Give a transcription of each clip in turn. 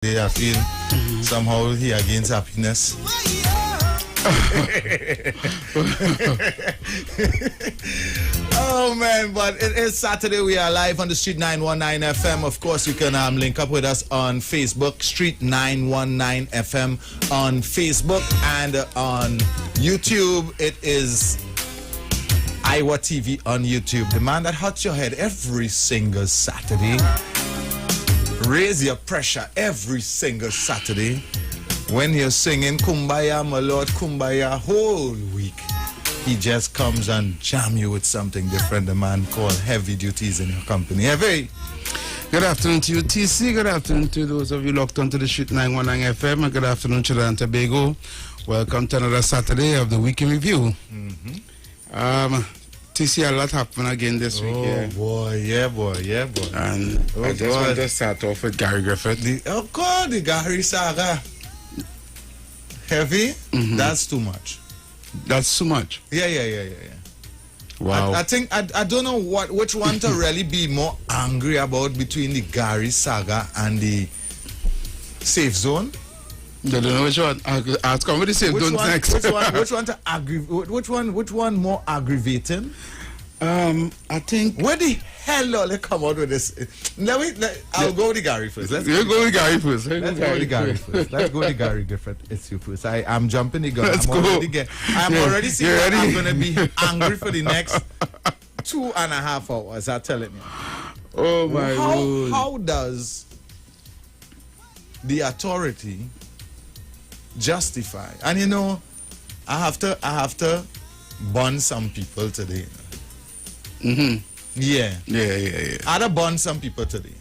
I feel somehow he against happiness. Oh man, but it is Saturday. We are live on the Street 919 FM. Of course, you can link up with us on Facebook, Street 919 FM on Facebook, and on YouTube. It is Iwer TV on YouTube. The man that huts your head every single Saturday. Raise your pressure every single Saturday when you're singing Kumbaya, my Lord, Kumbaya whole week. He just comes and jam you with something different. The man called Heavy Duties in your company. Heavy. Good afternoon to you, TC. Good afternoon to those of you locked onto the Street 919 FM. And good afternoon, Trinidad and Tobago. Welcome to another Saturday of the Week in Review. TC, a lot happened again this week. Oh boy, yeah boy. And I just want to start off with Gary Griffith. The Gary saga. Heavy? That's too much. That's too much? Yeah. Wow. I think, I don't know which one to really be more angry about between the Gary saga and the Safe Zone. I don't know which one. I'll come with the Safe Zone next. Which one more aggravating? I think. Where the hell are they come out with this? I'll go with the Gary first. Let's go with Gary first. Let's go with the Gary first. Let's go with the Gary Griffith. It's you first. I'm jumping the gun. I'm already seeing that I'm going to be angry for the next 2.5 hours. I'm telling you. Oh my God. How does the authority justify? And you know, I have to burn some people today. Yeah. I had to burn some people today.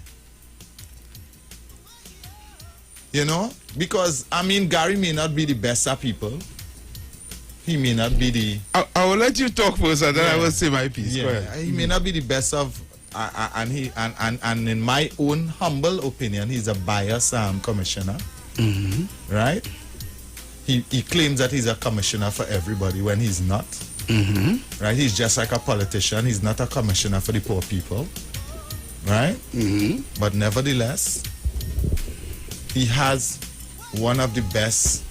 You know? Because, I mean, Gary may not be the best of people. He may not be the... I will let you talk first and then I will say my piece. Yeah. He may not be the best of... And in my own humble opinion, he's a biased commissioner. Right? He claims that he's a commissioner for everybody when he's not. Right? He's just like a politician. He's not a commissioner for the poor people. Right? But nevertheless, he has one of the best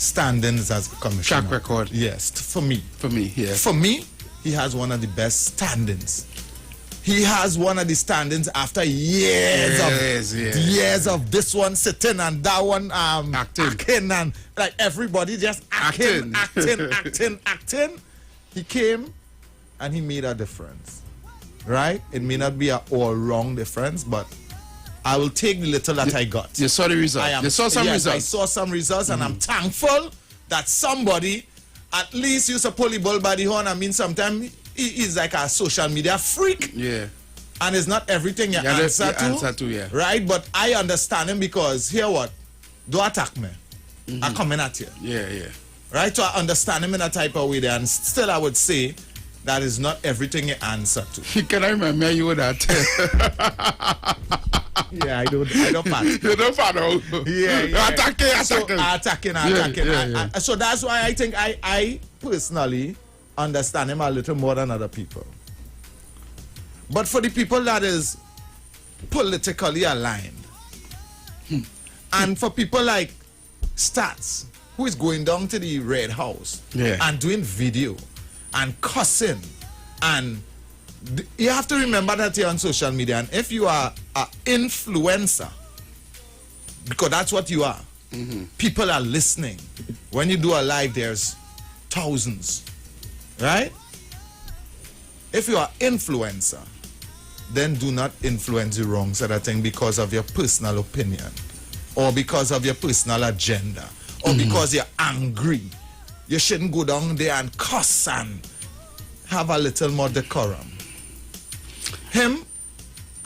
standings as a commissioner. Track record. Yes, for me. For me, yeah. For me, he has one of the best standings. He has one of the standings after years of this one sitting and that one acting and like everybody just acting. He came and he made a difference, right? It may not be an all-wrong difference, but I will take the little that I got. You saw the results. You saw some results. I saw some results, and I'm thankful that somebody at least used to pull the ball by the horn. I mean, sometimes he's like a social media freak. Yeah. And it's not everything you answer to. Yeah. Right? But I understand him because, hear what? Don't attack me. I'm coming at you. Yeah. Right? So I understand him in a type of way there. And still I would say that is not everything you answer to. Can I remember you with that? Yeah, I don't part. You don't part out. Yeah. Attacking. Yeah. So that's why I think I personally understand him a little more than other people. But for the people that is politically aligned, and for people like Stats, who is going down to the Red House and doing video and cussing, and you have to remember that you're on social media, and if you are an influencer, because that's what you are, people are listening. When you do a live, there's thousands, right? If you are influencer, then do not influence the wrong side of thing because of your personal opinion, or because of your personal agenda, or because you're angry. You shouldn't go down there and cuss and have a little more decorum. Him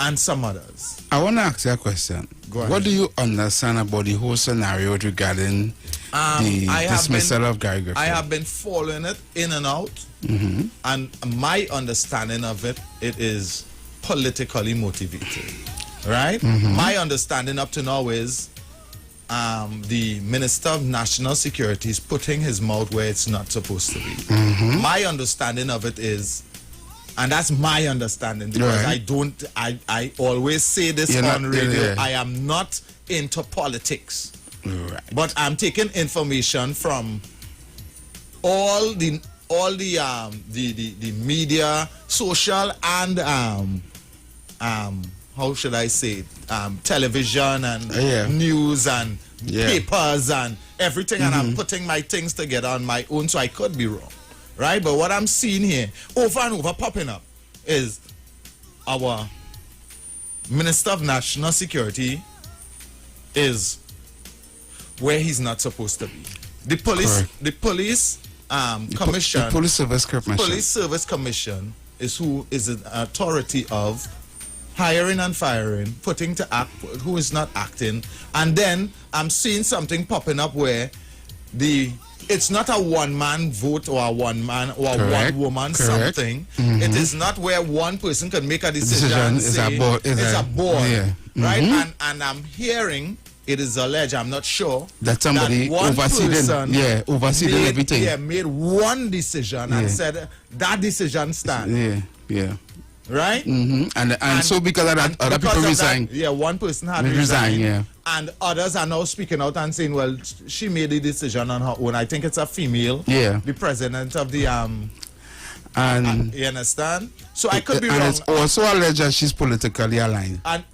and some others. I want to ask you a question. What do you understand about the whole scenario regarding the dismissal of Gary Griffith? I have been following it in and out, and my understanding of it is politically motivated, right? My understanding up to now is the Minister of National Security is putting his mouth where it's not supposed to be. My understanding of it is And that's my understanding, because I always say this on radio. I am not into politics. Right. But I'm taking information from all the media, social and how should I say it? Television and news and papers and everything, and I'm putting my things together on my own, so I could be wrong, right? But what I'm seeing here over and over popping up is our Minister of National Security is where he's not supposed to be. The police, commission, the Police Service Commission. Police Service Commission is who is an authority of hiring and firing, putting to act who is not acting, and then I'm seeing something popping up where it's not a one-man vote or a one-man or a one-woman something. It is not where one person can make a decision. It's a board, right? And I'm hearing it is alleged, I'm not sure, that somebody overseeing everything. Yeah, made one decision and said that decision stands. Right? And so because of that, other people resign. One person had resigned. And others are now speaking out and saying, well, she made the decision on her own. I think it's a female. The president of the and you understand? So I could be wrong. And it's also alleged that she's politically aligned. And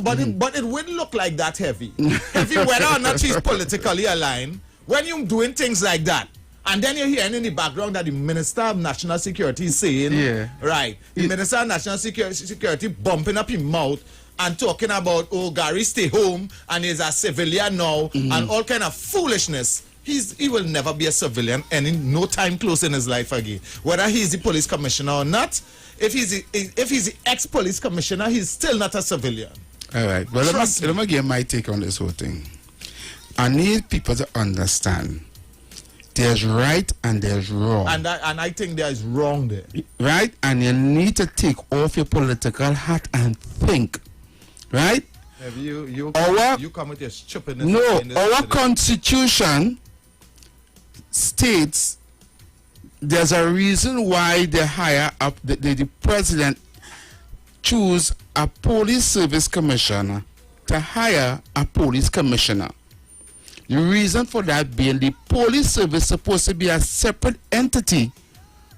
but it wouldn't look like that heavy. Heavy whether or not she's politically aligned. When you're doing things like that, and then you're hearing in the background that the Minister of National Security is saying, the Minister of National Security bumping up his mouth and talking about, oh, Gary stay home and he's a civilian now and all kind of foolishness. He will never be a civilian and in no time close in his life again. Whether he's the police commissioner or not, if he's the ex-police commissioner, he's still not a civilian. All right. Well, let me give my take on this whole thing. I need people to understand there's right and there's wrong. And I think there's wrong there. Right? And you need to take off your political hat and think. Right? Have you come with your stupidness? No, our constitution states there's a reason why the higher up the president choose a police service commissioner to hire a police commissioner. The reason for that being the police service is supposed to be a separate entity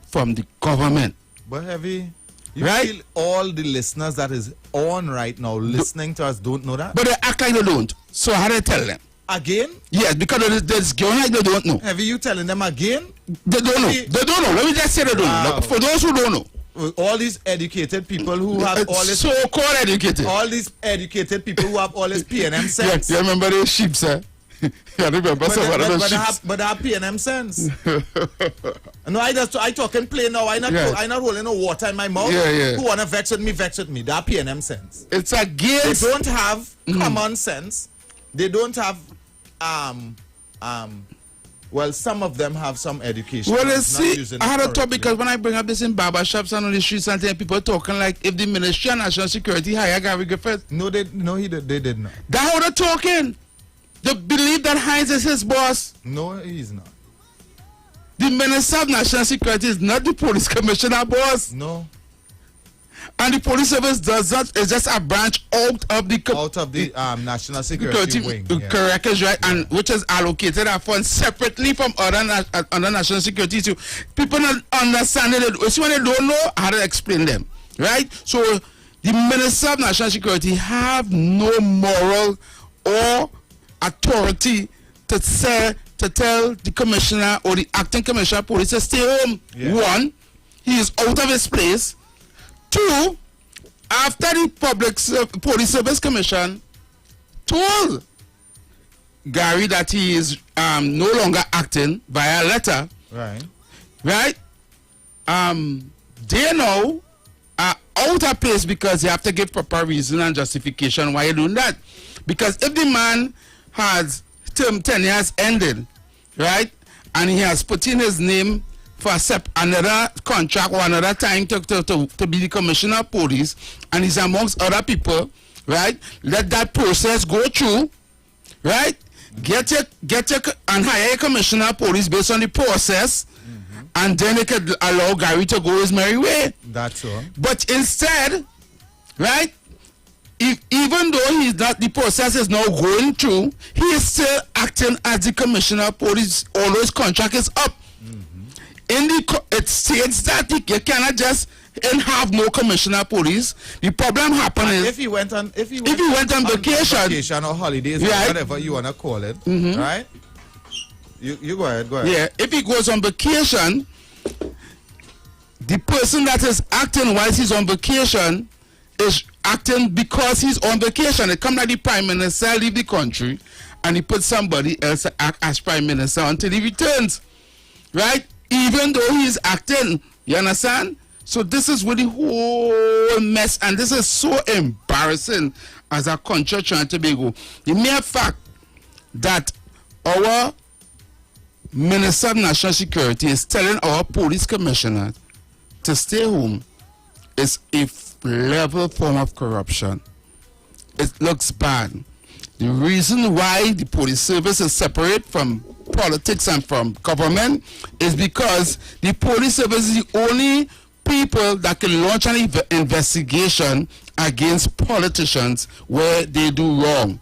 from the government. But you feel all the listeners that is on right now listening to us don't know that? But they act like they don't. So how do I tell them? Again? Yes, because there's going like they don't know. Have you telling them again? They don't know. They don't know. Let me just say they don't know. For those who don't know. All these educated people who have all this so-called educated. All these educated people who have all this PNM sense. You remember those sheep, sir? I remember some of those sheep. But they have PNM sense. No, I talking plain now. I not holding no water in my mouth. Who wanna vex with me? They have PNM sense. It's against. They don't have common sense. They don't have well, some of them have some education. Well, let's see. I had a thought because when I bring up this in barber shops and on the streets and people talking like if the Ministry of National Security hire Gary Griffith. They did not. That's how they're talking. They believe that Hines is his boss. No, he's not. The Minister of National Security is not the police commissioner boss. No. And the police service does not, it's just a branch out of the National Security wing. Correct, is right, and which is allocated a fund separately from other national security. So people not understand it. See, when they don't know how to explain them, right? So the Minister of National Security have no moral or authority to tell the commissioner or the acting commissioner of police to stay home. One, he is out of his place. Two, after the Police Service Commission told Gary that he is no longer acting by a letter, right? They now are out of place because they have to give proper reason and justification why you're doing that. Because if the man has term 10 years ended, right, and he has put in his name for another contract or another time to be the commissioner of police, and he's amongst other people, right? Let that process go through, right? Get your and hire a commissioner of police based on the process, and then they could allow Gary to go his merry way. That's all. But instead, right, even though he's not, the process is now going through, he is still acting as the commissioner of police, although his contract is up. It states that you cannot just have no commissioner of police. The problem happened is if he went on vacation or holidays, right, or whatever you wanna call it, right? You go ahead. Yeah, if he goes on vacation, the person that is acting while he's on vacation is acting because he's on vacation. It comes like the prime minister leave the country and he puts somebody else to act as prime minister until he returns, right? Even though he's acting, you understand? So this is really whole mess, and this is so embarrassing as a country trying to be go. The mere fact that our Minister of National Security is telling our police commissioner to stay home is a level form of corruption. It looks bad. The reason why the police service is separate from politics and from government is because the police service is the only people that can launch an investigation against politicians where they do wrong.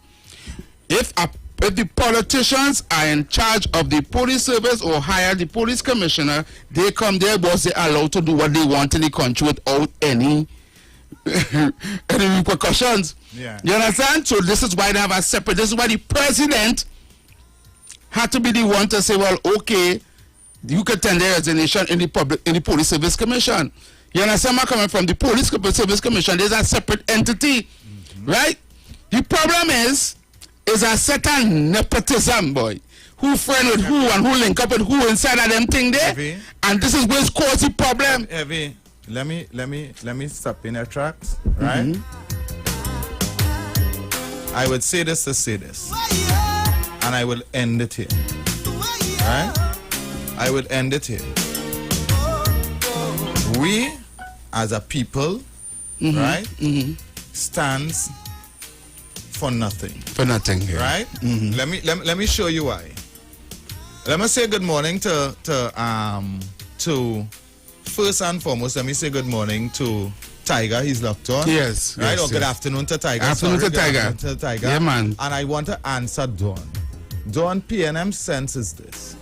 If the politicians are in charge of the police service or hire the police commissioner, they come there, boss, they're allowed to do what they want in the country without any repercussions. Yeah. You understand? So this is why they have a separate. This is why the president had to be the one to say, well, okay, you can tender resignation in the police service commission. You understand where I'm coming from? The police service commission, there's a separate entity, right? The problem is a certain nepotism, boy, who friend with who and who link up with who inside of them thing there, Heavy. and this is what's causing the problem. Heavy. Let me stop in your tracks, right? I would say this to say this, and I will end it here, right? I would end it here. We, as a people, right, stands for nothing. For nothing here. Right? Let me show you why. Let me say good morning to first and foremost, let me say good morning to Tiger. He's locked on. Yes. Right? Yes, Or good afternoon to Tiger. Afternoon to Good Tiger. afternoon to Tiger. Yeah, man. And I want to answer Dawn. Dawn, PNM sense is this.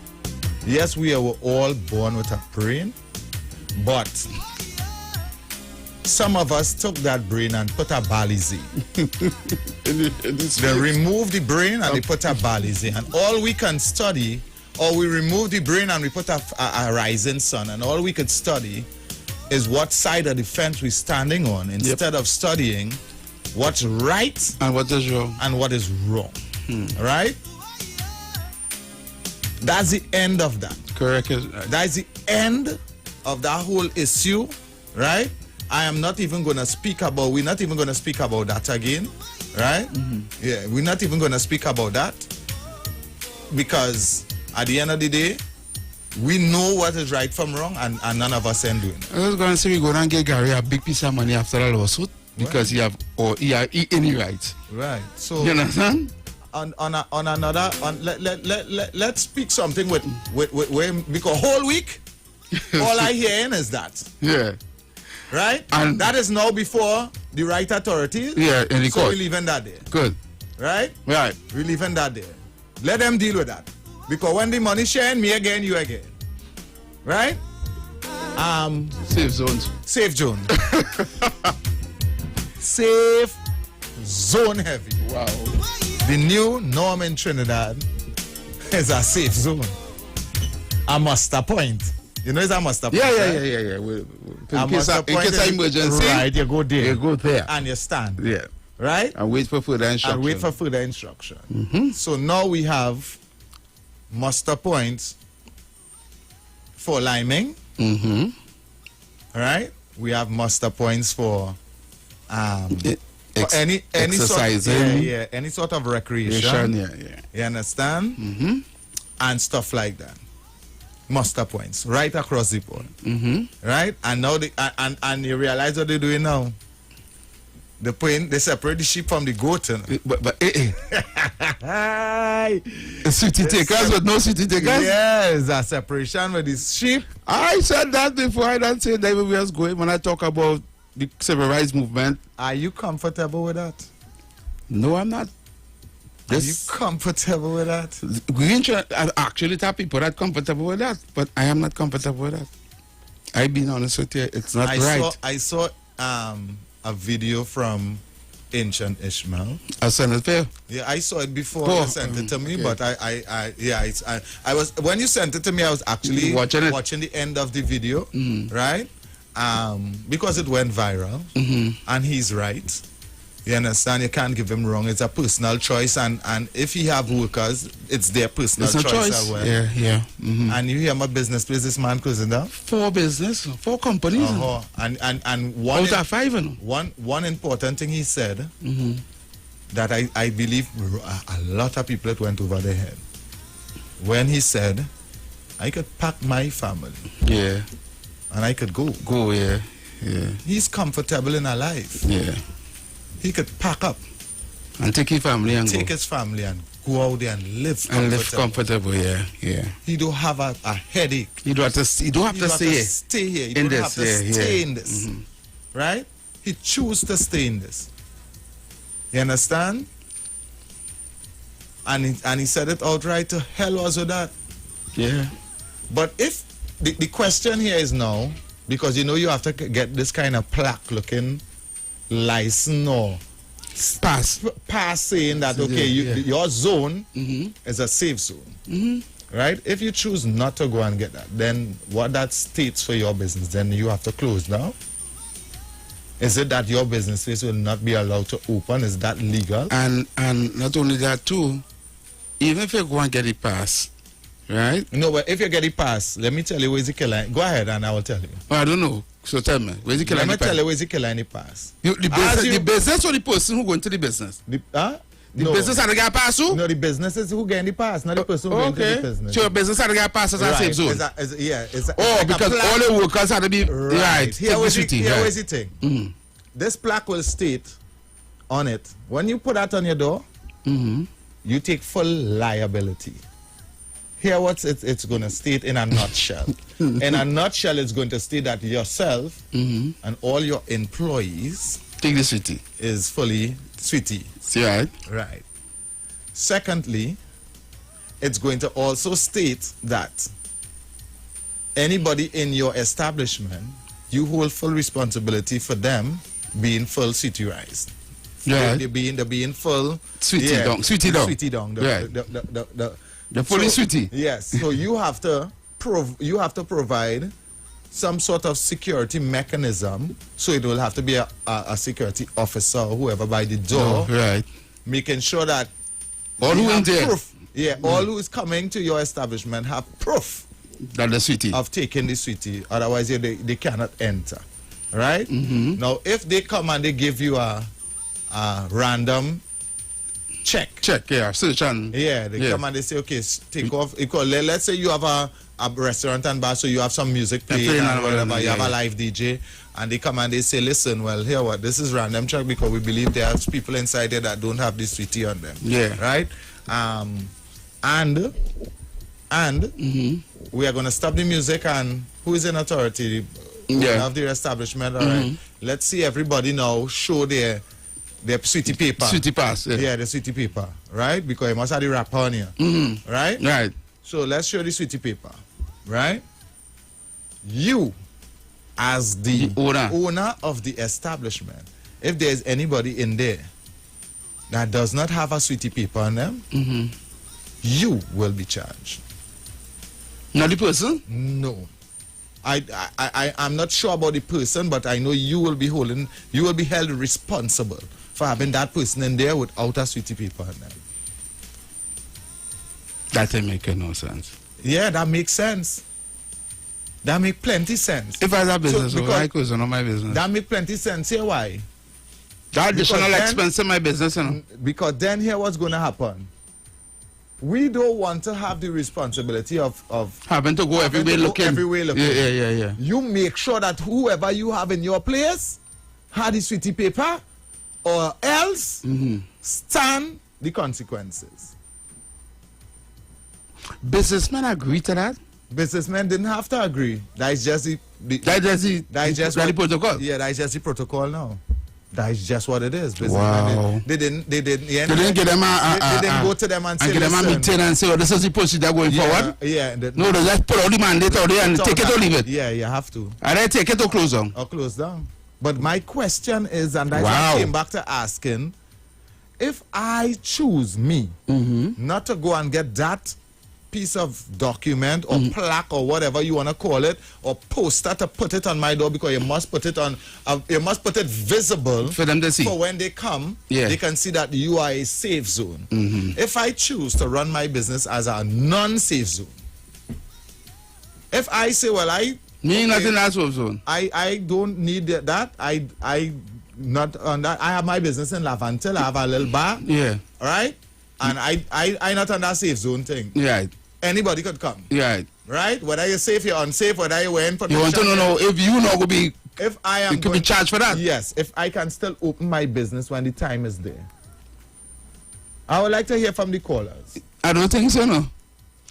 Yes, we are all born with a brain, but some of us took that brain and put a balize. They remove the brain and they put a balize. And all we can study, or we remove the brain and we put a rising sun, and all we could study is what side of the fence we're standing on, instead of studying what's right and what is wrong. And what is wrong. Right? That's the end of that. Correct. That's the end of that whole issue, right? I am not even going to speak about, we're not even going to speak about that again, right? Yeah, we're not even going to speak about that, because at the end of the day, we know what is right from wrong, and none of us ain't doing it. I was going to say we're going to get Gary a big piece of money after a lawsuit because he have any rights. Right. So you understand? Let's speak something with because whole week all I hearing is that. Yeah. Right? And that is now before the right authorities. Yeah, in the so court. we're leaving that there. Good. Right? Right. We're leaving that there. Let them deal with that. Because when the money sharing, me again, you again. Right? Safe zones. Safe zone. Safe zone heavy. Wow. The new norm in Trinidad is a safe zone. A muster point. You know it's a muster point. Yeah. In case of emergency. Right, you go there. You go there. And you stand. Yeah. Right? And wait for further instruction. So now we have muster points for liming. Right? We have muster points for any exercising. Sort, any sort of recreation. Yeah. You understand? And stuff like that. Muster points right across the board. Right? And now and you realize what they're doing now. They separate the sheep from the goat. But city takers with no city takers? Yes, a separation with the sheep. I said that before. I don't say that we was going when I talk about the civil rights movement. Are you comfortable with that? No, I'm not. Are you comfortable with that? Actually, there are people that are comfortable with that, but I am not comfortable with that. I've been honest with you, it's not right. I saw a video from Ancient Ishmael. I sent it there. Yeah, I saw it before you sent it to me, okay. but I was when you sent it to me, I was actually watching the end of the video, right? Because it went viral, and he's right. You understand? You can't give him wrong. It's a personal choice, and if he have workers, it's their personal choice as well. Yeah. And you hear my business place, this man closing down? 4 companies. And one out of 5. One important thing he said that I believe a lot of people it went over their head. When he said, I could pack my family. Yeah. And I could go. Yeah. He's comfortable in a life. Yeah. He could pack up and take his family and his family and go out there and live comfortable. Yeah. He don't have a headache. He don't have to stay here. He don't have to stay in this. Right? He choose to stay in this. You understand? And he said it outright, to hell was with that. Yeah. But if the question here is now, because you have to get this kind of plaque looking license or pass saying that your zone is a safe zone, right? If you choose not to go and get that, then what that states for your business, then you have to close down. Is it that your business place will not be allowed to open? Is that legal? And not only that too, even if you go and get it pass, right? No, but if you get it pass, let me tell you where's the killer. Go ahead and I will tell you. I don't know. So tell me, where's the killer? Let me tell you where's the killer any pass. The business or the person who going to the business? The business had to get pass who? No, the business is who getting the pass, not the person who going to the business. So your business had to get pass as a safe zone? Because all the workers had to be right. Here was the thing. This plaque will state on it, when you put that on your door, you take full liability. Here what it's going to state in a nutshell. In a nutshell, it's going to state that yourself and all your employees take the sweetie. Is fully sweetie. Right. Secondly, it's going to also state that anybody in your establishment, you hold full responsibility for them being full sweetieized. Yeah. They're being full sweetie dong. The fully sweetie. Yes. So you have to provide some sort of security mechanism. So it will have to be a security officer or whoever by the door, right? Making sure that all who in there, all who is coming to your establishment have proof that the sweetie of taking the sweetie. Otherwise, they cannot enter. Right? Now, if they come and they give you a random check, search and they come and they say, okay, take off. Let's say you have a restaurant and bar, so you have some music playing and whatever. You have a live DJ, and they come and they say, listen, well, here what, this is random check because we believe there are people inside there that don't have this sweetie on them. Right? And we are going to stop the music, and who is in authority? Of the establishment. All right. Let's see everybody now show their sweetie paper. Sweetie pass. The sweetie paper. Right? Because it must have the wrapper on here. Right? Right. So let's show the sweetie paper. Right? You, as the owner of the establishment, if there's anybody in there that does not have a sweetie paper on them, you will be charged. Not the person? No. I'm not sure about the person, but I know you will be held responsible for having that person in there without a sweetie paper on them. That ain't making no sense. Yeah, that makes sense. That make plenty sense. If I have a business, why goes on my business? That make plenty sense. Here why? That additional expense in my business, you know? Because then here what's going to happen. We don't want to have the responsibility of having to go everywhere looking. Yeah. You make sure that whoever you have in your place had the sweetie paper, or else stand the consequences. Businessmen agree to that? Businessmen didn't have to agree. That's just the the protocol. Yeah, that's just the protocol now. That's just what it is. Wow. They didn't They didn't get them they didn't go to them and say, get them a listen. meeting and say, oh, this is the procedure going forward. Yeah. No, they just put out the mandate out there and take it or leave it. Yeah, you have to. And then take it or close down. Or close down. But my question is, and that's Wow. why I came back to asking, if I choose not to go and get that piece of document or plaque or whatever you want to call it, or poster to put it on my door, because you must put it on, you must put it visible For them to see. for when they come, Yeah. they can see that you are a safe zone. If I choose to run my business as a non-safe zone, if I say, well, Me not in that safe zone. I don't need that. I not on that. I have my business in Lavantil. I have a little bar. Yeah. All right. And I not on that safe zone thing. Yeah. Anybody could come. Yeah. Right. Whether you're safe, you're unsafe. Whether you're wearing protection. You want to know if you not going to be, If I am you could be charged for that. Yes. If I can still open my business when the time is there. I would like to hear from the callers. I don't think so, no.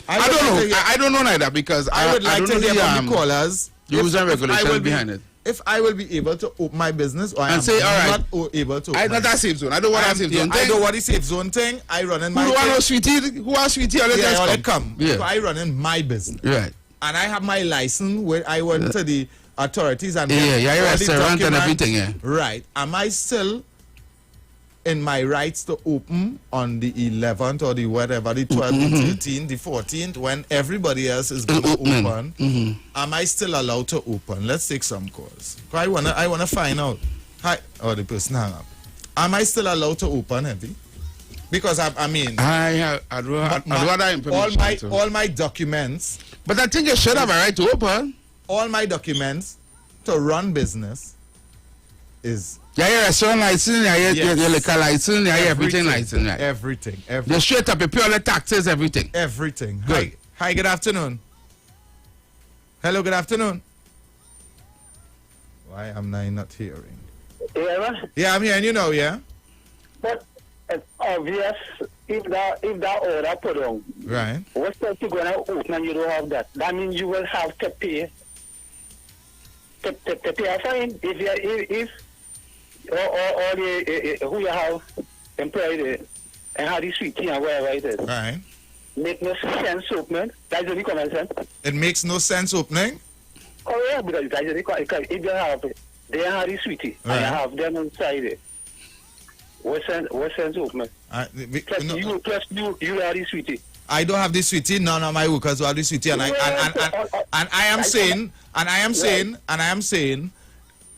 I don't know. I don't know neither because I would like don't to know hear from the callers. rules and if I regulations will be- behind it. If I will be able to open my business, or I And am say, all right, not able to. I open not that safe zone. I don't want that safe zone I thing. don't want the safe zone thing. I run in my. Who want thing. no sweetie? Who want sweetie? All Yeah, just they come. Yeah. So I run in my business. Right. And I have my license where I went to the authorities and Yeah, get yeah, your all the restaurant and documents. everything, yeah. Right. Am I still in my rights to open on the 11th or the whatever, the 12th, the 13th, the 14th, when everybody else is going to opening. open? Am I still allowed to open? Let's take some calls. I wanna find out. Hi. Oh, the person hang up. Am I still allowed to open, Heavy? Because I mean, I'd rather information. all my documents, But I think you should have a right to open. all my documents to run business is Yeah, your restaurant license, yeah, Yes. your liquor license, yeah, everything license, right? everything. Just straight up, your purely taxes, everything. Everything. Good. Hi, good afternoon. Hello, good afternoon. Why am I not hearing? Yeah, Yeah, I'm hearing you now, yeah? but it's obvious if that order put on, Right. what's that you're gonna open and you don't have that? That means you will have to pay to pay a fine if or the who you have employed and how the sweet tea and whatever it is. Right. Make no sense opening. That's the common sense. It makes no sense opening. Oh yeah, because that's the if you have they have the sweetie and Right. you have them inside it. What sense opening? Plus No, you are the sweetie. I don't have the sweetie. None of my workers will have the sweetie, and I am saying,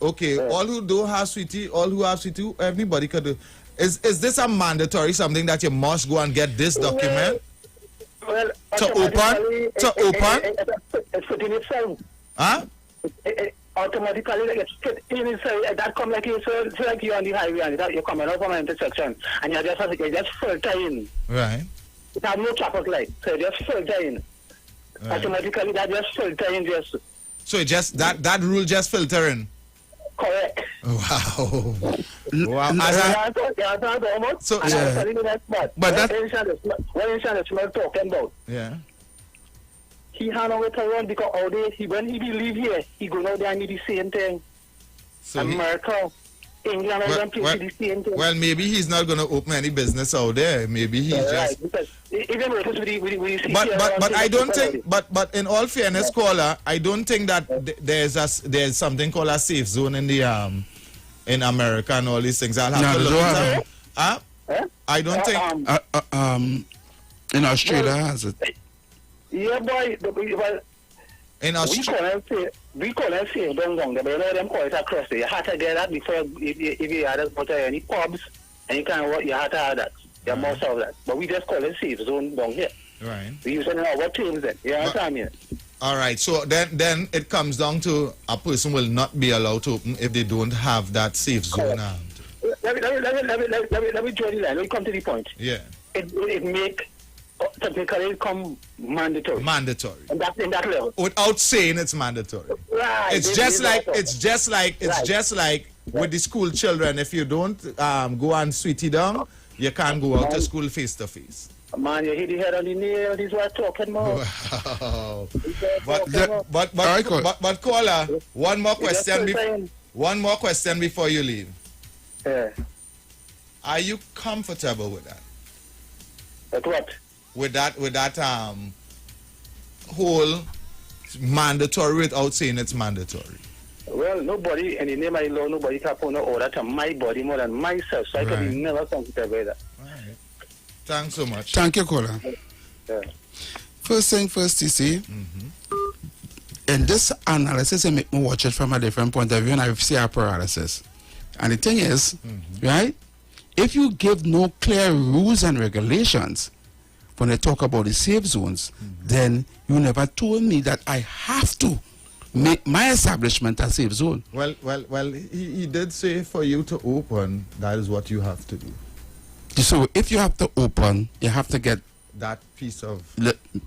okay, all who don't have sweetie, all who have sweetie, everybody could do. Is this a mandatory something that you must go and get this document? Well, To open? It's put in itself. Huh? Automatically, it's put in itself. That come like it's like you're on the highway and you're coming up from an intersection and you just filter in. Right. It has no traffic light, so you just filter in. Right. Automatically, that just filter in just So it just that rule just filtering. correct. Wow. Wow. So, And yeah. I'm telling you that, But what that- insurance is talking about? Yeah. He had nowhere to run because all day when he be leave here, he go out there and do the same thing. So he, America, England, all them places the same thing. well, maybe he's not going to open any business out there. Maybe he Right, just. because even with the CC But around I here, don't think. But in all fairness, caller, I don't think that there's something called a safe zone in the in America and all these things. I'll have No, to they look don't it have up. Huh? Huh? I don't think. In Australia, has it? Yeah, boy. Well, In we Australia. call it safe, don't wrong. But you know them call it across there. You have to get that before if you had to go to any pubs and you can't work, you have to have that. You must have that. But we just call it safe zone down here. Right. We use it in our terms then. You understand me? All right. So then it comes down to a person will not be allowed to open if they don't have that safe zone. Let me draw the line. Let me come to the point. Yeah. It make technically come mandatory. Mandatory. And that's in that level. Without saying it's mandatory. Right. It's just like with the school children. If you don't go and sweetie down, you can't go out to school face to face. Man, you hit the head on the nail. This is what I'm talking about. Wow. But, But caller, one more It's just question. One more question before you leave. yeah. Are you comfortable with that? But what? With that whole mandatory without saying it's mandatory? Well, nobody, in the name of the law, nobody can put no order to my body more than myself. So I can be never comfortable with that. All right. Thanks so much. Thank you, caller. Yeah. First thing first, you see, in this analysis, I make me watch it from a different point of view, and I see our paralysis. And the thing is, right, if you give no clear rules and regulations when they talk about the safe zones, then you never told me that I have to make my establishment a safe zone. Well, he did say for you to open, that is what you have to do. So if you have to open, you have to get That piece of...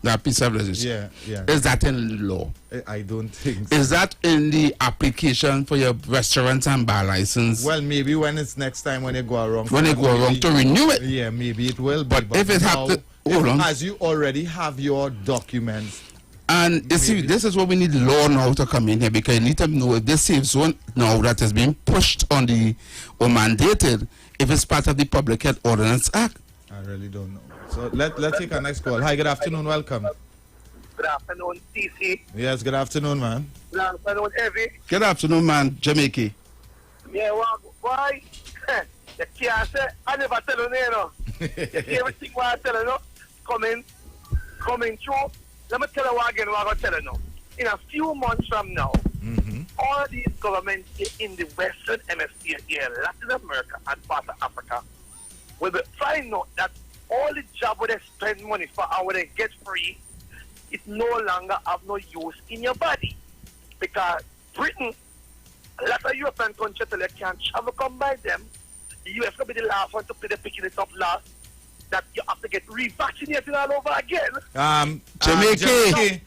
that piece of legislation. Yeah. Is that in law? I don't think so. Is that in the application for your restaurant and bar license? Well, maybe when it's next time when you go around. When they go around to renew it. Yeah, maybe it will be. But if it now, have to... Hold on. as you already have your documents... And you see, this is what we need law now to come in here, because you need to know if this safe zone now that is being pushed on the or mandated, if it's part of the Public Health Ordinance Act. I really don't know. So let's take our next call. Hi, good afternoon. Welcome. Good afternoon, TC. Yes, good afternoon, man. Good afternoon, Evie. Good afternoon, man, Jamaica. Yeah, well, why? You can't say, I never tell you, no. Everything what I tell you, no, coming through. Let me tell you what again, what I'm going to tell you now. In a few months from now, all these governments in the Western Hemisphere here, Latin America and part of Africa, will find out that all the job where they spend money for and where they get free, it no longer have no use in your body. Because Britain, a lot of European countries tell you can't travel come by them. The US will be the last one to pay the picking it up last. That you have to get revaccinated all over again. Jamaica.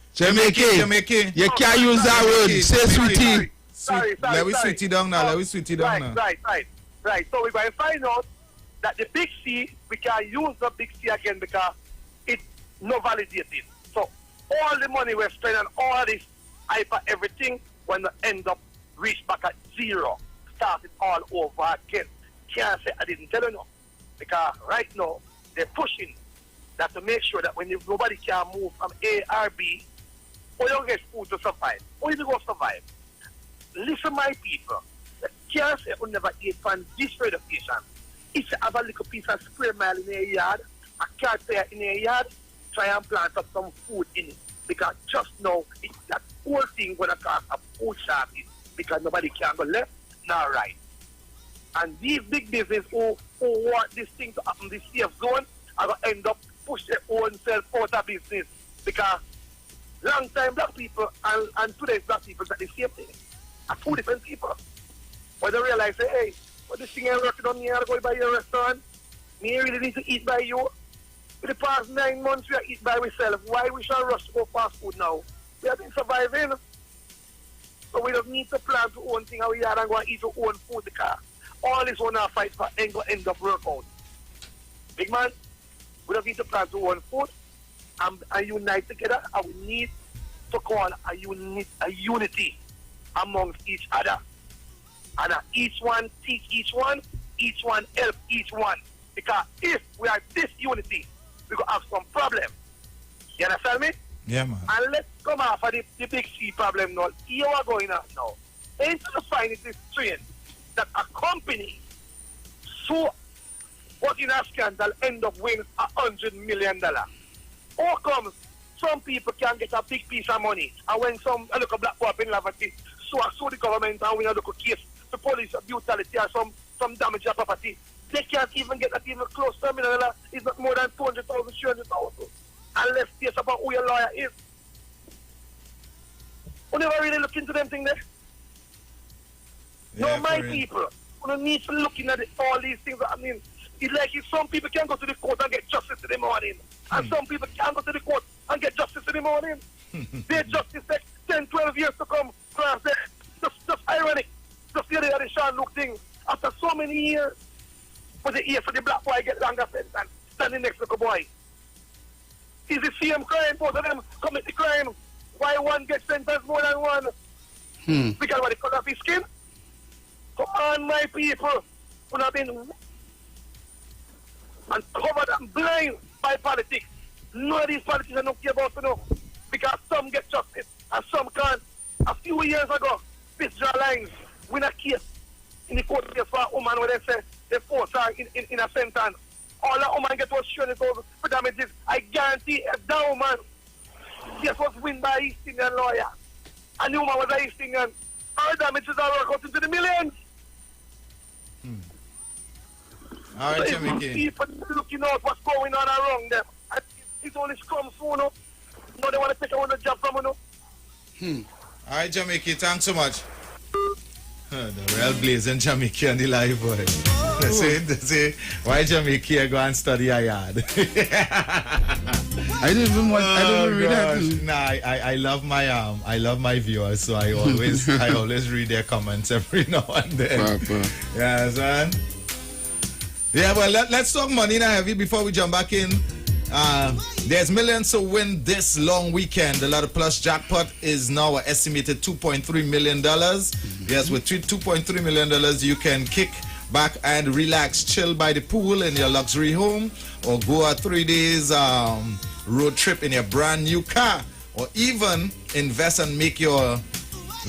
You can't use that word. Say sweetie. Sorry. Let me sweet it down now. Let me sweet it down now. Right. So we're going to find out that the big C, we can use the big C again because it's no validated. So all the money we're spending on all this hyper everything when we end up reach back at zero. Start it all over again. Can't say I didn't tell you no. Because right now, they're pushing that to make sure that when nobody can move from A or B, or you get food to survive, or you go survive. Listen, my people, you can't say you never eat from this radio station. If you have a little piece of square mile in a yard, a car tire in a yard, try and plant up some food in it. Because just now, it's that whole thing going to cause a food shortage because nobody can go left nor right. And these big businesses who want this thing to happen, this safe zone, are going to end up push their own self out of business. Because long time black people and today's black people are the same thing. Are two different people. When they realize, hey, what this thing ain't working on me, I'm going to buy your restaurant. Me really need to eat by you. For the past 9 months, we are eat by ourselves. Why we shall rush to go fast food now? We have been surviving. So we don't need to plan to own thing how we are and go and eat our own food because all this one our fight for ain't going to end up work out. Big man, we don't need to plan to own food and unite together, and we need to call a unity amongst each other. And each one teach each one help each one. Because if we are this unity, we're going to have some problem. You understand me? Yeah, man. And let's come off of the big C problem now. Here we're going on now. Ain't you find it is strange that a company so what in a scandal end up winning $100 million? How come some people can get a big piece of money and when a little black boy up in Lavati sue the government and win a little case for police brutality or some damage to property, they can't even get that even close to $1 million. It's not more than 200,000, 300,000. Unless it's about who your lawyer is. We never really look into them things there. Yeah, no, my people, we don't need to look into all these things. I mean, it's like if some people can go to the court and get justice in the morning, and some people can't go to the court and get justice in the morning. Their justice takes 10, 12 years to come across there. Just ironic. Just the other Sean Luke thing. After so many years, for the black boy get longer sentence standing next to the boy. Is the same crime, both of them commit the crime. Why one gets sentenced more than one? Because of the color of his skin? Come on, my people. Who have been and covered and blind by politics. None of these politicians don't care about to know. Because some get justice and some can't. A few years ago, this draw lines win a case in the court case for a woman where they say they force her in a sentence. All that woman get was shown for damages. I guarantee that woman case was win by East Indian lawyer. And the woman was a East Indian. Her damages are worked out into the millions. All right, So Jamaican. people looking out what's going on around them. And it only comes soon. No, they want to take away the job from you. All right, Jamaican, thanks so much. The real blazing Jamaican on the live boy. They say, why Jamaica go and study a yard? I didn't even read that. Nah, I love my viewers, so I always read their comments every now and then. Yeah, son. Yeah, well, let's talk money now, Heavy, before we jump back in. There's millions to win this long weekend. The Lotto Plus jackpot is now an estimated $2.3 million. Yes, with $2.3 million, you can kick back and relax, chill by the pool in your luxury home, or go a 3 days road trip in your brand new car, or even invest and make your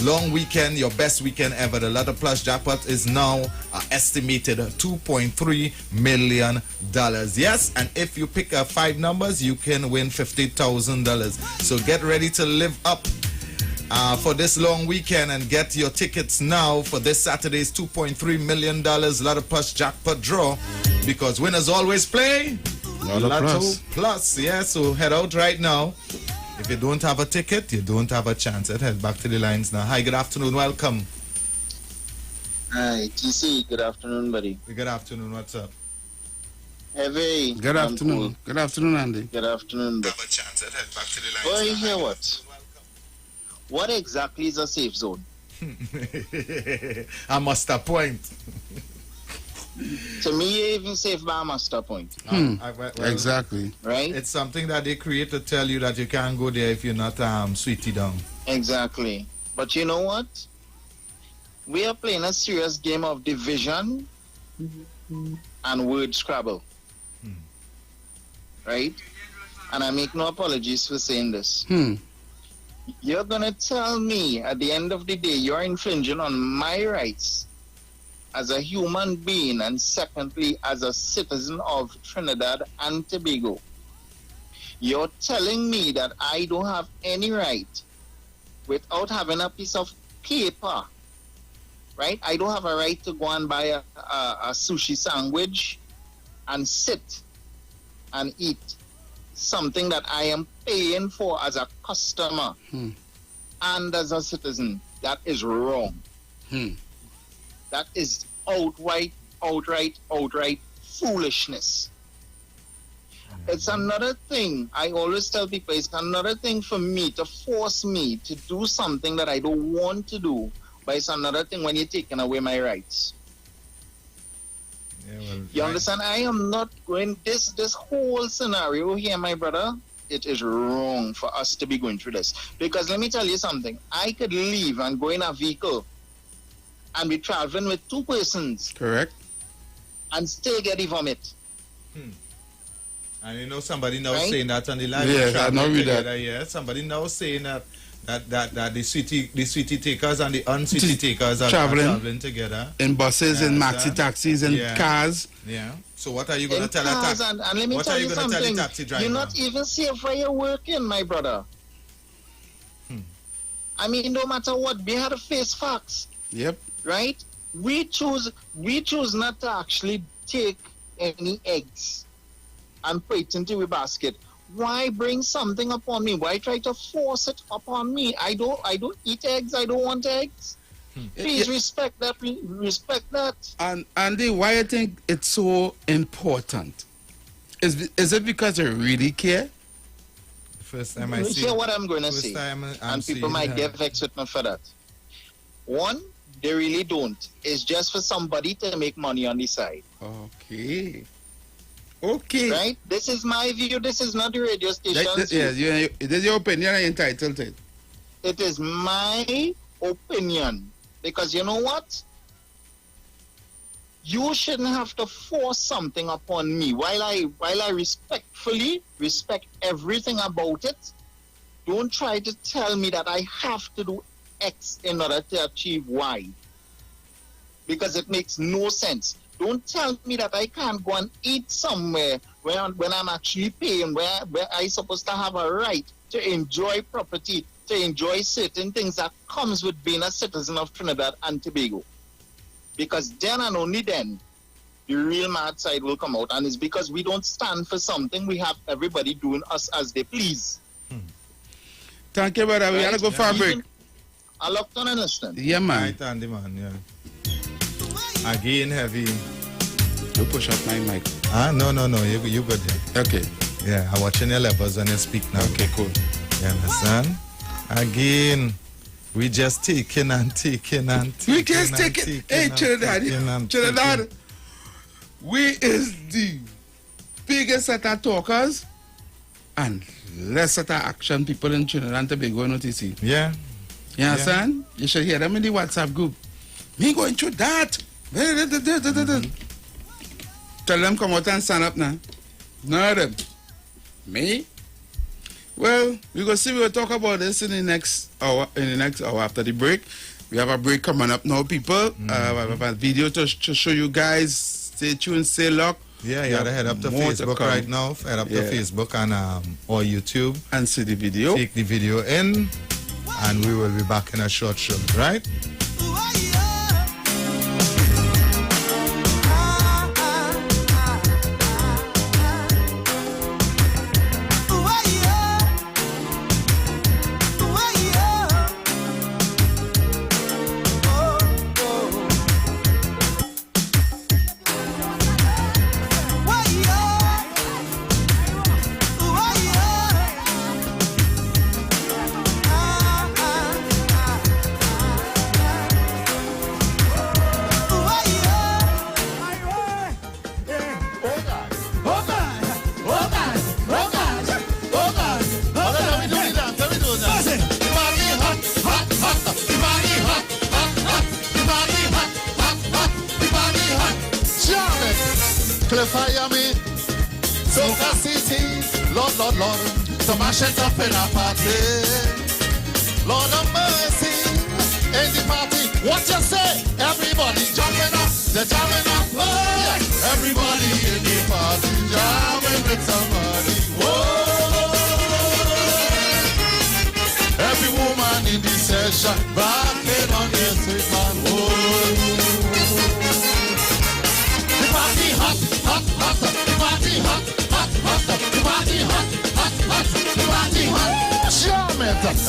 long weekend your best weekend ever. The Lotto Plus jackpot is now estimated $2.3 million. Yes, and if you pick 5 numbers, you can win $50,000. So get ready to live up for this long weekend and get your tickets now for this Saturday's $2.3 million Lotto Plus jackpot draw, because winners always play Lotto Plus. Yeah, so head out right now. If you don't have a ticket, you don't have a chance. Let's head back to the lines now. Hi, good afternoon. Welcome. Hi, TC. Good afternoon, buddy. Good afternoon. What's up? Heavy. Good afternoon. Good afternoon, Andy. Good afternoon, buddy. Have a chance. Let's head back to the lines. Boy, hear what? What exactly is a safe zone? A muster point. To me, you're even safe by a muster point. Exactly. Right? It's something that they create to tell you that you can't go there if you're not sweetie down. Exactly. But you know what? We are playing a serious game of division and word scrabble. Right? And I make no apologies for saying this. You're going to tell me at the end of the day you're infringing on my rights as a human being, and secondly, as a citizen of Trinidad and Tobago. You're telling me that I don't have any right without having a piece of paper, right? I don't have a right to go and buy a sushi sandwich and sit and eat something that I am paying for as a customer and as a citizen. That is wrong. That is outright foolishness. It's another thing. I always tell people it's another thing for me to force me to do something that I don't want to do, but it's another thing when you're taking away my rights. Yeah, well, You understand? I am not going this whole scenario here, my brother. It is wrong for us to be going through this. Because let me tell you something. I could leave and go in a vehicle and be traveling with 2 persons. Correct. And still get the vomit. And you know somebody now Right? saying that on the live. Yes, I know with that. together, yeah. Somebody now saying that the sweetie takers and the unsweetie takers are traveling together. In buses, in Yeah, maxi taxis, in cars. Yeah. So what are you going to In tell a cars, taxi? and let me What tell are you you gonna tell the something. taxi driver? You're not even safe where you're working, my brother. I mean, no matter what, we had to face facts, Yep. right? We choose not to actually take any eggs and put it into a basket. Why bring something upon me? Why try to force it upon me? I don't eat eggs. I don't want eggs. Please respect that. Respect that. And Andy, why you think it's so important? Is it because they really care? First time I see. Hear what I'm going to First say. time I'm And people seeing might that. get vexed with me for that. One, they really don't. It's just for somebody to make money on the side. Okay. Okay. Right? This is my view. This is not the radio station's view. Yes, it is your opinion and you're entitled to it. It is my opinion. Because you know what? You shouldn't have to force something upon me. While I respectfully respect everything about it, don't try to tell me that I have to do X in order to achieve Y. Because it makes no sense. Don't tell me that I can't go and eat somewhere when I'm actually paying, where I'm supposed to have a right to enjoy property, to enjoy certain things that comes with being a citizen of Trinidad and Tobago. Because then and only then, the real mad side will come out. And it's because we don't stand for something, we have everybody doing us as they please. Thank you, brother. We gotta go for a break. I love to understand. Yeah, man. Right, Andy, man, yeah. Again, heavy. You push up my mic. No, you good there. Okay. Yeah, I'm watching your levels when you speak now. Okay, cool. You understand? Again, we just taking and taking and taking. We just taking. Hey, Trinidad. We is the biggest set of talkers and less set of action people in Trinidad and Tobago and OTC. Yeah. You understand? You should hear them in the WhatsApp group. Me going through that. Tell them come out and stand up now. None of them. Me? Well, we go see. We'll talk about this in the next hour. After the break, we have a break coming up now, people. We have a video to show you guys. Stay tuned. Stay locked. Yeah, you gotta head up to Facebook right now. Head up to Facebook and or YouTube and see the video. Take the video in, and we will be back in a short show. Right?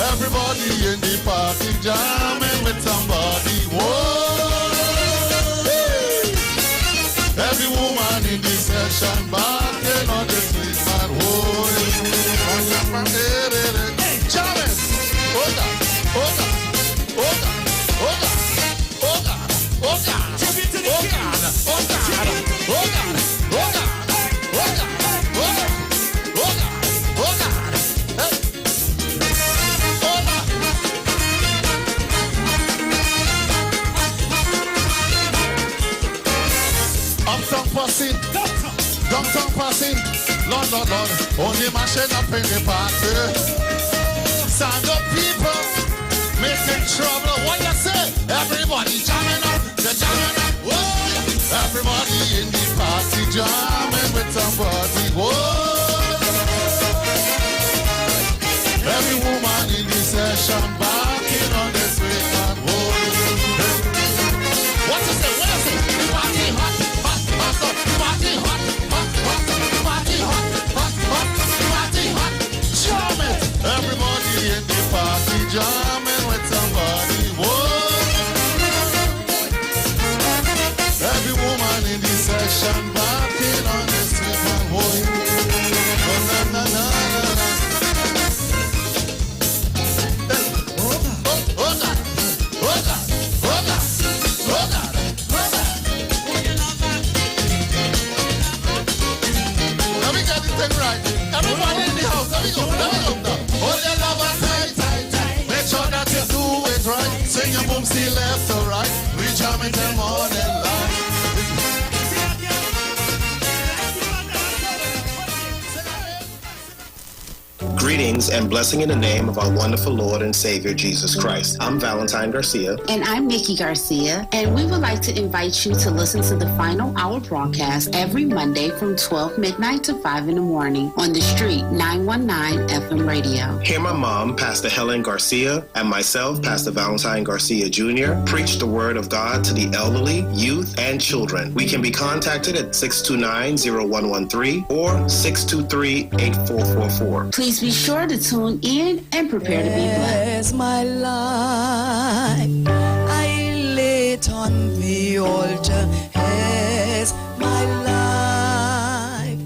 Everybody in the party jamming with somebody. Whoa! Hey. Every woman in the session barking on the street, man. Whoa! Hey, jamming! Oga! Oga! Oga! Oga! Oga! Oga! Oga! Oga! Oga! Downtown passing, Lord, Lord, Lord, only mashing up in the party. Stand up people, making trouble. What you say? Everybody jamming up, they're jamming up. Whoa! Everybody in the party jamming with somebody. Whoa! Every woman in the session barking on the street, man. Whoa! What you say? What you say? The party hot, hot, hot, the party hot. Everybody in the party jamming with somebody. Whoa! Every woman in the session barking on the street, man. Whoa! Oh, na, na, na, na. Oh, oh, God. Oh, God. Oh, God. Oh, God. Oh, God. me till morning light. Greetings and blessing in the name of our wonderful Lord and Savior, Jesus Christ. I'm Valentine Garcia. And I'm Nikki Garcia. And we would like to invite you to listen to the Final Hour broadcast every Monday from 12 midnight to 5 in the morning on the street 919 FM radio. Hear my mom, Pastor Helen Garcia, and myself, Pastor Valentine Garcia Jr., preach the word of God to the elderly, youth, and children. We can be contacted at 629-0113 or 623-8444. Please be sure to tune in and prepare to be blessed. As my life, I lay it on the altar. As my life.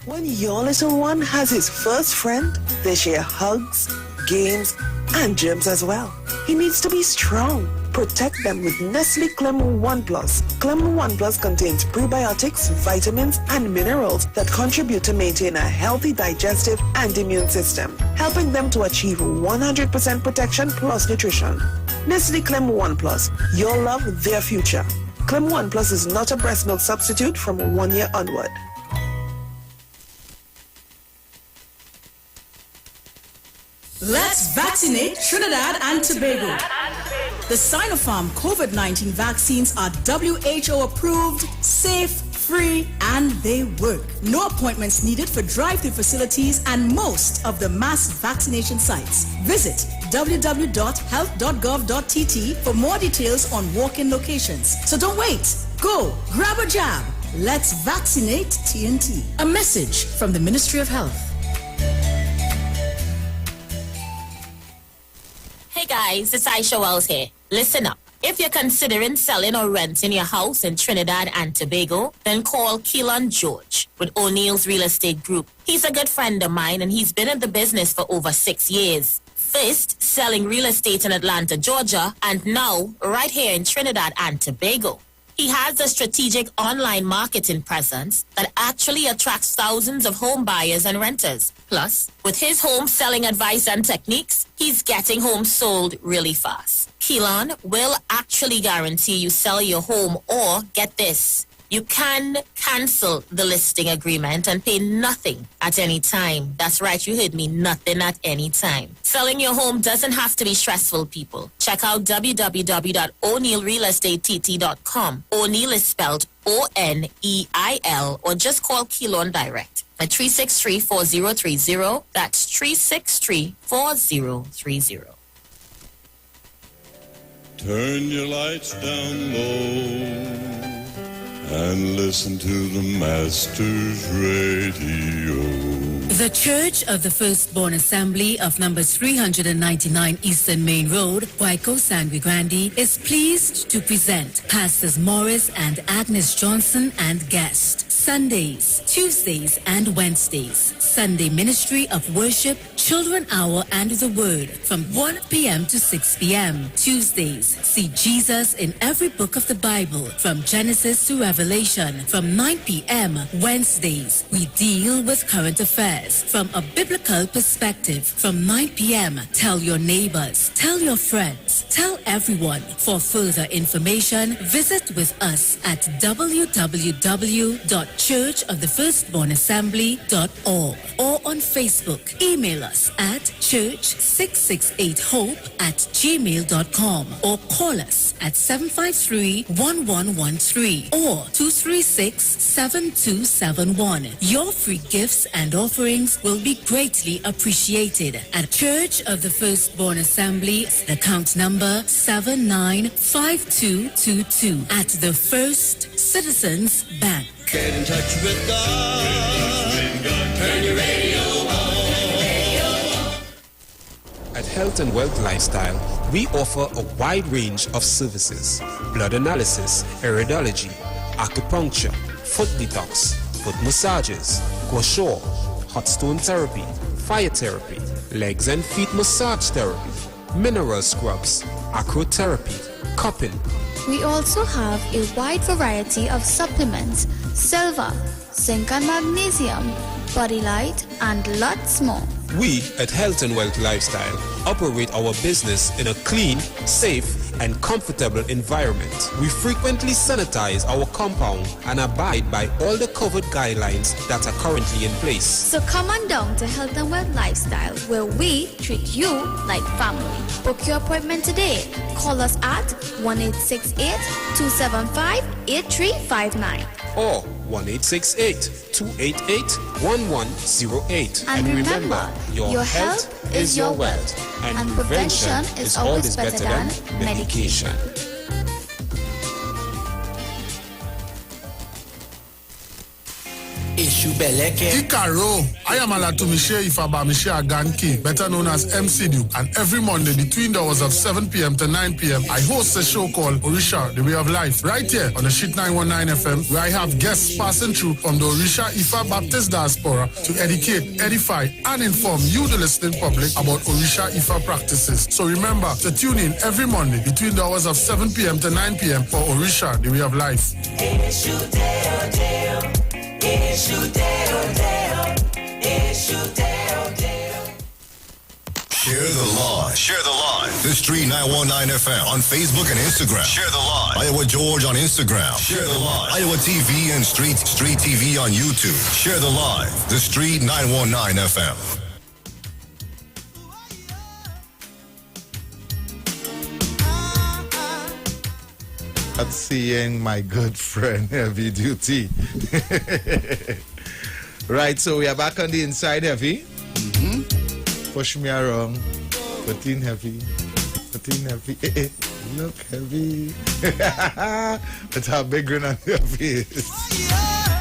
When your little one has his first friend, they share hugs, games, and germs as well. He needs to be strong. Protect them with Nestle Clem 1 Plus. Clem 1 Plus contains prebiotics, vitamins, and minerals that contribute to maintain a healthy digestive and immune system, helping them to achieve 100% protection plus nutrition. Nestle Clem 1 Plus, your love, their future. Clem 1 Plus is not a breast milk substitute from 1 year onward. Let's vaccinate Trinidad and Tobago. The Sinopharm COVID-19 vaccines are WHO approved, safe, free, and they work. No appointments needed for drive-through facilities and most of the mass vaccination sites. Visit www.health.gov.tt for more details on walk-in locations. So don't wait. Go, grab a jab. Let's vaccinate TNT. A message from the Ministry of Health. Hey guys, it's Aisha Wells here. Listen up. If you're considering selling or renting your house in Trinidad and Tobago, then call Keelan George with O'Neill's Real Estate Group. He's a good friend of mine and he's been in the business for over 6 years. First, selling real estate in Atlanta, Georgia, and now right here in Trinidad and Tobago. He has a strategic online marketing presence that actually attracts thousands of home buyers and renters. Plus, with his home selling advice and techniques, he's getting homes sold really fast. Keelan will actually guarantee you sell your home or, get this, you can cancel the listing agreement and pay nothing at any time. That's right, you heard me, nothing at any time. Selling your home doesn't have to be stressful, people. Check out www.o'neillrealestatettt.com. O'Neill is spelled O-N-E-I-L, or just call Keelan direct at 363-4030. That's 363-4030. Turn your lights down low and listen to the Master's Radio. The Church of the Firstborn Assembly of number 399 Eastern Main Road, Waiko Sangre Grande, is pleased to present Pastors Morris and Agnes Johnson and guest. Sundays, Tuesdays, and Wednesdays. Sunday Ministry of Worship, Children Hour, and the Word from 1 p.m. to 6 p.m. Tuesdays, see Jesus in every book of the Bible from Genesis to Revelation from 9 p.m. Wednesdays, we deal with current affairs from a biblical perspective from 9 p.m. Tell your neighbors, tell your friends, tell everyone. For further information, visit with us at www.churchofthefirstbornassembly.org or on Facebook. Email us at church668hope@gmail.com or call us at 753-1113 or 236-7271. Your free gifts and offerings will be greatly appreciated at Church of the Firstborn Assembly, account number 795222 at the First Citizens Bank. Get in touch with God. Turn your radio on. At Health and Wealth Lifestyle, we offer a wide range of services: blood analysis, iridology, acupuncture, foot detox, foot massages, gua hot stone therapy, fire therapy, legs and feet massage therapy, mineral scrubs, acrotherapy, cupping. We also have a wide variety of supplements, silver, zinc and magnesium, body light, and lots more. We at Health and Wealth Lifestyle operate our business in a clean, safe, and comfortable environment. We frequently sanitize our compound and abide by all the COVID guidelines that are currently in place. So come on down to Health and Wealth Lifestyle, where we treat you like family. Book your appointment today. Call us at 1-868-275-8359. Or 1-868-288-1108. And remember, your health is your wealth, and prevention is always better than medication. Ikaro, I am Alatumishe Ifabamishe Aganki, better known as MC Duke, and every Monday between the hours of 7 p.m. to 9 p.m. I host a show called Orisha, The Way of Life, right here on the Shit 919 FM, where I have guests passing through from the Orisha Ifa Baptist Diaspora to educate, edify, and inform you, the listening public, about Orisha Ifa practices. So remember to tune in every Monday between the hours of 7 p.m. to 9 p.m. for Orisha, The Way of Life. Share the live. Share the live. The Street 919 FM on Facebook and Instagram. Share the live. Iowa George on Instagram. Share the live. Iowa TV and Street TV on YouTube. Share the live. The Street 919 FM. That's seeing my good friend Heavy Duty. Right, so we are back on the inside, Heavy. Push me around. Put in Heavy. Put in Heavy. Look, Heavy. With a big grin on your face.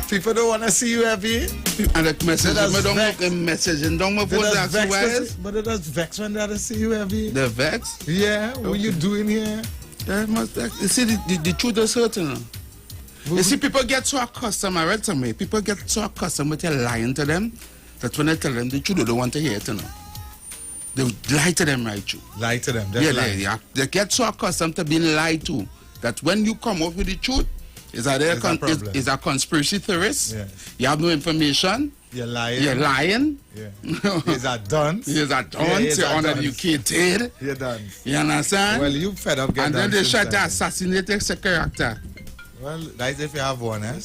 People don't want to see you, Heavy. And the message, don't look a message and don't move But it does vex when they see you, Heavy. The vex? Yeah, what you doing here? You see, the truth is hurting. You see, people get so accustomed, I read somewhere, people get so accustomed with you lying to them that when I tell them the truth, they don't want to hear it, They lie to them right through. Lie to them, they get so accustomed to being lied to that when you come up with the truth, is a conspiracy theorist. Yeah. You have no information. You're lying. You're lying. Yeah. He's a dunce. He's a dunce. You're uneducated. You're dunce. You understand? Well, you fed up getting. And then they try to assassinate the character. Well, that's if you have one, eh?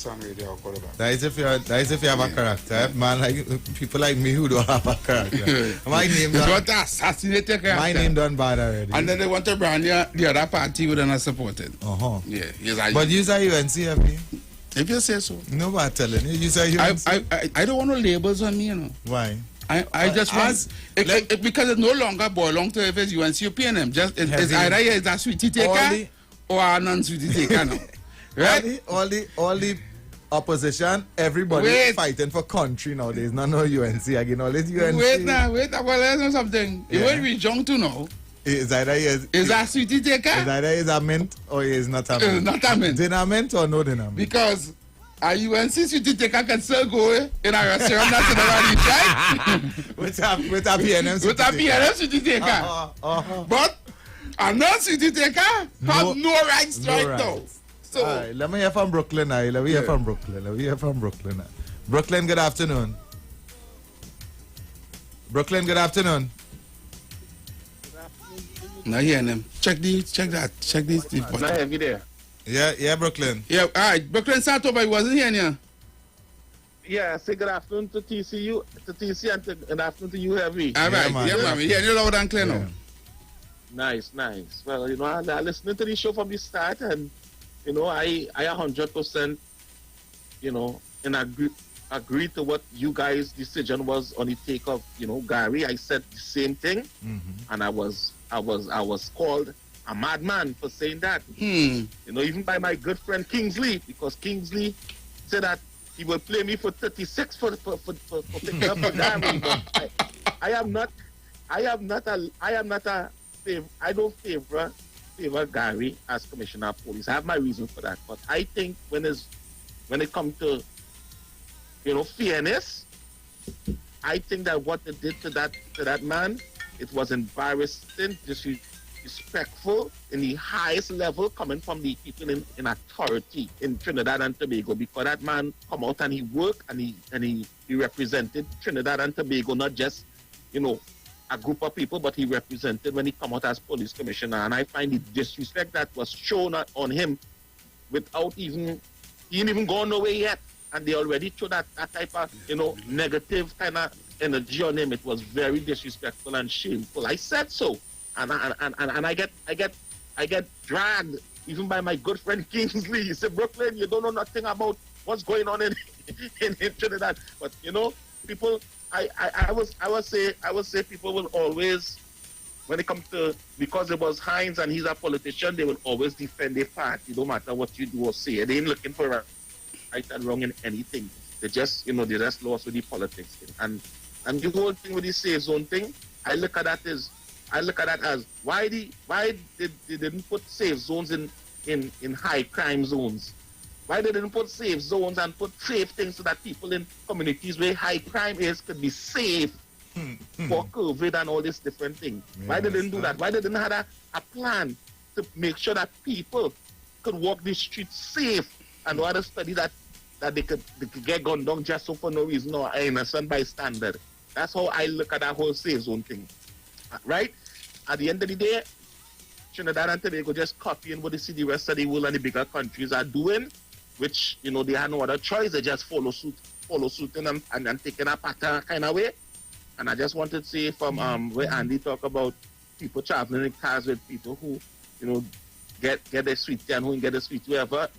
That is if you have a character. Man, like people like me who don't have a character. My name done. Want to assassinate the character. My name done bad already. And then they want to brand the other party who they're not supported. Yeah. Yes, but you say UNC, Heavy? If you say so. Nobody telling you. You say UNC. I don't want no labels on me, Why? I just want because it no longer belongs to if it's UNC or PNM. It's either it's a sweetie taker or a non-sweetie taker now. Right? All the opposition, everybody fighting for country nowadays. No UNC again. All this UNC. Wait, well, there's something. You won't be young to know. Is either is a sweetie taker? Is either is a mint or is not a mint? It's not a mint. Dinner mint or no dinner mint? Because a UNC sweetie taker can still go in a restaurant that's never reached, right? with a PNM with a PNM sweetie taker. But a non-sweetie taker have no rights right now. So, all right, let me hear from Brooklyn now. Let me hear from Brooklyn. Brooklyn, good afternoon. Brooklyn, good afternoon. Not hearing them. Check these. Check these. Not heavy there. Yeah, Brooklyn. Yeah, all right. Brooklyn Santo, he wasn't hearing you. Yeah, I say good afternoon to TC and good afternoon to you, Heavy. All right, man. Yeah, you're loud and clear now. Nice. Well, I listening to the show from the start, and I 100%, agree to what you guys' decision was on the take of, Gary. I said the same thing, and I was called a madman for saying that. Even by my good friend Kingsley, because Kingsley said that he will play me for 36 for picking up a Gary. But I don't favor Gary as commissioner of police. I have my reasons for that, but I think when it comes to fairness, I think that what they did to that man, it was embarrassing, disrespectful in the highest level, coming from the people in authority in Trinidad and Tobago, because that man come out and he worked and he represented Trinidad and Tobago, not just a group of people, but he represented when he come out as police commissioner. And I find the disrespect that was shown on him without he ain't even gone nowhere yet. And they already showed that type of, negative kind of energy on him. It was very disrespectful and shameful. I said so. And I get dragged even by my good friend Kingsley. He said, Brooklyn, you don't know nothing about what's going on in Trinidad. But people, I would say people will always, when it comes to, because it was Hines and he's a politician, they will always defend their party, no matter what you do or say. They ain't looking for right and wrong in anything. They just, they just lost with the politics thing. And the whole thing with the safe zone thing, I look at that as why they didn't put safe zones in high crime zones? Why they didn't put safe zones and put safe things so that people in communities where high crime is could be safe for COVID and all these different things? Yeah, why they didn't do that? Why they didn't have a plan to make sure that people could walk the streets safe and other study that they could get gunned down just so for no reason or innocent bystander? That's how I look at that whole safe zone thing. Right? At the end of the day, Trinidad and Tobago just copying what the rest of the world and the bigger countries are doing, which, they had no other choice. They just follow suit and taking a pattern kind of way. And I just wanted to say from where Andy talked about people traveling in cars with people who, get their sweetie and who can get a sweetie, wherever.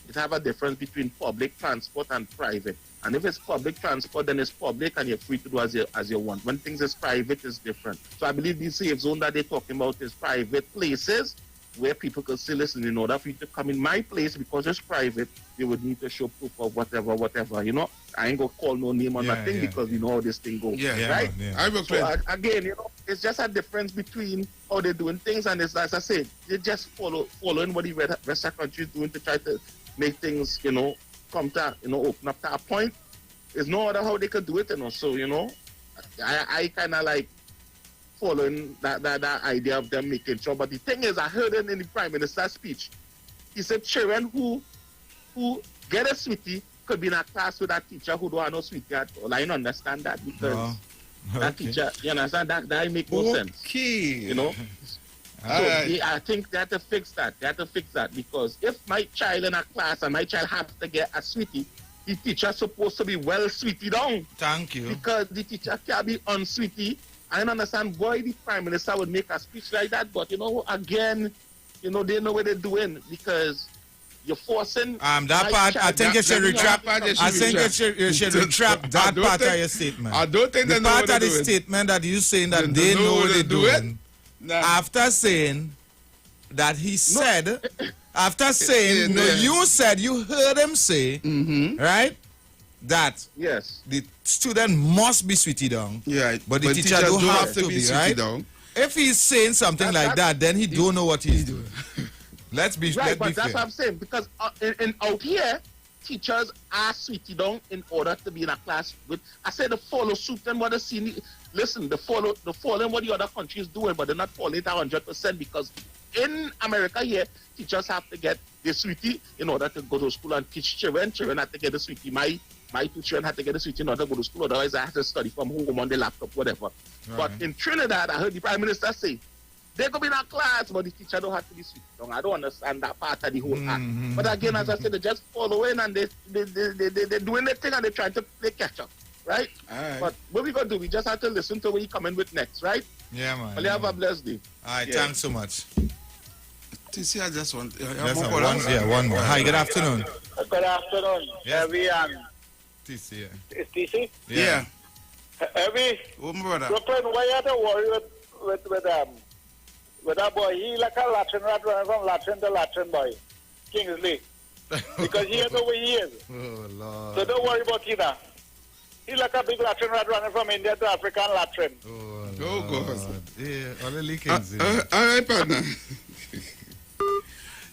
It have a difference between public transport and private. And if it's public transport, then it's public and you're free to do as you want. When things is private, it's different. So I believe the safe zone that they're talking about is private places where people could say, listen, in order for you to come in my place, because it's private, you would need to show proof of whatever. I ain't going to call no name on that thing because we know how this thing goes. Right? I will so again, it's just a difference between how they're doing things. And it's, as I said, they just following what the rest of the country is doing to try to make things, come to, open up to a point. There's no other how they could do it, So, I kind of like following that idea of them making sure. But the thing is, I heard it in the Prime Minister's speech. He said children who get a sweetie could be in a class with a teacher who don't have no sweetie at all. I don't understand that because that teacher, you understand, that make no sense. So I think they have to fix that. Because if my child in a class and my child has to get a sweetie, the teacher is supposed to be well sweetie down. Thank you. Because the teacher can't be unsweetie. I don't understand why the Prime Minister would make a speech like that. But, again, they know what they're doing because you're forcing... that part, I think you should retract. I think you should retract that part of your statement. I don't think the part of the statement that you saying that they know what they're doing. After saying that he said, after saying, you said, you heard him say, right, that the student must be sweetie down, but the teacher don't have to be, right? Down. If he's saying something like that, then he don't know what he's doing. Let's be right, but fair. that's what I'm saying, because out here, teachers are sweetie down in order to be in a class with, I said, the follow suit and what the senior, listen, the following what the other country is doing, but they're not following it 100% because in America here, teachers have to get the sweetie in order to go to school and teach children. Children have to get the sweetie. My two children had to get the sweetie in order to go to school, otherwise I have to study from home on the laptop, whatever. Right. But in Trinidad, I heard the Prime Minister say, they could be in a class, but the teacher don't have to be sweet. I don't understand that part of the whole act. But again, as I said, they just following and they're doing their thing and they're trying to play catch up, right? But what we gonna do? We just have to listen to what he coming with next, right? Yeah, man. Well, you have a blessed day. All right, thanks so much. TC, I just want... one more. Hi, good afternoon. Good afternoon. Yes. TC, Is TC? Yeah. Heavy. Brooklyn, why are you worried with that boy? He like a Latin rat running from Latin to Latin boy. Kingsley. Because he know where he is. Oh, Lord. So don't worry about him now. He like a big Latin rat running from India to African Latin. Oh, God. Yeah, only Kingsley. All right, partner.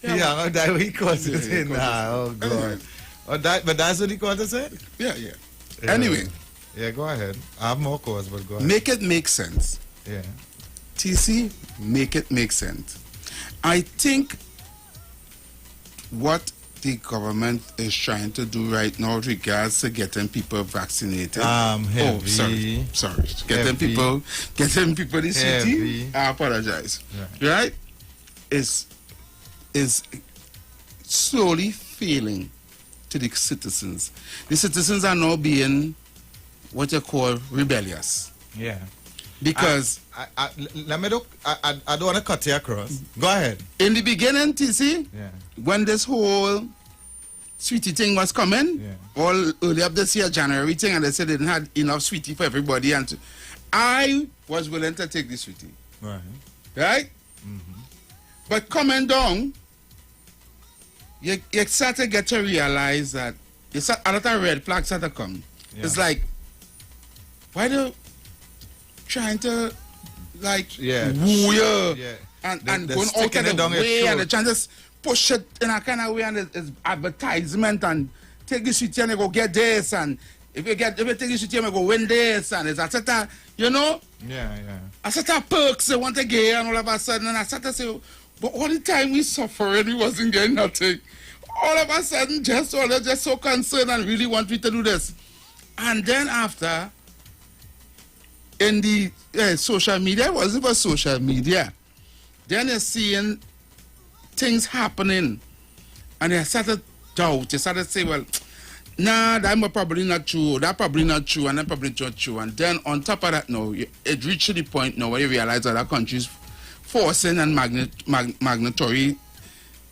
Yeah, that he calls it in now. Oh, God. But that's what he called it, said? Yeah. Anyway. Yeah, go ahead. I have more calls, but go ahead. Make it make sense. Yeah. TC, make it make sense. I think what the government is trying to do right now with regards to getting people vaccinated? Heavy. Sorry. Getting people the city. I apologize. Right? Is slowly failing to the citizens. The citizens are now being what you call rebellious. Yeah. Because let me look. I don't want to cut you across. Go ahead. In the beginning, TC, when this whole sweetie thing was coming, all early up this year, January thing, and they said they didn't have enough sweetie for everybody, and I was willing to take the sweetie. Right? But coming down, you start to get to realize that it's a lot of red flags that have come. It's like, why do trying to like woo you and going out of the way and they're trying to push it in a kind of way and it's advertisement and take this sweetie and you go get this and if you take this sweetie you go win this and it's a set of, you know? A set of perks they want to get and all of a sudden and I start to say, but all the time we suffered we wasn't getting nothing. All of a sudden they're just so concerned and really want me to do this. And then after in the social media, was it social media? Then you're seeing things happening, and you started doubt. You started say, well, nah, that's probably not true. That's probably not true, and that's probably not true. And then on top of that, now it reached to the point now where you realize that other countries forcing and mandatory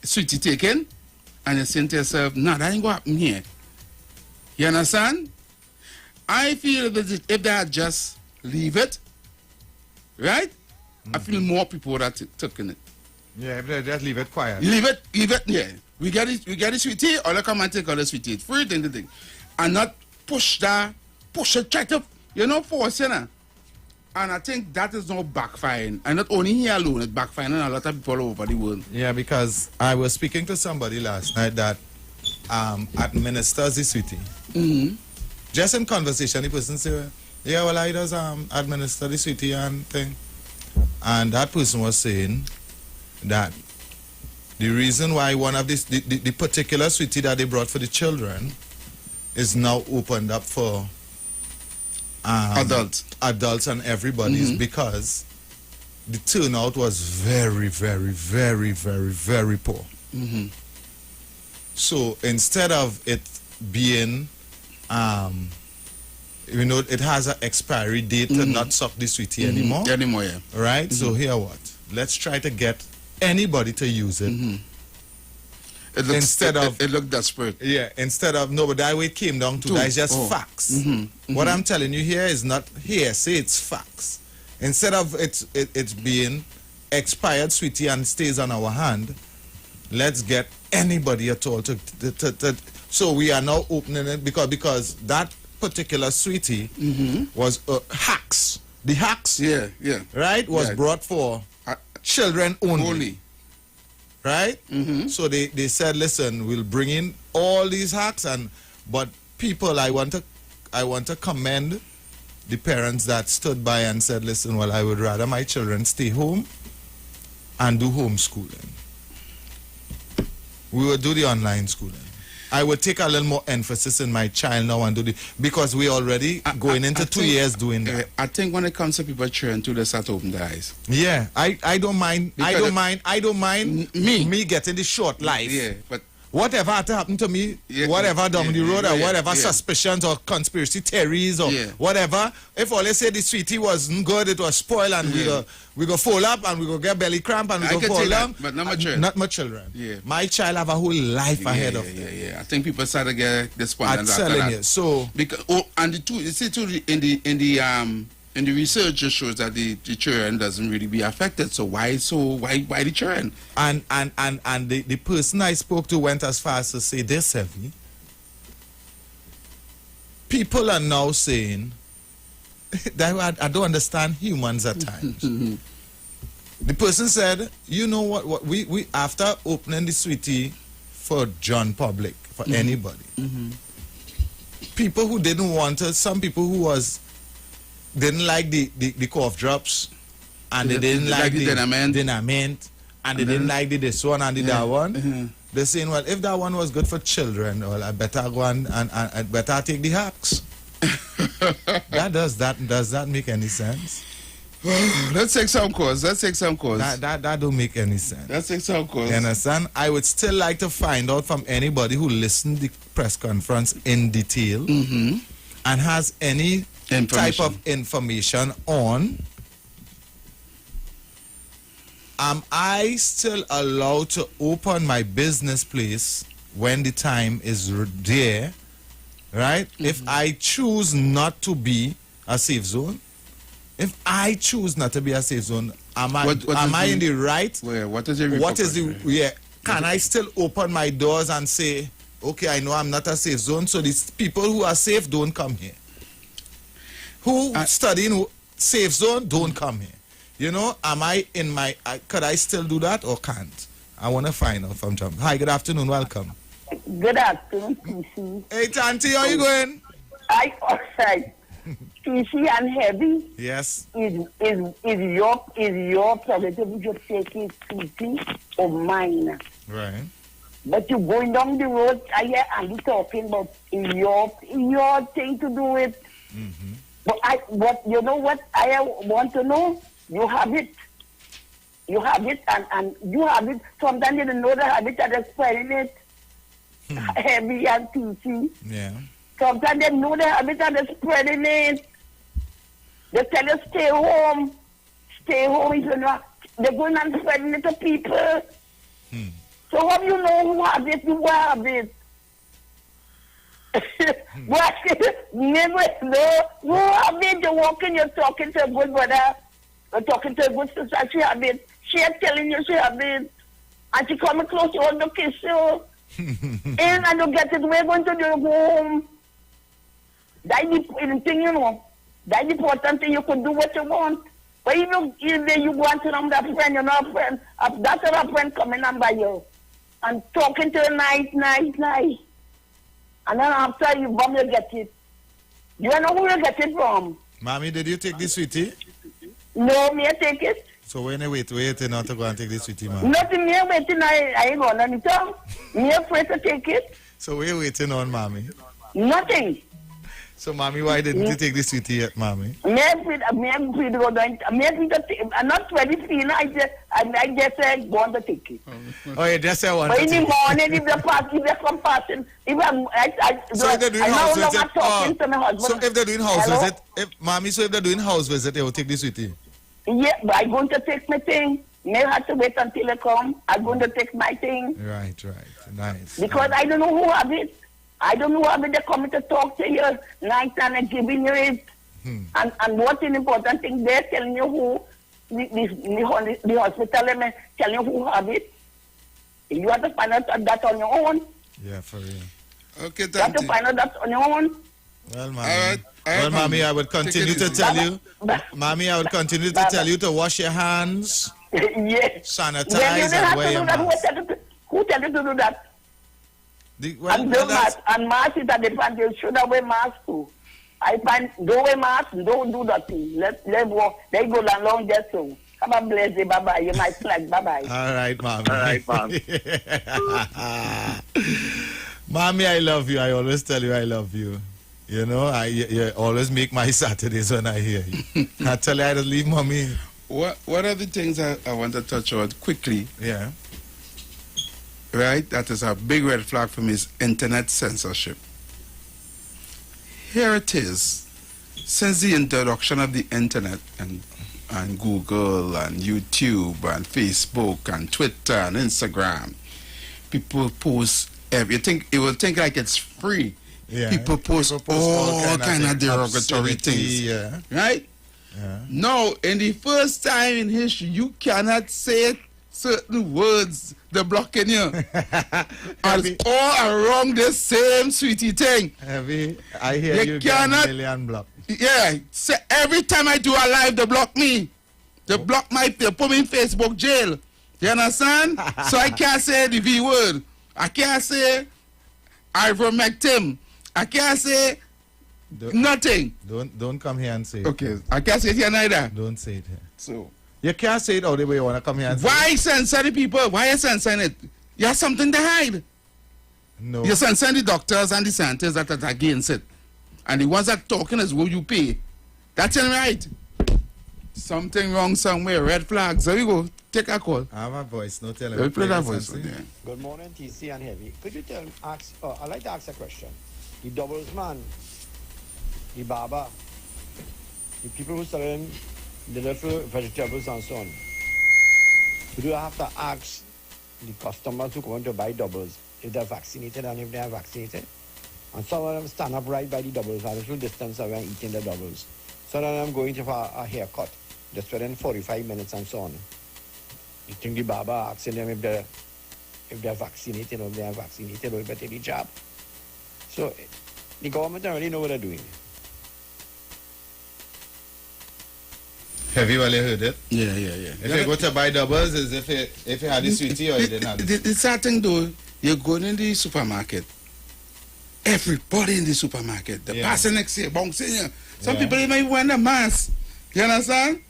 sweetie taking, and you're saying to yourself, nah, that ain't gonna happen here. You understand? I feel that if they had just leave it, right? I feel more people would have taken it. Yeah, if they just leave it quiet. Leave it, yeah. We get it sweetie, or they come and take all the sweetie. It's free thing. And not push it, try to, force it. And I think that is now backfiring. And not only here alone, it's backfiring on a lot of people all over the world. Yeah, because I was speaking to somebody last night that administers the sweetie. Just in conversation, the person said, yeah, well, I does administer the sweetie and thing. And that person was saying that the reason why one of this, the particular sweetie that they brought for the children is now opened up for adults and everybody is because the turnout was very, very, very, very, very poor. So instead of it being it has an expiry date to not suck the sweetie anymore. Right? So here what? Let's try to get anybody to use it. It looked desperate. Yeah, instead of, no, but that way it came down to that is just facts. What I'm telling you here is not hearsay, it's facts. Instead of it's being expired sweetie and stays on our hand, let's get anybody at all to so we are now opening it because that particular sweetie was hacks. The hacks, right, was brought for children only. Right? So they said, listen, we'll bring in all these hacks but people, I want to commend the parents that stood by and said, listen, well, I would rather my children stay home and do homeschooling. We will do the online schooling. I would take a little more emphasis in my child now and because we already going into 2 years doing that. I think when it comes to people trying to start to open their eyes. Yeah, I don't mind. I don't mind me getting the short life. Yeah, but whatever had to happen to me, whatever down the road, or whatever suspicions or conspiracy theories or whatever, if all they say the sweetie wasn't good, it was spoiled, and we go fall up and we go get belly cramp and we go fall down. But not my children. Not my children. Yeah. My child have a whole life ahead of them. Yeah. I think people start to get despondent after that. I'm telling you. So because and the two, you see too in the research just shows that the children doesn't really be affected. So why the children? And the person I spoke to went as far as to say this, heavy. People are now saying that I don't understand humans at times. The person said, you know what we after opening the sweetie for John public, for anybody. People who didn't want to, some people who didn't like the cough drops, and they didn't like the denament, and they didn't like this one and that one. they're saying, well, if that one was good for children, well, I better go and better take the hacks. Does that make any sense? Let's take some calls. That don't make any sense. Let's take some calls. You understand? I would still like to find out from anybody who listened to the press conference in detail and has any type of information on, am I still allowed to open my business place when the time is there, right? If I choose not to be a safe zone, if I choose not to be a safe zone, am I in the right? What is the can I still open my doors and say, okay, I know I'm not a safe zone, so these people who are safe don't come here. Who studying safe zone don't come here. You know, am I in my, could I still do that or can't? I want to find out from John. Hi, good afternoon, welcome. Good afternoon, PC. Hey, Tanti, how you going? Outside. PC and Heavy. Yes. Is your prerogative to take it PC or mine? Right. But you're going down the road, I hear Andy talking about your thing to do it. But you know what I want to know? You have it. You have it, and you have it. Sometimes you don't know the habit that is spreading it. Heavy and PC. Yeah. Sometimes they know the habit that is spreading it. They tell you stay home. Stay home if you're not. They're going and spreading it to people. So how do you know who have it? Who have it? But never know who have it. You're walking, you're talking to a good brother. You're talking to a good sister. She have it. She is telling you she have it. And she coming close, you want to kiss you. And you get it. We're going to do home. That's the thing, you know. That's the important thing. You could do what you want. But if you go and tell them that friend, you're not a friend. That's a friend coming on by you. And talking to you nice. And then after you bomb, you get it. You know who you get it from. Mommy, did you take this sweetie? No, me I take it. So when you waiting not to go and take this sweetie, man? Nothing, me waiting, I ain't going anytime. Me afraid to take it. So we're waiting on Mommy? Nothing. So, Mommy, why didn't you take the sweetie yet, Mommy? I'm not ready to feel. I just said, go on the take it. Oh, you just said one. But in the morning, if they come passing, so if they're doing house visit, so if they're doing house visit, Mommy, so if they're doing house visit, they will take the sweetie? Yeah, but I'm going to take my thing. May have to wait until they come. I'm going to take my thing. Right. Nice. Because I don't know who have it. I don't know how they're coming to talk to you night and giving you it. And what's an important thing, they're telling you who, the hospital, telling you who have it. You have to find out that on your own. Yeah, for real. Okay, you have to find out that on your own. Well, Mommy. Mommy, I would continue to tell you. Mommy, I would continue to tell you to wash your hands. Yes. Sanitize and wear your mask. Who tell you to do that? And mask is at the front. You should have wear mask too. I find don't wear mask, don't do that thing. Let walk. They go along just so. Come on, bless you. Bye bye. You might flag. Bye bye. All right, Mommy. Mommy, I love you. I always tell you I love you. You know, you always make my Saturdays when I hear you. I tell you I just leave Mommy. What are the things I want to touch on quickly? Yeah. Right, that is a big red flag for me, is internet censorship. Here it is. Since the introduction of the internet and Google and YouTube and Facebook and Twitter and Instagram, people post everything. You will think like it's free. Yeah. People post all kind of derogatory things. Yeah. Right? Yeah. No, in the first time in history, you cannot say certain words. They're blocking you. And all around the same sweetie thing. Heavy. I hear you cannot, get a million block. Yeah. So every time I do a live, they block me. They block they put me in Facebook jail. You understand? So I can't say the V word. I can't say ivermectin. I can't say nothing. Don't come here and say it. Okay. I can't say it here neither. Don't say it here. So you can't say it all the way you want to come here and say why censor the people? Why are you censoring it? You have something to hide. No. You send the doctors and the scientists that are against it. And the ones that talking is what you pay. That's it, right. Something wrong somewhere. Red flags. There we go. Take a call. I have a voice. No telling. Let me play that voice. Good morning, TC and Heavy. Could you I'd like to ask a question. The doubles man, the barber, the people who selling the little vegetables and so on, do you have to ask the customers who come to buy doubles if they're vaccinated and if they are vaccinated? And some of them stand up right by the doubles, a little distance away eating the doubles. Some of them going to for a haircut, just within 45 minutes and so on. You think the barber asking them if they're vaccinated or if they are vaccinated or if they take the jab? So the government already know what they're doing. Have you really heard it? Yeah. If you go to buy doubles, is if you had the sweetie or you didn't have it. The sad thing though, you're going in the supermarket. Everybody in the supermarket. The person next to you, bouncing you. Some people even wear a mask. You understand?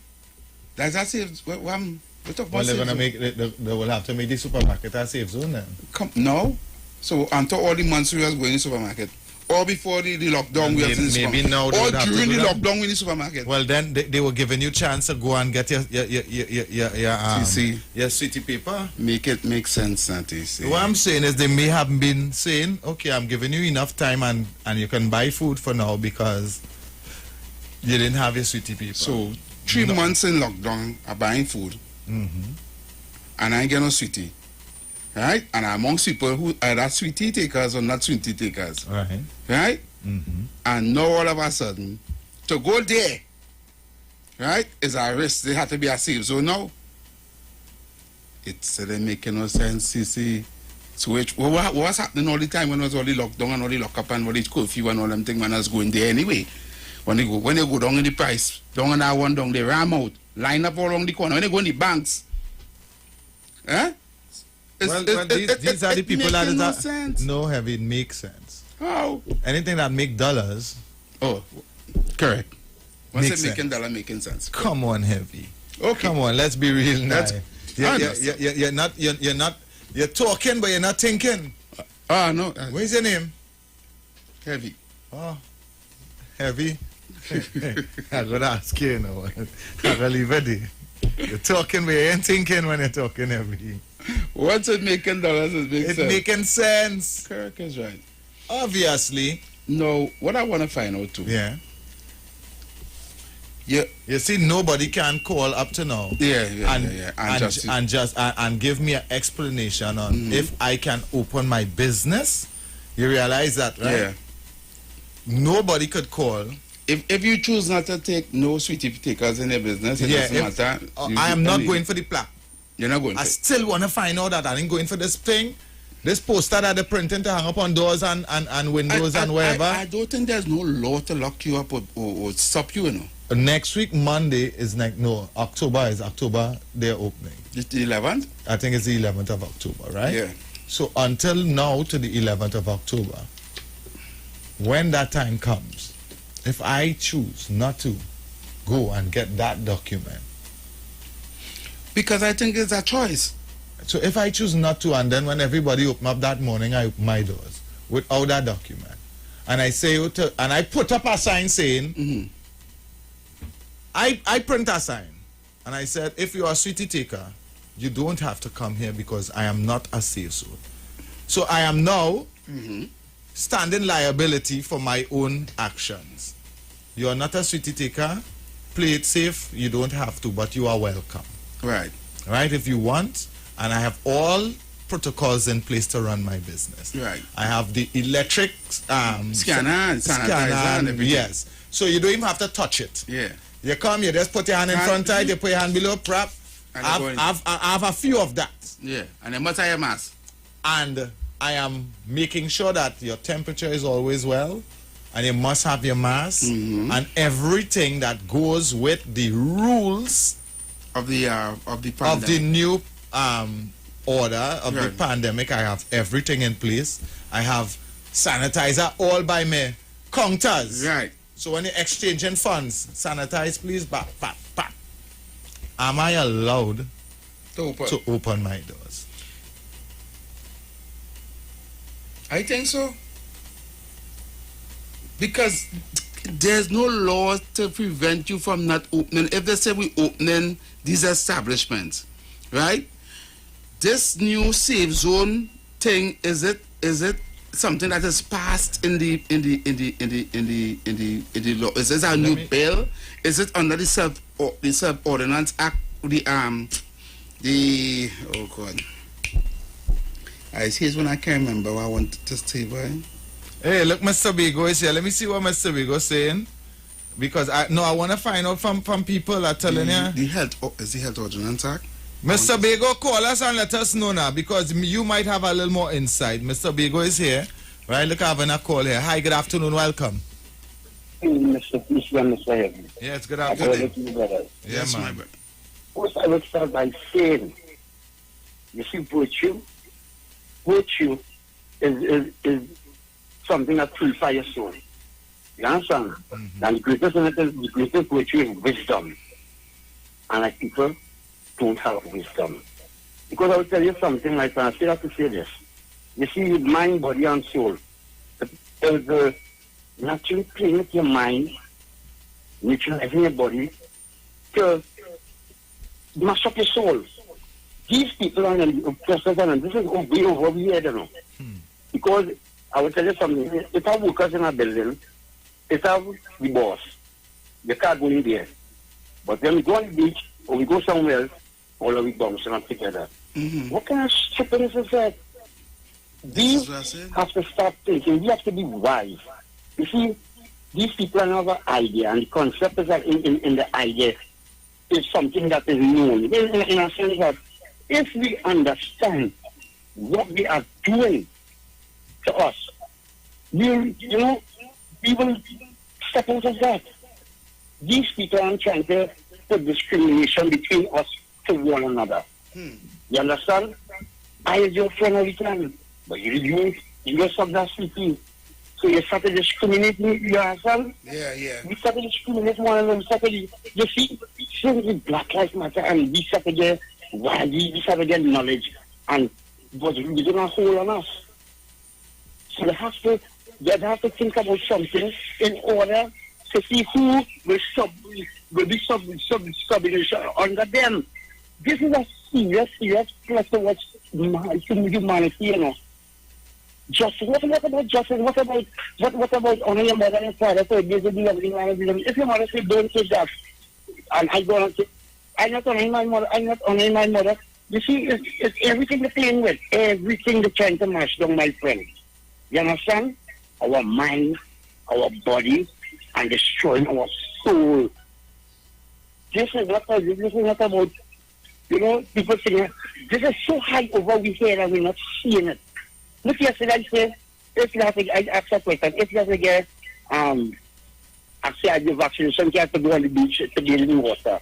That's a safe. Well, they're gonna make. They will have to make the supermarket a safe zone then. No. So until all the months we was going to the supermarket, or before the lockdown, we was in the supermarket. Maybe now. Or during the lockdown, we in the supermarket. Well, then they were giving you chance to go and get your sweetie paper. Make sense, TC. What I'm saying is they may have been saying, okay, I'm giving you enough time and you can buy food for now because you didn't have your sweetie paper. So 3 months in lockdown, I'm buying food, and I ain't get no sweetie. Right? And amongst people who are not sweetie takers or not sweetie takers. Right? And now all of a sudden, to go there, right, is a risk. They have to be a safe zone now. It's making no sense, CC. So what was happening all the time when it was all the lockdown and all the lockup and all the curfew and all them things when I was going there anyway? When they go down in the price, down in that one down, they ram out, line up all along the corner. When they go in the banks, these are the people that no Heavy, it makes sense. How? Anything that make dollars. Oh, correct. What's it sense. making dollar making sense? Come on, Heavy. Okay. Come on, let's be real now. You're talking, but you're not thinking. No. What's your name? Heavy. Oh, Heavy. I'm gonna ask you now. I'm gonna leave it there. You're talking, but you ain't thinking when you're talking, Heavy. What's it making dollars? It's making sense. Kirk is right. Obviously. No, what I want to find out too. Yeah. You see, nobody can call up to now. And give me an explanation on if I can open my business. You realize that, right? Yeah. Nobody could call. If you choose not to take no sweetie takers in your business, it doesn't matter. I am not going for the plaque. You're not going. I still want to find out that I ain't going for this thing. This poster that they're printing to hang up on doors and windows and wherever. I don't think there's no law to lock you up or stop you, you know. Next week, Monday, is October they're opening. It's the 11th? I think it's the 11th of October, right? Yeah. So until now to the 11th of October, when that time comes, if I choose not to go and get that document. Because I think it's a choice. So if I choose not to, and then when everybody open up that morning, I open my doors without that document, and I say, and I put up a sign saying, I print a sign, and I said, if you are a sweetie taker, you don't have to come here because I am not a safe zone. So I am now standing liability for my own actions. You are not a sweetie taker, play it safe, you don't have to, but you are welcome. Right. Right, if you want. And I have all protocols in place to run my business. Right. I have the electric scanner, and everything. Yes. So you don't even have to touch it. Yeah. You come, you just put your hand in front of it, you put your hand below, prop. I have a few of that. Yeah. And then what's your mask? And I am making sure that your temperature is always well. And you must have your mask. And everything that goes with the rules of the pandemic. Of the new order of the pandemic. I have everything in place. I have sanitizer all by me counters. Right. So when you're exchanging funds, sanitize please, back. Am I allowed to open my doors? I think so. Because there's no law to prevent you from not opening. If they say we opening these establishments, right? This new safe zone thing, is it something that is passed in the law? Is this a new bill? Is it under the self ordinance act? Oh God. Here's when I can't remember what I wanted to say, boy. Hey, look, Mr. Bigo is here. Let me see what Mr. Bigo is saying. Because I want to find out from people that are telling you. Is the Health Ordinance Act? Mr. Bigo, call us and let us know now, because you might have a little more insight. Mr. Bigo is here. Right, look, having a call here. Hi, good afternoon, welcome. Mr. Heaven. Yes, good afternoon. Yes, man. my brother. First, I would start by saying, you see, virtue is something that purifies your soul. You understand? And the greatest virtue is wisdom. And like people don't have wisdom. Because I will tell you something like that, I still have to say this. You see, with mind, body, and soul, the naturally playing with your mind, neutralizing your body, to mash up your soul. These people are oppressors, and this is way over here, I don't know. Because I will tell you something, if I workers in a building, if I have the boss, they can't go in there. But when we go on the beach, or we go somewhere else, all of we bouncing up together. What kind of stupidness is that? These have to start thinking. We have to be wise. You see, these people have an idea, and the concept is that in the idea is something that is known. In a sense that if we understand what they are doing to us, we will step out of that. These people are trying to put discrimination between us to one another. You understand? I is your friend every time, but you just have that sleeping. So you start to discriminate me, you understand? Yeah. We start to discriminate one another. You see, since Black Lives Matter, and we start to get we start to get knowledge, and but we don't hold on us. So they have to think about something in order to see who will be submission under them. This is a serious plus to watch humanity, you know. Justice. What about justice? What about honoring your mother and father? So basically everything. If your mother say don't say that, and I go and say, I'm not honoring my mother. You see, it's everything they're playing with. Everything they're trying to mash down, my friend. You understand? Our mind, our body, and destroying our soul. This is not about, people saying, this is so high over we here and we're not seeing it. Look, yesterday I said, I asked a question, if you have to get, I do vaccination, you have to go on the beach to get in the water.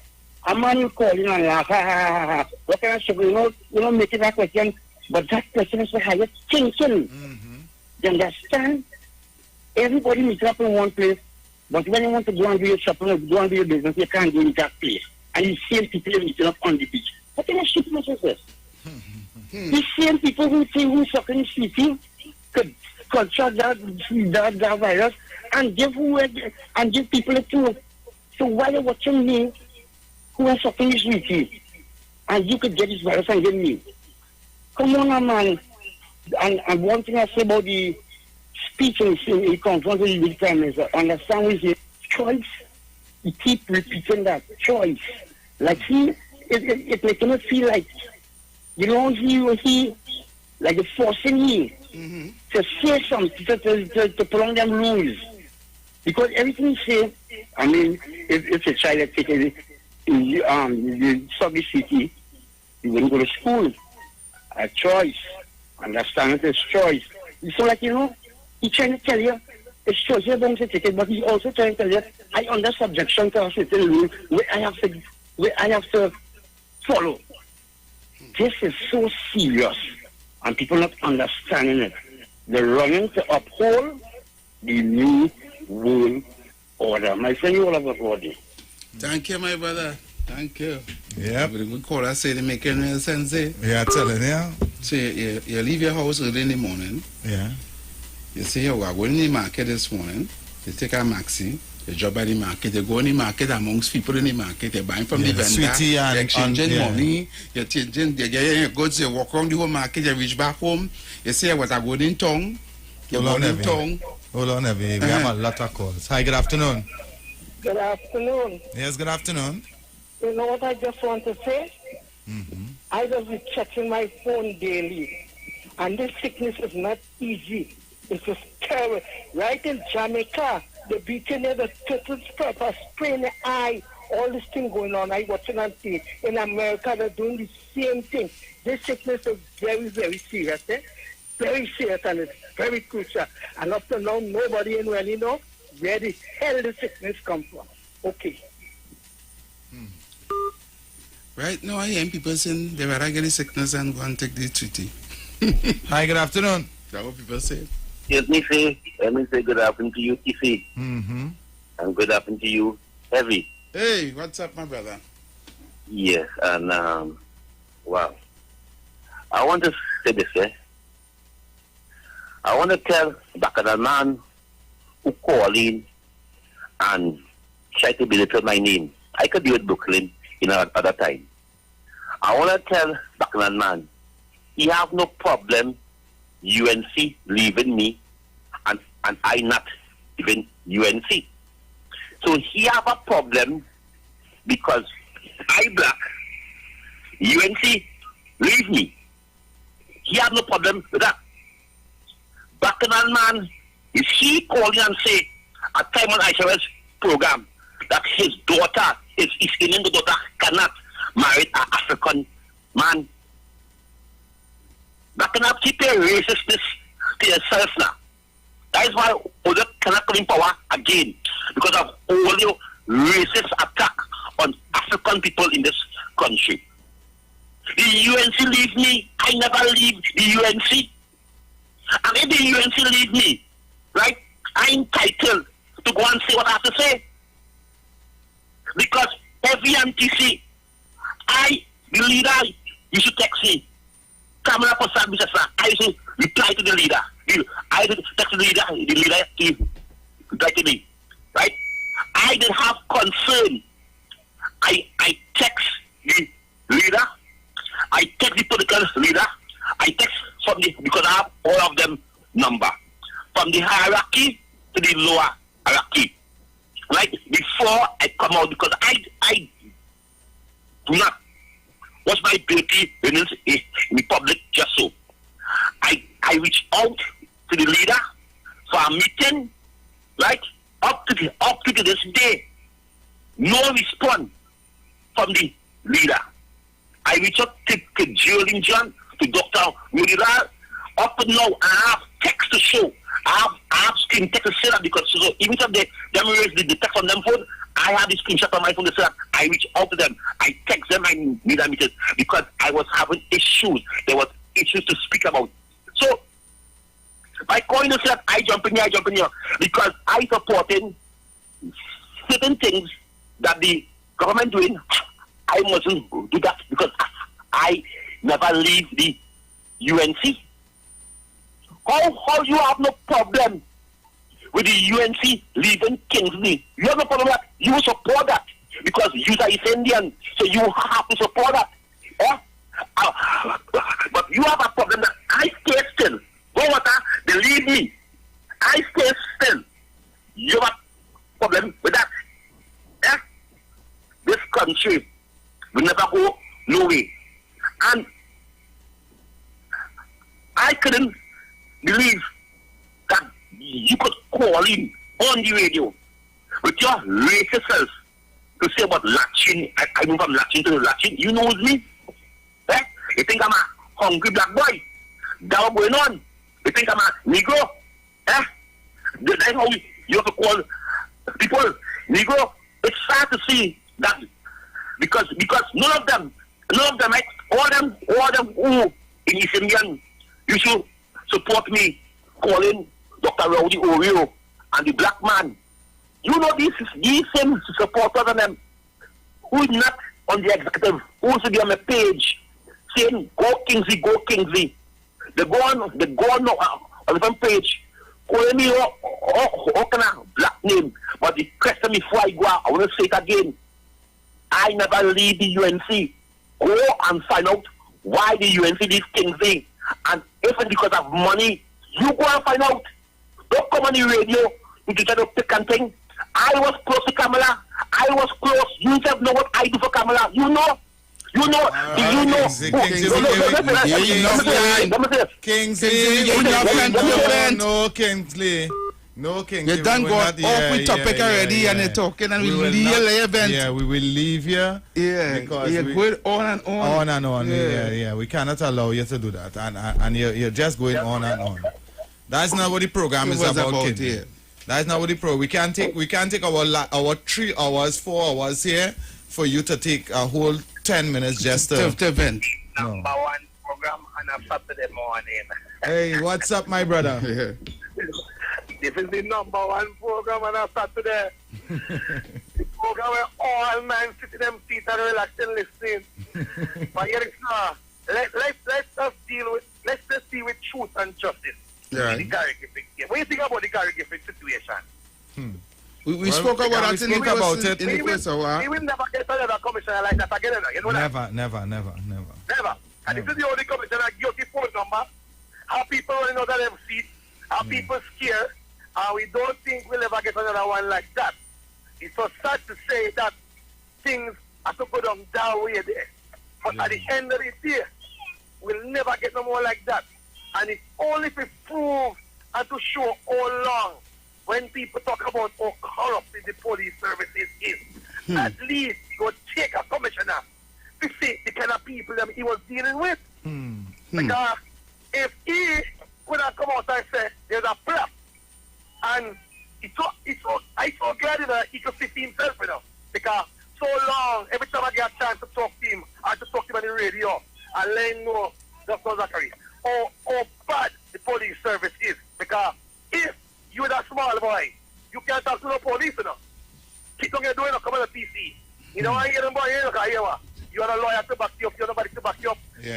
A man will call you and laugh, what kind of sugar, making that question, but that question is the highest thinking. You understand? Everybody meets up in one place, but when you want to go and do your shopping or go and do your business, you can't go in that place. And you see people meeting up on the beach. What kind of stupidness is this? The same people who sucking sleeping could contract that virus and give people a tool. So while you're watching me, who are sucking sleeping, and you could get this virus and give me. Come on, man. And one thing I say about the speech in conference with the Prime Minister, understand what he says, choice. He keep repeating that, choice. Like it makes him feel like, he like it's forcing me to say something, to put on them rules. Because everything he say, I mean, if a child had taken the subway city, he wouldn't go to school. A choice. Understand it is choice. So like, he's trying to tell you, it's choice, you're going to take it, but he's also trying to tell you, I under subjection to a certain rule where I have to follow. This is so serious, and people not understanding it. They're running to uphold the new world order. My friend, you all have a body. Thank you, my brother. Thank you. Yeah. We call us say they make any sense. Yeah, telling you. So you leave your house early in the morning. Yeah. You see, you are going in the market this morning, you take a maxi, you drop by the market, you go in the market amongst people in the market, you're buying from the vendor, sweetie, and, you're exchanging yeah. money, you're changing, you're getting your goods, you walk around the whole market, you reach back home, you say, what I go in town, you go in town. Hold on, Evie. We have a lot of calls. Hi, good afternoon. Good afternoon. Yes, good afternoon. You know what I just want to say? I just be checking my phone daily. And this sickness is not easy. It's just terrible. Right in Jamaica, the beating of the turtles pepper, spray in the eye, all this thing going on. I watching on TV. In America, they're doing the same thing. This sickness is very, very serious. Very serious, and it's very crucial. And up to now, nobody in really know where the hell the sickness come from. Okay. Right now, I hear people saying they were getting sickness and go and take the treaty. Hi, good afternoon. That's what people say. Let me say good afternoon to you, Kissy. And good afternoon to you, Heavy. Hey, what's up, my brother? Yes, and wow. I want to say this, I want to tell back at the man who called in and tried to belittle my name. I could do it Brooklyn in another time. I want to tell back at the man, he have no problem UNC leaving me and I not even UNC. So he have a problem because I black, UNC leave me. He have no problem with that. Bacchanal man, is he calling and say at time on Aisha's program that his daughter, his Indian daughter cannot marry an African man? Bacchanal keep your racistness to yourself now. That is why Oda cannot come in power again, because of all your racist attack on African people in this country. The UNC leave me, I never leave the UNC. And if the UNC leave me, right, I'm entitled to go and say what I have to say. Because every MTC, the leader, you should text me. Kamala Posad, I should reply to the leader. I should text the leader to reply to me. Right? I didn't have concern. I text the leader. I text the political leader. I text from because I have all of them number. From the hierarchy to the lower hierarchy. Right? Before I come out, because I do not watch my beauty in the public just so. I reach out to the leader for a meeting, right? Up to this day. No response from the leader. I reach out to Jolene John, to Dr. Mudira. Up to now, I have text to show. I have screen text to say that, because so even if them raise the text on them phone, I have the screenshot on my phone to say that I reach out to them. I text them, I need a meeting, because I was having issues. There was issues to speak about. So by calling to say that I jump in here, because I supporting certain things that the government doing. I mustn't do that, because I never leave the UNC. How you have no problem with the UNC leaving Kingsley? You have no problem with that. You support that because you are East Indian, so you have to support that. But you have a problem that I stay still. Go water, they leave me. I stay still. You have a problem with that. This country will never go no way. And I couldn't believe that you could call in on the radio with your racist self to say about latching. I move from latching to latching. You know me? You think I'm a hungry black boy? That's what's going on. You think I'm a Negro? That's how you have to call people Negro. It's sad to see that because none of them, right? All of them who in East Indian, you should support me calling Dr. Rowdy Oreo and the black man. You know these same supporters of them who is not on the executive, who should be on the page saying go Kingsley. They go on the front page calling me how can I black name? But the question before I go out, I want to say it again. I never leave the UNC. Go and find out why the UNC these things thing. And if it's because of money, you go and find out. Don't come on the radio. You try to pick and thing. I was close to Kamala. I was close. You just know what I do for Kamala. You know. You know. Kingsley. No, Kingsley. You done got off with topic already and you're talking and we will leave the event. Yeah, we will leave here. Yeah, because you're going on and on. On and on. Yeah. We cannot allow you to do that. And you're just going on and on. That's not what the program is about, kid. That's not what the program. We can't take our 3 hours, 4 hours here for you to take a whole 10 minutes just to event. Number one program on a Saturday morning. Hey, what's up, my brother? This is the number one program on a Saturday. The program where all men sit in them seats and relax and listening. But here it's not. Let's just deal with truth and justice. Yeah. The Gary Gifford. What do you think about the Gary Gifford situation? We spoke about that in the first hour. We will never get another commissioner like that again. You know that? Never. And this is the only commissioner guilty phone number. How people running out of them seats. How people scared. And we don't think we'll ever get another one like that. It's so sad to say that things have to go down that way there. But at the end of the day, we'll never get no more like that. And it's only if we prove and to show how long when people talk about how corrupt the police services is. At least he would take a commissioner to see the kind of people that he was dealing with. Because if he would have come out and said there's a plot, and I'm so glad that he could see himself, you know, because so long, every time I get a chance to talk to him, I have to talk to him on the radio and let him know, Dr. Zachary, how bad the police service is. Because if you're that small boy, you can't talk to the police, you know. Keep on doing it, come on the PC. You know, I hear them boy, you are a lawyer to back you up, you're nobody to back you up. You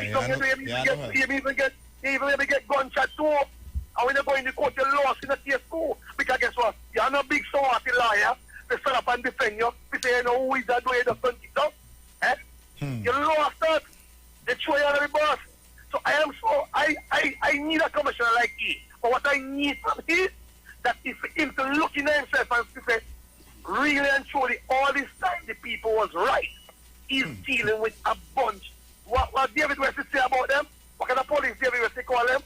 even get gunshot too. And when you go in the court, you're lost in the case too. Because guess what? You're not a big so-what lawyer to stand up and defend you. To say, you know, who is that way the front it up? You lost that. They throw you out of the bus. So I need a commissioner like he. But what I need from him, that if him to look in himself and to say, really and truly, all this time the people was right. He's dealing with a bunch. What David West say about them? What kind of police David West call them?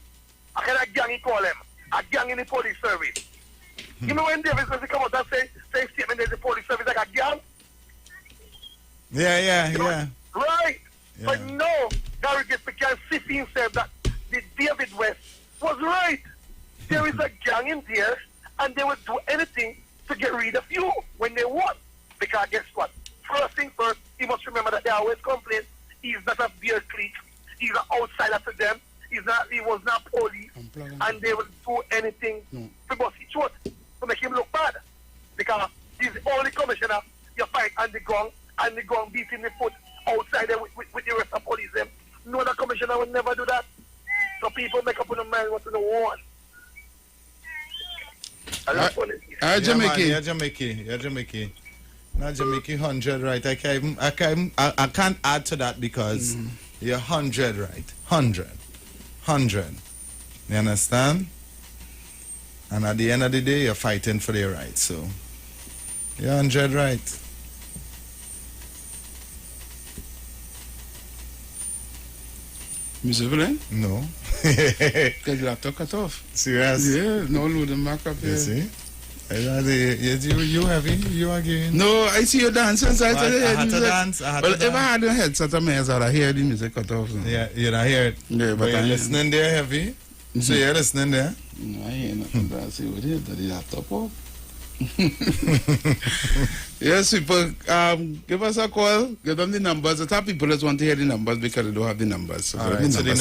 What kind of gang he call them? A gang in the police service. You know when David West come out and say statement there's a police service like a gang? Yeah. Right. Yeah. But no, Gary Gifford can see himself that the David West was right. There is a gang in there, and they would do anything to get rid of you when they want. Because guess what? First thing first, you must remember that they always complain he's not a beer clique, he's an outsider to them, he was not police, and they would do anything to bust his throat to make him look bad. Because he's the only commissioner you find on the ground beating the foot outside there with the rest of police them. No other commissioner would never do that. So people make up in the mind what they want. Jamaica. Not Jamaica 100 right. I can't add to that because you're 100 right. 100. You understand? And at the end of the day, you're fighting for their rights. So you're 100 right. Mr. Villain? No. Because laptop cut off. Serious? Yeah, no loading back up here. You see? You heavy? You again? No, I see you dancing. So I had to dance. If I had a headset on me, I'd hear the music cut off. So. Yeah, you don't hear it. Yeah, but you're listening there heavy. So you're listening there? No, I hear nothing. But I see what it is. The laptop off. Yes, people, give us a call. Give them the numbers. The top people just want to hear the numbers because they don't have the numbers. So, all right, so the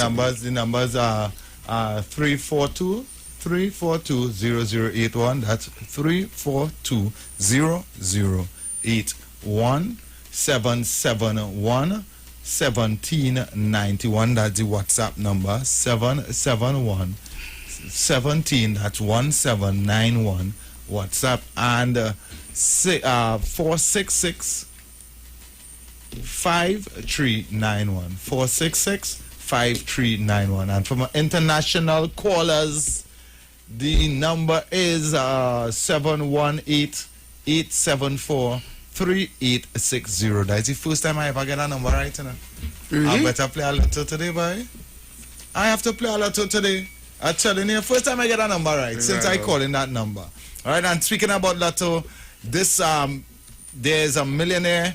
numbers are 342-0081. That's 342-0081. 771-1791. That's the WhatsApp number. 771-1791. 17, that's 1791 WhatsApp, and 466 5391 466 5391. And from international callers, the number is 718-874-3860. That's the first time I ever get a number right, you know. Really? I better play a lotto today, boy. I have to play a lotto today. I'm telling you, first time I get a number right since I call in that number. All right, and speaking about lotto, this there's a millionaire.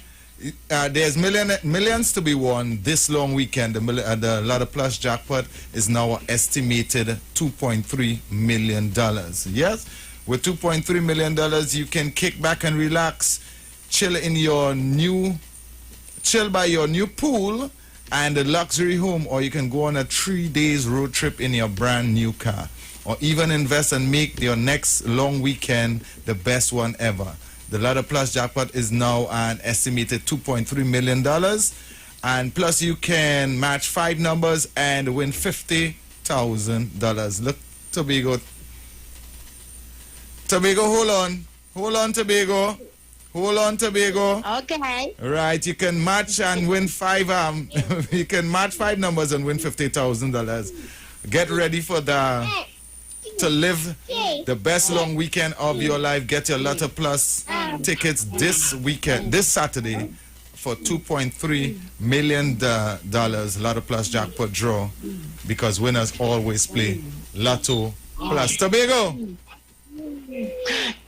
There's millions to be won this long weekend. The Lotto Plus jackpot is now estimated $2.3 million. Yes, with $2.3 million, you can kick back and relax, chill by your new pool and a luxury home, or you can go on a 3-day road trip in your brand new car, or even invest and make your next long weekend the best one ever. The Lotto Plus jackpot is now an estimated $2.3 million, and plus you can match 5 numbers and win $50,000. Look, Tobago, hold on, Tobago. Hold on, Tobago. Okay. Right, you can match and win 5. You can match 5 numbers and win $50,000. Get ready for to live the best long weekend of your life. Get your Lotto Plus tickets this Saturday for $2.3 million Lotto Plus jackpot draw, because winners always play Lotto Plus. Tobago.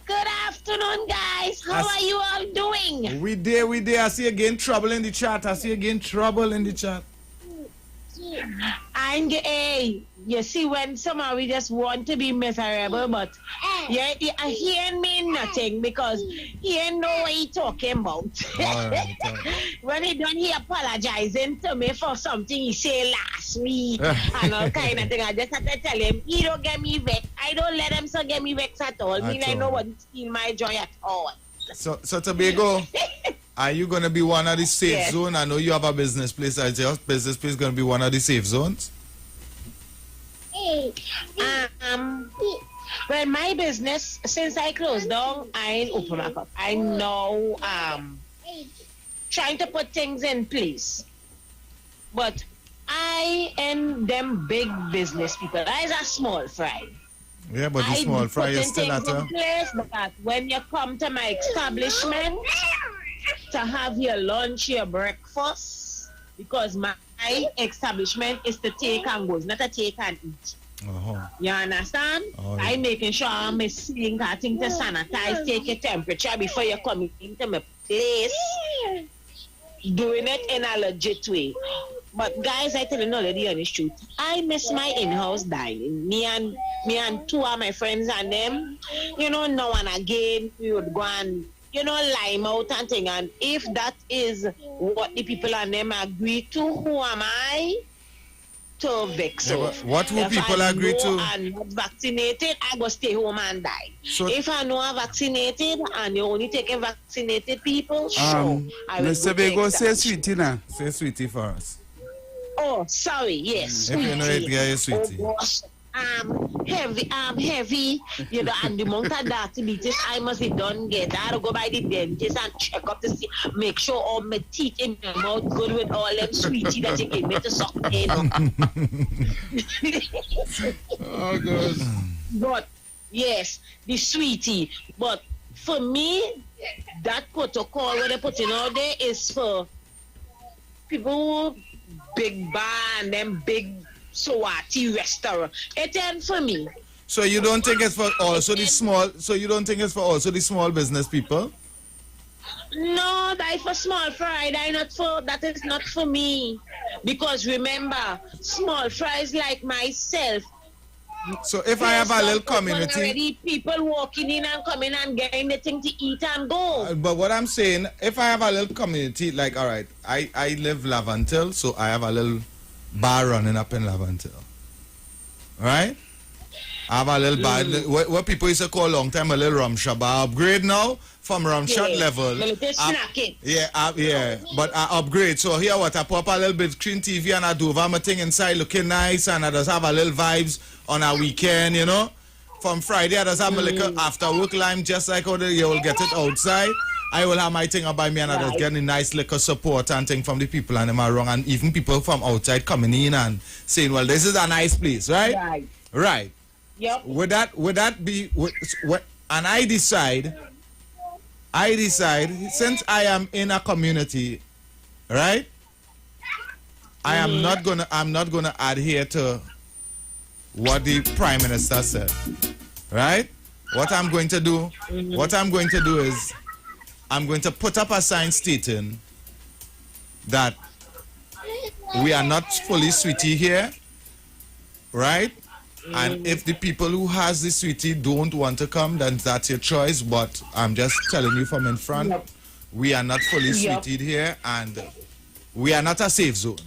Good afternoon, guys. How are you all doing? We there. I see again trouble in the chat. And you see, when somebody just want to be miserable, but he ain't mean nothing, because he ain't know what he talking about. Right. When he done, he apologizing to me for something he said last week and all kind of thing. I just have to tell him, he don't get me vexed. I don't let him so get me vexed at all. I know what steal my joy at all. So Tobago, are you going to be one of the safe zone? I know you have a business place. Is your business place going to be one of the safe zones? Well, my business, since I closed down, I ain't open back up. I know trying to put things in place. But I am them big business people. I's a small fry. Yeah, but the small fry is still at a place that when you come to my establishment to have your lunch, your breakfast, because my establishment is to take and go, it's not to take and eat. You understand? I'm making sure I'm seeing I think to sanitize, take your temperature before you come into my place. Doing it in a legit way. But guys, I tell you no, the honest truth. I miss my in-house dining. Me and 2 of my friends and them, now and again we would go and lime out and thing. And if that is what the people and them agree to, who am I to vex off? What will people agree to? If I'm not vaccinated, I go stay home and die. So, if I know I'm vaccinated and you only taking vaccinated people, sure. I will Mr. Bego, say sweetie now. Say sweetie for us. Oh, sorry, yes. If you know it, yeah, sweetie. Oh, gosh. Heavy, and the amount of diabetes I must be done get. I have to go by the dentist and check up to see, make sure all my teeth in my mouth good with all them sweetie that you give me to suck in. Oh, God. But, yes, the sweetie. But for me, that protocol where they put in all there is for people who big bar and them big Swati restaurant. It ain't for me. So you don't think it's for also the small? So you don't think it's for also the small business people? No, that is for small fry. That is not for me. Because remember, small fries like myself. So if I have a little community, already people walking in and coming and getting the thing to eat and go. But what I'm saying, if I have a little community, like all right, I live Lavantil, so I have a little bar running up in Lavantil, right? I have a little bad, what people used to call long time a little rum shop. I upgrade now from rum shot level. But I upgrade. So here what, I pop a little bit screen TV and I do my thing inside looking nice, and I just have a little vibes on a weekend, you know. From Friday, I just have my little after work lime, just like how you will get it outside. I will have my thing about me, and I just get a nice liquor support and thing from the people, and them are wrong, and even people from outside coming in and saying, well, this is a nice place, right? Right. Yep. Would that be, and I decide, since I am in a community, right? I'm not gonna adhere to what the Prime Minister said, right? What I'm going to do is I'm going to put up a sign stating that we are not fully sweetie here, right? And if the people who has the sweetie don't want to come, then that's your choice. But I'm just telling you from in front, we are not fully sweetie here, and we are not a safe zone,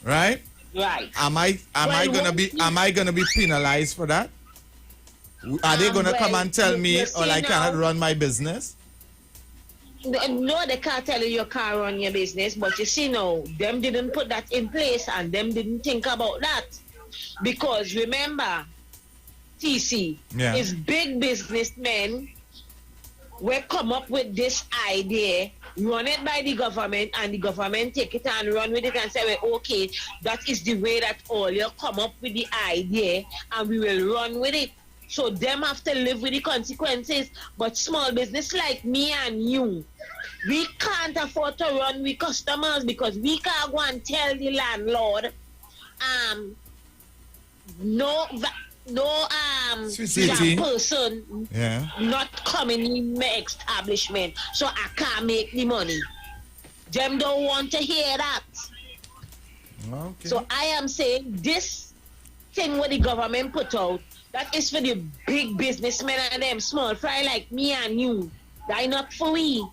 right? Right. Am I gonna be penalized for that? Are they gonna come and tell me, or I cannot run my business? No, they can't tell you can't run your business, but you see now, them didn't put that in place, and them didn't think about that. Because remember, TC, is big businessmen will come up with this idea, run it by the government, and the government take it and run with it and say, well, okay, that is the way that all you come up with the idea, and we will run with it. So them have to live with the consequences. But small business like me and you, we can't afford to run with customers, because we can't go and tell the landlord, that person not coming in my establishment, so I can't make the money. Them don't want to hear that. Okay. So I am saying this thing what the government put out, that is for the big businessmen and them small fry like me and you. They not for we.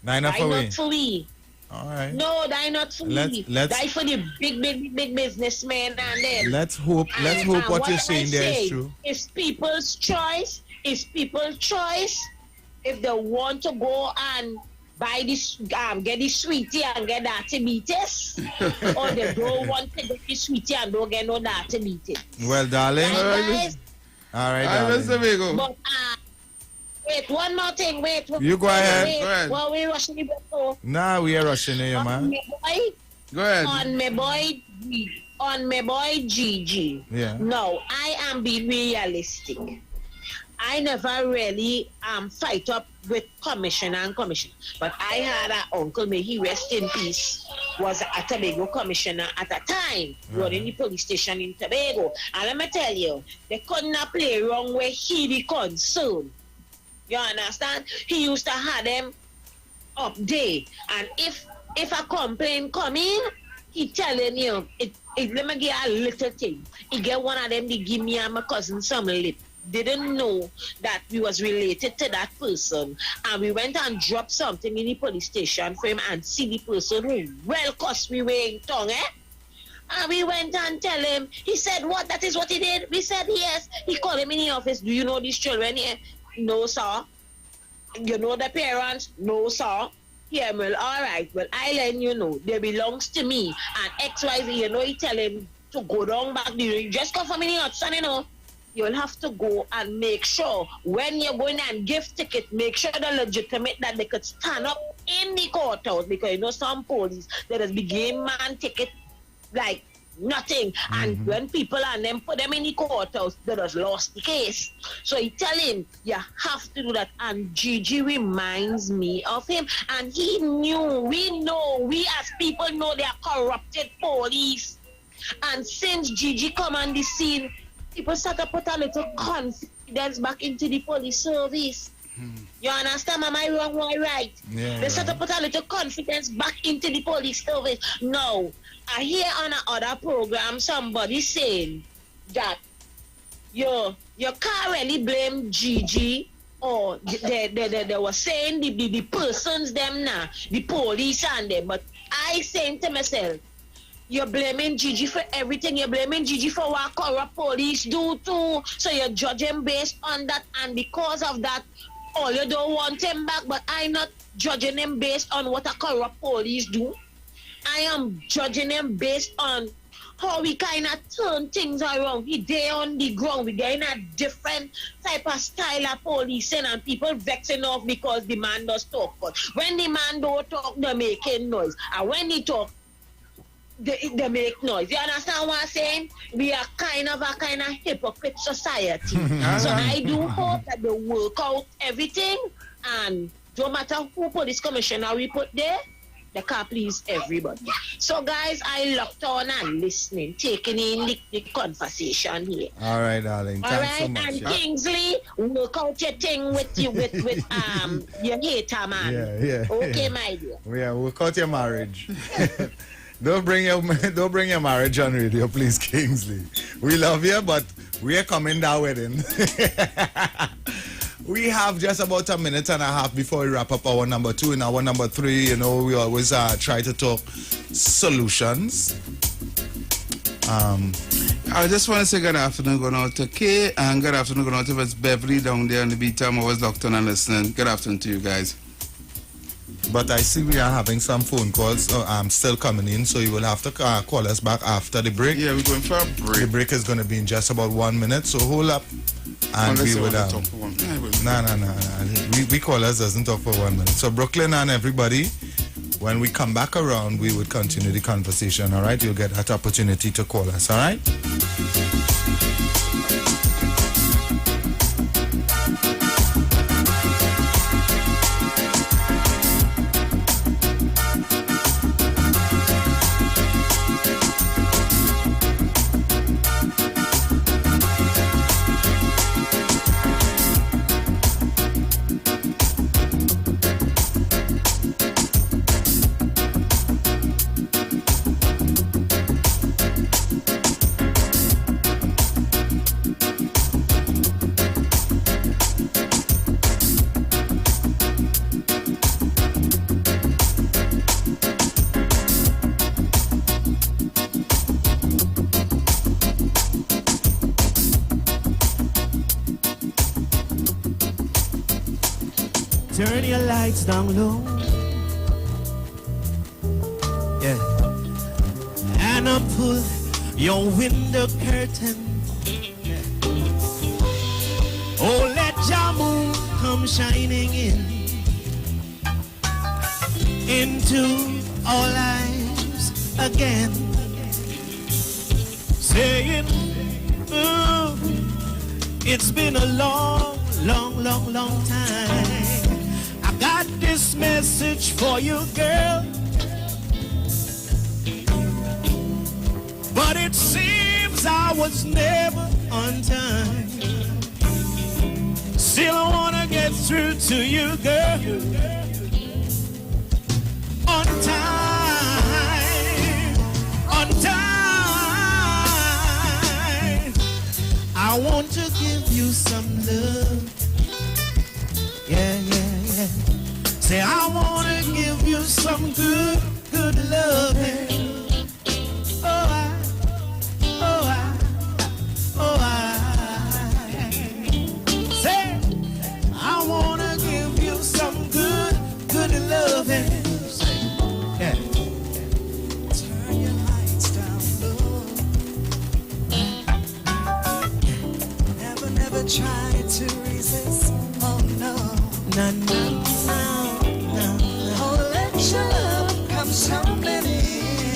They not for we. All right. No, they not for me. They for the big businessmen and them. Let's hope what you're saying there is true. It's people's choice. It's people's choice. If they want to go and buy this, get the sweetie and get dirty beaties, or they don't want to get the sweetie and don't get no dirty beaties. Well, darling. All right, darling. But wait, one more thing. Wait. You go ahead. Go ahead. Well, we rushing it before. Nah, we are rushing it, man. Go ahead. On my boy Gigi. Yeah. No, I am being realistic. I never really fight up with commissioner. But I had an uncle, may he rest in peace, was a Tobago commissioner at a time, running the police station in Tobago. And let me tell you, they could not play wrong where he be concerned. You understand? He used to have them up there. And if a complaint come in, he telling you, let me give a little thing. He get one of them, they give me and my cousin some lip. Didn't know that we was related to that person, and we went and dropped something in the police station for him and see the person who well cussed me way in tongue, And we went and tell him. He said, what? That is what he did? We said, yes. He called him in the office. Do you know these children here? No, sir. You know the parents? No, sir. Yeah, well, all right. Well, I let you know. They belongs to me. And XYZ, you know, he tell him to go down back there. You just come from in the outside, you know. You'll have to go and make sure when you're going and give ticket, make sure they're legitimate, that they could stand up in the courthouse, because you know some police that has been game man ticket like nothing. And when people and them put them in the courthouse, they just lost the case. So he tell him, you have to do that. And Gigi reminds me of him. And he knew, we as people know they are corrupted police. And since Gigi come on the scene, people start to put a little confidence back into the police service. You understand? Am I wrong or right? Yeah, they start to put a little confidence back into the police service. No, I hear on another program somebody saying that you can't really blame Gigi, or they were saying the persons them now, the police and them. But I saying to myself, You're blaming Gigi for everything. You're blaming Gigi for what corrupt police do too. So you're judging based on that, and because of that, all you don't want him back. But I'm not judging him based on what a corrupt police do. I am judging him based on how we kind of turn things around. We there on the ground. We getting a different type of style of policing, and people vexing off because the man does talk. But when the man don't talk, they're making noise. And when he talk, they make noise. You understand what I'm saying? We are kind of a hypocrite society. So I do hope that they work out everything, and no matter who police commissioner we put there, they can't please everybody. So guys, I locked on and listening, taking in the conversation here. All right, darling. All Thanks so right, much. and Kingsley, work out your thing with you with your hater man. Yeah. Okay, my dear. Yeah, we'll cut your marriage. Don't bring your marriage on radio, please, Kingsley. We love you, but we are coming that wedding. We have just about a minute and a half before we wrap up our number 2. In our number 3, you know, we always try to talk solutions. I just want to say good afternoon going out to Kay, and good afternoon going out to Miss Beverly down there in the beat time. I was locked on and listening. Good afternoon to you guys. But I see we are having some phone calls still coming in, so you will have to call us back after the break. Yeah, we're going for a break. The break is going to be in just about 1 minute, so hold up. And Unless we would talk for 1 minute. No. We callers doesn't talk for 1 minute. So Brooklyn and everybody, when we come back around, we would continue the conversation, all right? You'll get that opportunity to call us, all right? Turn your lights down low. Yeah. And pull your window curtain. Oh, let your moon come shining into our lives again. Saying, oh, it's been a long time. Got this message for you, girl, but it seems I was never on time. Still I wanna get through to you, girl, on time, on time. I want to give you some love, yeah. Say I wanna give you some good loving. Oh I say I wanna give you some good loving. Yeah. Turn your lights down low. Never try to resist. Oh no. No. Oh, let your love come tumbling in.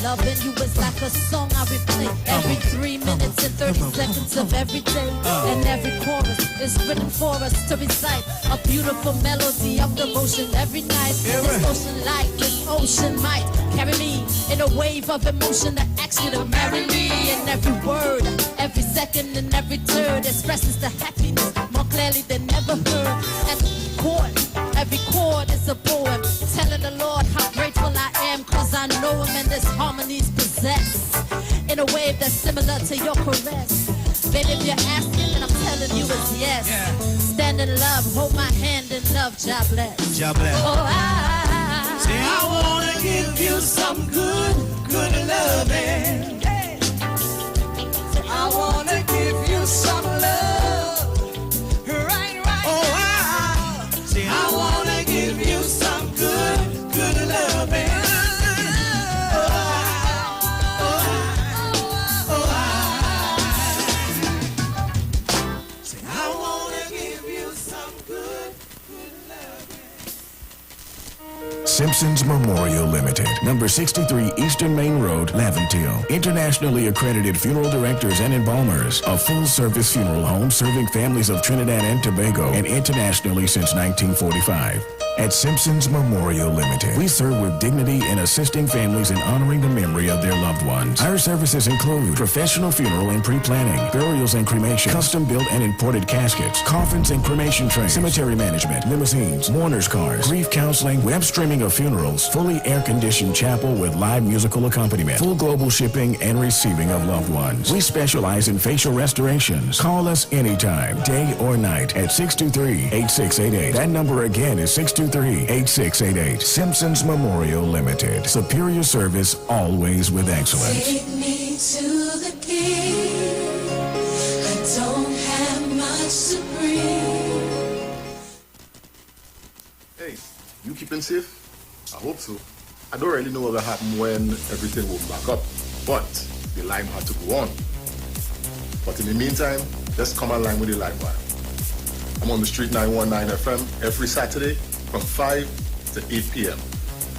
Loving you is like a song I replay every 3 minutes and 30 seconds of every day. And every chorus is written for us to recite a beautiful melody of devotion every night. This ocean like this ocean might carry me in a wave of emotion that asks you to marry me. And every word, every second and every turn expresses the happiness more clearly than ever heard. And every chord is a poem telling the Lord how grateful I am, cause I know him and this harmony's possessed in a way that's similar to your caress. Baby, if you're asking, then I'm telling you it's yes. Stand in love, hold my hand in love, God bless. God bless. Oh, say I wanna give you some good loving. Say I wanna give you some love. Right. Oh, say I wanna give you some good loving. Say I wanna give you some good loving. Simpsons Memorial Limited, number 63 Eastern Main Road, Laventille. Internationally accredited funeral directors and embalmers. A full-service funeral home serving families of Trinidad and Tobago and internationally since 1945. At Simpsons Memorial Limited, we serve with dignity in assisting families in honoring the memory of their loved ones. Our services include professional funeral and pre-planning, burials and cremation, custom-built and imported caskets, coffins and cremation trays, cemetery management, limousines, mourners cars, grief counseling, web streaming of funerals, fully air-conditioned chapel with live musical accompaniment, full global shipping and receiving of loved ones. We specialize in facial restorations. Call us anytime, day or night, at 623-8688. That number again is 623-8688. Simpsons Memorial Limited. Superior service, always with excellence. Take me to the king. I don't have much to bring. Hey, you keeping safe? I hope so. I don't really know what will happen when everything will back up, but the line had to go on. But in the meantime, let's come online with the live wire. I'm on the Street 919 FM every Saturday from 5 to 8 p.m.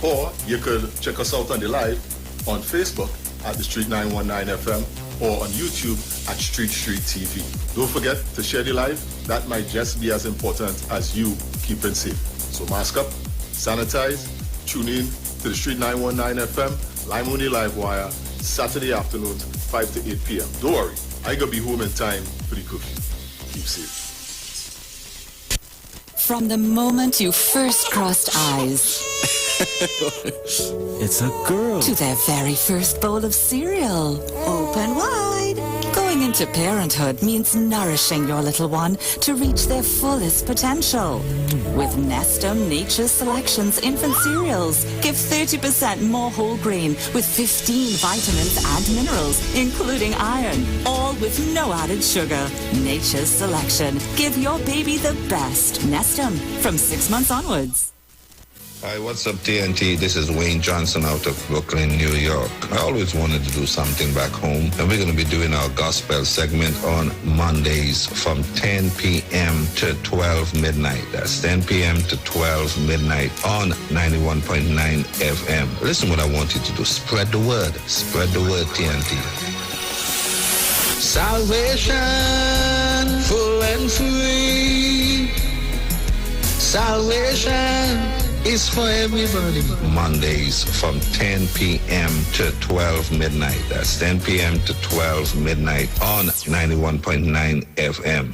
Or you could check us out on the live on Facebook at the Street 919 FM or on YouTube at Street TV. Don't forget to share the live. That might just be as important as you keeping safe. So mask up, sanitize, tune in to the Street 919 FM, Lime on the Live Wire, Saturday afternoons, 5 to 8 p.m. Don't worry, I gonna be home in time for the cookie. Keep safe. From the moment you first crossed eyes, It's a girl. to their very first bowl of cereal, open wide. Going into parenthood means nourishing your little one to reach their fullest potential. With Nestum Nature's Selections infant cereals, give 30% more whole grain with 15 vitamins and minerals, including iron, all with no added sugar. Nature's Selection. Give your baby the best. Nestum, from 6 months onwards. Hi, what's up, TNT? This is Wayne Johnson out of Brooklyn, New York. I always wanted to do something back home, and we're going to be doing our gospel segment on Mondays from 10 p.m. to 12 midnight. That's 10 p.m. to 12 midnight on 91.9 FM. Listen what I want you to do. Spread the word. Spread the word, TNT. Salvation, full and free. Salvation is for everybody. Mondays from 10 p.m. to 12 midnight. That's 10 p.m. to 12 midnight on 91.9 FM.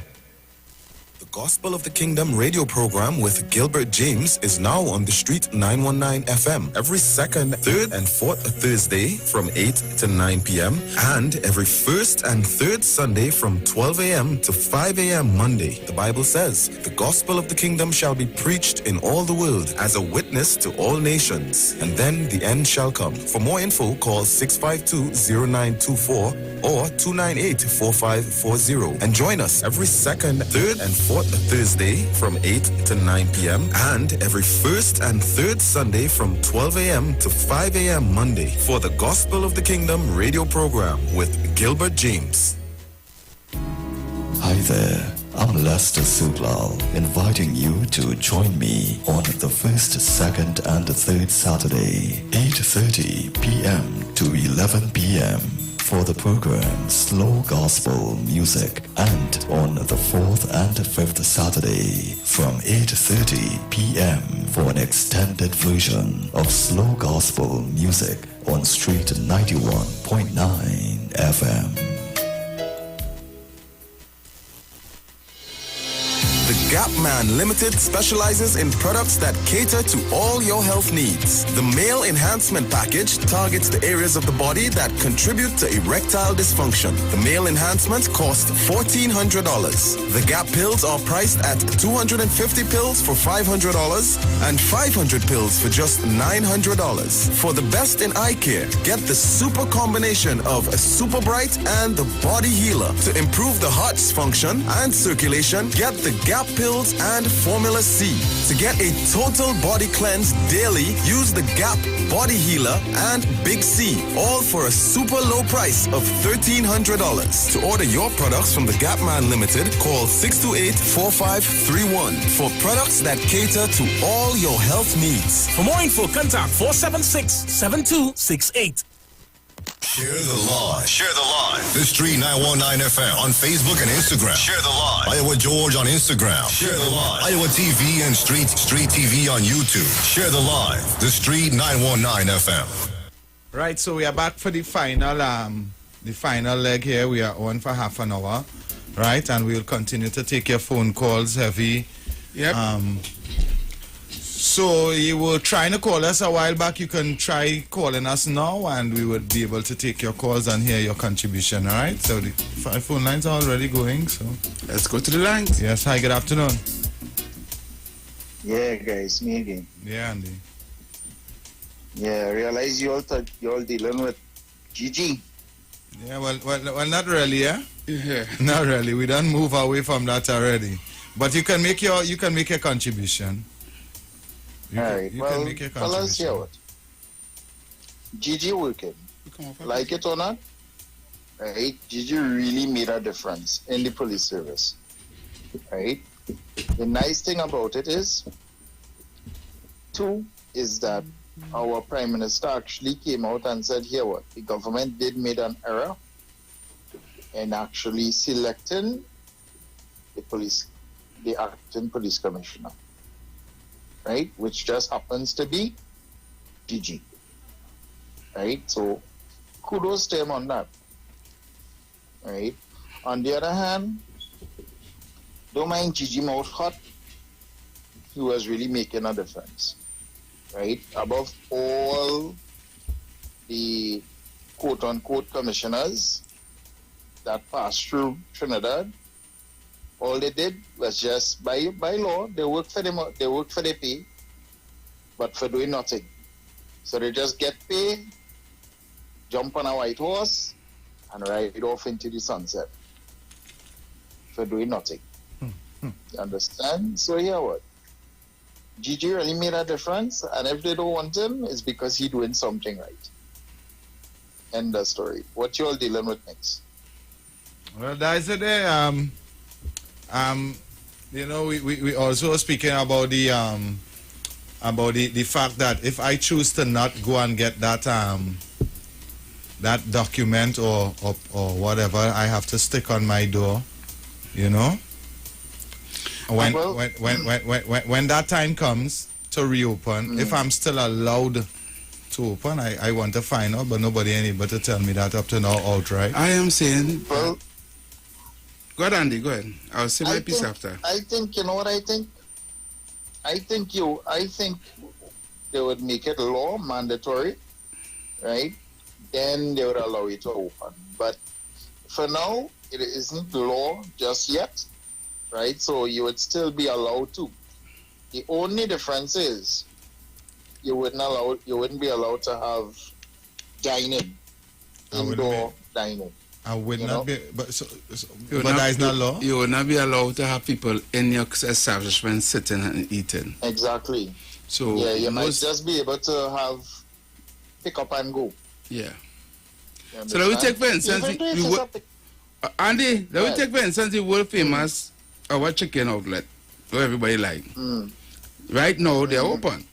The Gospel of the Kingdom radio program with Gilbert James is now on the Street 919 FM every second, third, and fourth Thursday from 8 to 9 p.m. and every first and third Sunday from 12 a.m. to 5 a.m. Monday. The Bible says, the Gospel of the Kingdom shall be preached in all the world as a witness to all nations, and then the end shall come. For more info, call 652-0924 or 298-4540 and join us every second, third, and fourth Thursday from 8 to 9 p.m. and every first and third Sunday from 12 a.m. to 5 a.m. Monday for the Gospel of the Kingdom radio program with Gilbert James. Hi there. I'm Lester Suklal, inviting you to join me on the first, second, and third Saturday, 8:30 p.m. to 11 p.m. for the program Slow Gospel Music, and on the fourth and fifth Saturday from 8:30 p.m. for an extended version of Slow Gospel Music on Street 91.9 FM. The Gap Man Limited specializes in products that cater to all your health needs. The Male Enhancement Package targets the areas of the body that contribute to erectile dysfunction. The Male Enhancement costs $1,400. The Gap pills are priced at 250 pills for $500 and 500 pills for just $900. For the best in eye care, get the super combination of a Super Bright and the Body Healer. To improve the heart's function and circulation, get the Gap pills and Formula C. To get a total body cleanse daily, use the Gap Body Healer and Big C, all for a super low price of $1,300. To order your products from the Gap Man Limited, call 628-4531 for products that cater to all your health needs. For more info, contact 476-7268. Share the live. Share the live. The Street 919 FM on Facebook and Instagram. Share the live. Iowa George on Instagram. Share the live. Iowa TV and Street TV on YouTube. Share the live. The Street 919 FM. Right, so we are back for the final leg here. We are on for half an hour, right? And we'll continue to take your phone calls heavy. Yep. So you were trying to call us a while back. You can try calling us now, and we would be able to take your calls and hear your contribution. All right. So the phone lines are already going. So let's go to the lines. Yes. Hi. Good afternoon. Yeah, guys. Me again. Yeah, Andy. Yeah. I realize you all dealing with Gigi. Yeah. Well, not really. Yeah. Yeah. Not really. We don't move away from that already. But you can make your contribution. All right. Well, fellas, hear what? Gigi working. Like it or not, right? Gigi really made a difference in the police service, right? The nice thing about it is, that our Prime Minister actually came out and said, hear what? The government did made an error in actually selecting the acting police commissioner. Right, which just happens to be Gigi. Right, so kudos to him on that. Right, on the other hand, don't mind Gigi mouth hot. He was really making a difference. Right, above all the quote unquote commissioners that passed through Trinidad. All they did was just by law, they work for them, they work for their pay, but for doing nothing. So they just get paid, jump on a white horse, and ride off into the sunset for doing nothing. You understand? So here what? Gigi really made a difference, and if they don't want him, it's because he's doing something right. End of story. What you all dealing with next? Well, that's it there. You know, we also speaking about the fact that if I choose to not go and get that that document or whatever, I have to stick on my door, you know. When that time comes to reopen, if I'm still allowed to open, I want to find out, but nobody able to tell me that up to now outright. I am saying. Well, go ahead, Andy. Go ahead. I'll say my piece after. I think, you know what I think? I think they would make it law, mandatory, right? Then they would allow it to open. But for now, it isn't law just yet, right? So you would still be allowed to. The only difference is you wouldn't be allowed to have dining, indoor dining. I would not be, but that is not law. You would not be allowed to have people in your establishment sitting and eating. Exactly. So yeah, you might just be able to have pick up and go. Yeah. So let me take for instance, Andy. Let me take for instance the world famous our chicken outlet, so everybody like. Right now they're open,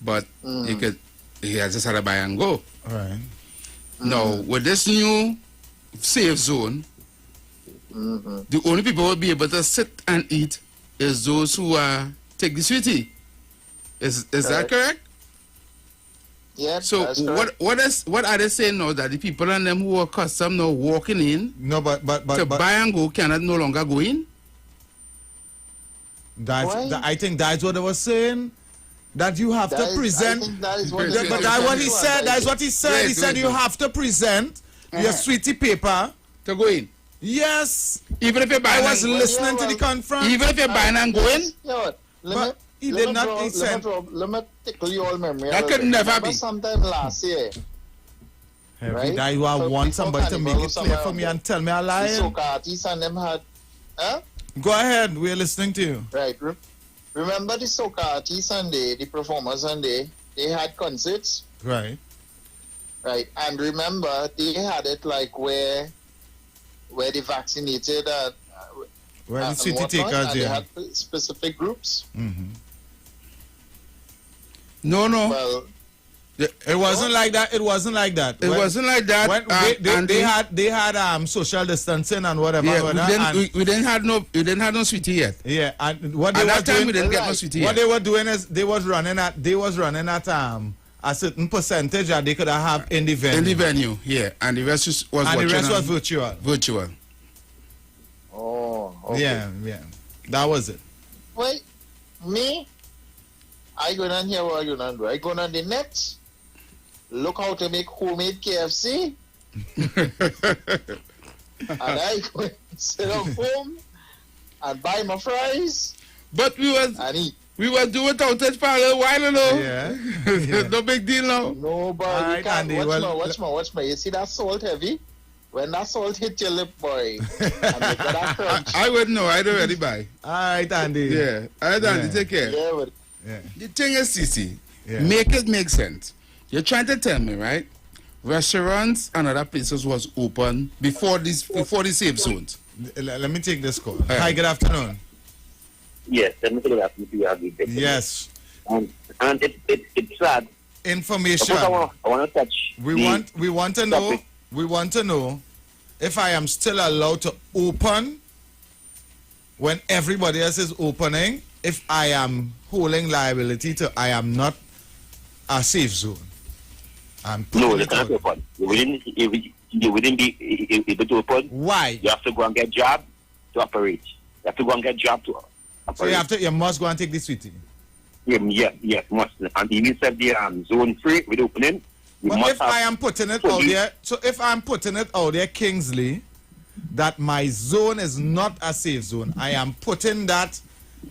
but you just had to buy and go. Right. Now with this new safe zone, the only people who will be able to sit and eat is those who take the sweetie. Is that correct? Yeah. So that's correct. what are they saying now, that the people and them who are accustomed now walking in to buy and go cannot no longer go in? I think that's what I was saying. That you have to present. I think that is what But that's what he said. That's what he said. He said you have to present your sweetie paper to go in. Yes. Even if you're buying, I was listening to the conference. Even if you're buying and going. But he did not. He said. Let me tickle your memory. That could never be. Sometime last year. Every day you want somebody to make it clear for me and tell me a lie. The Socatis and them had. Huh? Go ahead. We're listening to you. Right. Remember the Socati Sunday, the performers Sunday, they had concerts. Right. Right. And remember, they had it like where they vaccinated where the city whatnot, takers, and they had specific groups. No. Well, it wasn't like that. It wasn't like that. It wasn't like that. When they had social distancing and whatever. Yeah, we didn't have no sweetie yet. Yeah, and what at they that were time doing, we didn't get no sweetie what yet. they were doing is they was running at a certain percentage that they could have in the venue. In the venue, yeah, and the rest was virtual. Virtual. Oh, okay. Yeah, that was it. Wait, me? I go down here what you do. I go on the net. Look how to make homemade KFC. And I go sit at home and buy my fries. But we were doing without it for a little while ago. Yeah. No big deal now. No, but Right, you can't. Andy, Watch me. You see that salt heavy? When that salt hit your lip, boy, and you got that crunch. I wouldn't know. I don't really buy. All right, Andy. Yeah. All right, Andy. Take care. Yeah, but the thing is, Sisi, make it make sense. You're trying to tell me, right? Restaurants and other places was open before the safe zones. Let me take this call. Hi, good afternoon. Yes, let me tell you that you have the best. Yes. And it's sad. Information. I want to touch. We want to know if I am still allowed to open when everybody else is opening. If I am holding liability to I am not a safe zone. No, you cannot open. You wouldn't be able to open. Why? You have to go and get job to operate. You have to go and get job to operate. So you must go and take the sweetie. Yes, must. And even said the zone free with opening. But if I am putting it out there, so if I'm putting it out there, Kingsley, that my zone is not a safe zone, I am putting that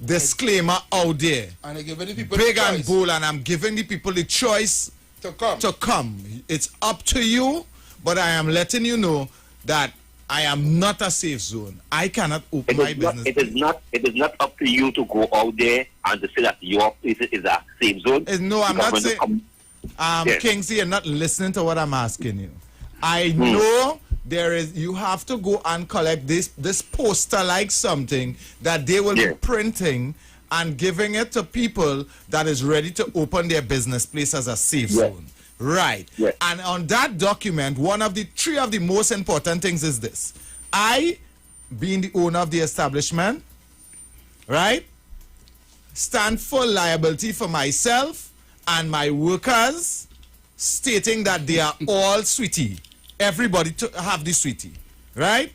disclaimer out there. And I give the people big the and choice. bold, and I'm giving the people the choice to come. It's up to you, but I am letting you know that I am not a safe zone. I cannot open my business. It is not up to you to go out there and to say that your place is a safe zone. No, I'm not saying. Kingsley, you're not listening to what I'm asking you. I know you have to go and collect this poster like something that they will be printing and giving it to people that is ready to open their business place as a safe zone. Right. And on that document, three of the most important things is this. I, being the owner of the establishment, right, stand full liability for myself and my workers, stating that they are all sweetie. Everybody to have the sweetie, right?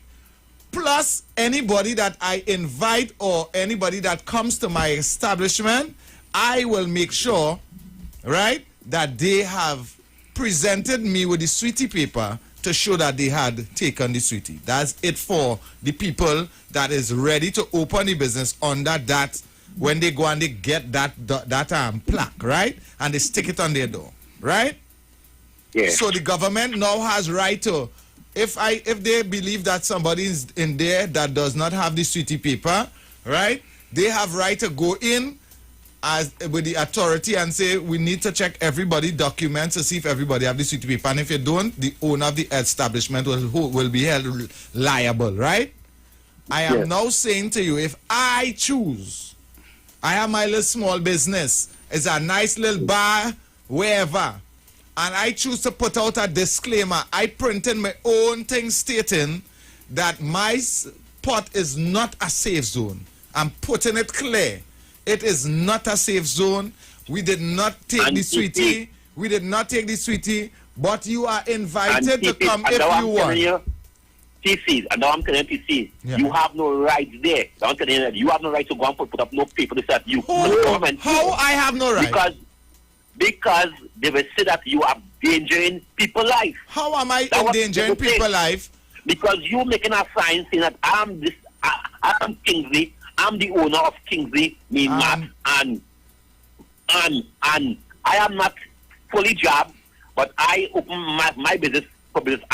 Plus anybody that I invite or anybody that comes to my establishment, I will make sure, right, that they have presented me with the sweetie paper to show that they had taken the sweetie. That's it for the people that is ready to open the business under that. When they go and they get that plaque, right? And they stick it on their door, right? Yeah. So the government now has right to, if they believe that somebody is in there that does not have the sweetie paper, right? They have right to go in with the authority and say, we need to check everybody's documents to see if everybody have the sweetie paper. And if you don't, the owner of the establishment will be held liable, right? I am now saying to you, if I choose, I have my little small business, it's a nice little bar, wherever, and I choose to put out a disclaimer, I print in my own thing stating that my pot is not a safe zone. I'm putting it clear. It is not a safe zone. We did not take the sweetie. We did not take the sweetie, but you are invited to come if you want. TC, and now I'm telling you, TC, you have no rights there. I'm telling you, you have no right to go and put up no paper to say that you. How I have no right? Because they will say that you are endangering people's life. How am I endangering people's life? Because you making a sign saying that I'm Kingsley, I'm the owner of Kingsley, and I am not fully jobbed, but I open my business for business,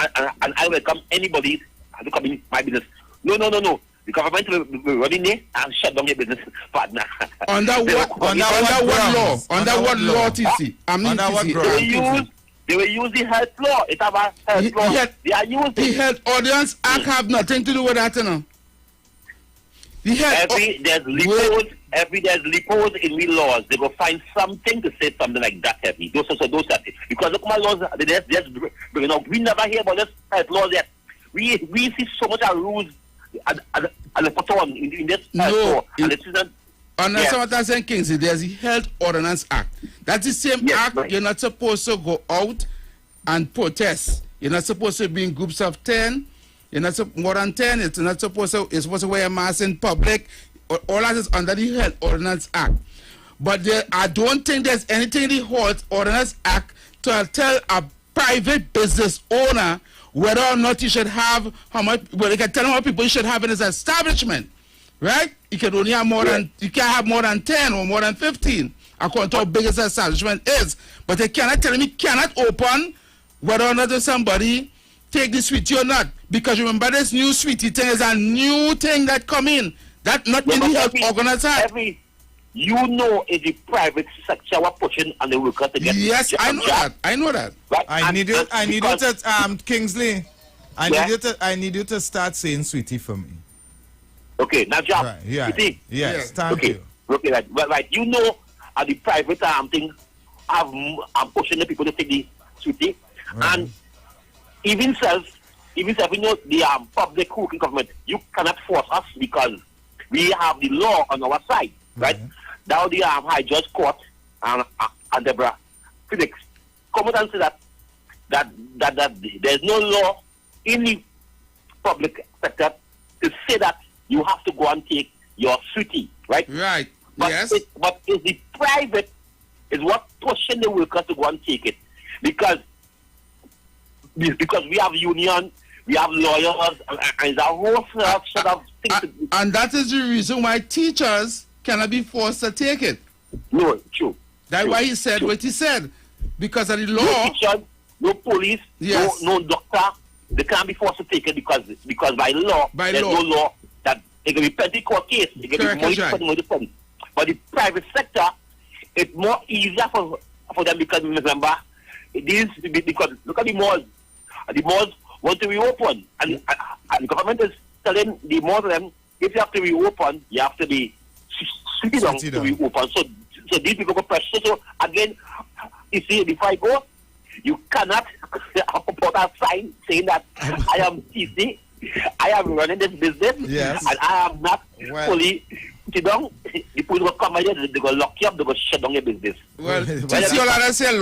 and I welcome anybody to come in my business. No. The government will run in there and shut down your business partner. Under what law? Under what law, TC? Under what law? They will use the health law. It's about health law. They are using the Health Ordinance Act have nothing to do with that, you know. There's loopholes in the laws. They will find something to say something like that heavy. Those because look, my laws, you know, we never hear about this health laws yet. We see so much of rules and put on in this health law. And this isn't. Unless what I'm saying, Kingsley, there's the Health Ordinance Act. That's the same act. Right. You're not supposed to go out and protest. You're not supposed to be in groups of 10. You're not more than 10. It's not supposed to. You're supposed to wear a mask in public. All that is under the Health Ordinance Act. But I don't think there's anything in the Health Ordinance Act to tell a private business owner whether or not you should have how much. Well, they can tell him how many people you should have in his establishment. Right? You can only have more than you can't have more than 10 or more than 15, according to how big his establishment is. But they cannot tell him he cannot open whether or not somebody take the sweetie or not. Because remember, this new sweetie thing is a new thing that come in. That not in the Health Ordinance Act. You know, is the private sector we're pushing on the workers to get. Yes, I know that. I know that. Right? I need you to Kingsley. I need you to start saying sweetie for me. Okay, now job. Right, yeah. You see? Yes, thank you. Okay, right. Well, right. You know, the private thing, I'm pushing the people to take the sweetie, and even self, you know, the public working government, you cannot force us because we have the law on our side, right? Now the High Judge Court and Deborah Felix come out and say that there's no law in the public sector to say that you have to go and take your sweetie, right? Right. But yes. But it's the private is what pushing the workers to go and take it, because we have union, we have lawyers, and the whole sort of things. And that is the reason why teachers cannot be forced to take it. No, true. That's why he said what he said, because of the law. No teacher, no police, no doctor, they can't be forced to take it because by law, there's no law that it can be petty court case, it can be money funds. But the private sector, it's more easier for them because remember, it is because look at the malls. The malls want to reopen, and the government is telling the malls of them, if you have to reopen, you have to be sitting down to reopen. So these people go pressure. So again, you see, before I go, you cannot put a sign saying that I am TC, I am running this business, and I am not fully sit down. The police will come here, they go lock you up, they go shut down your business. Well, TC, all I say,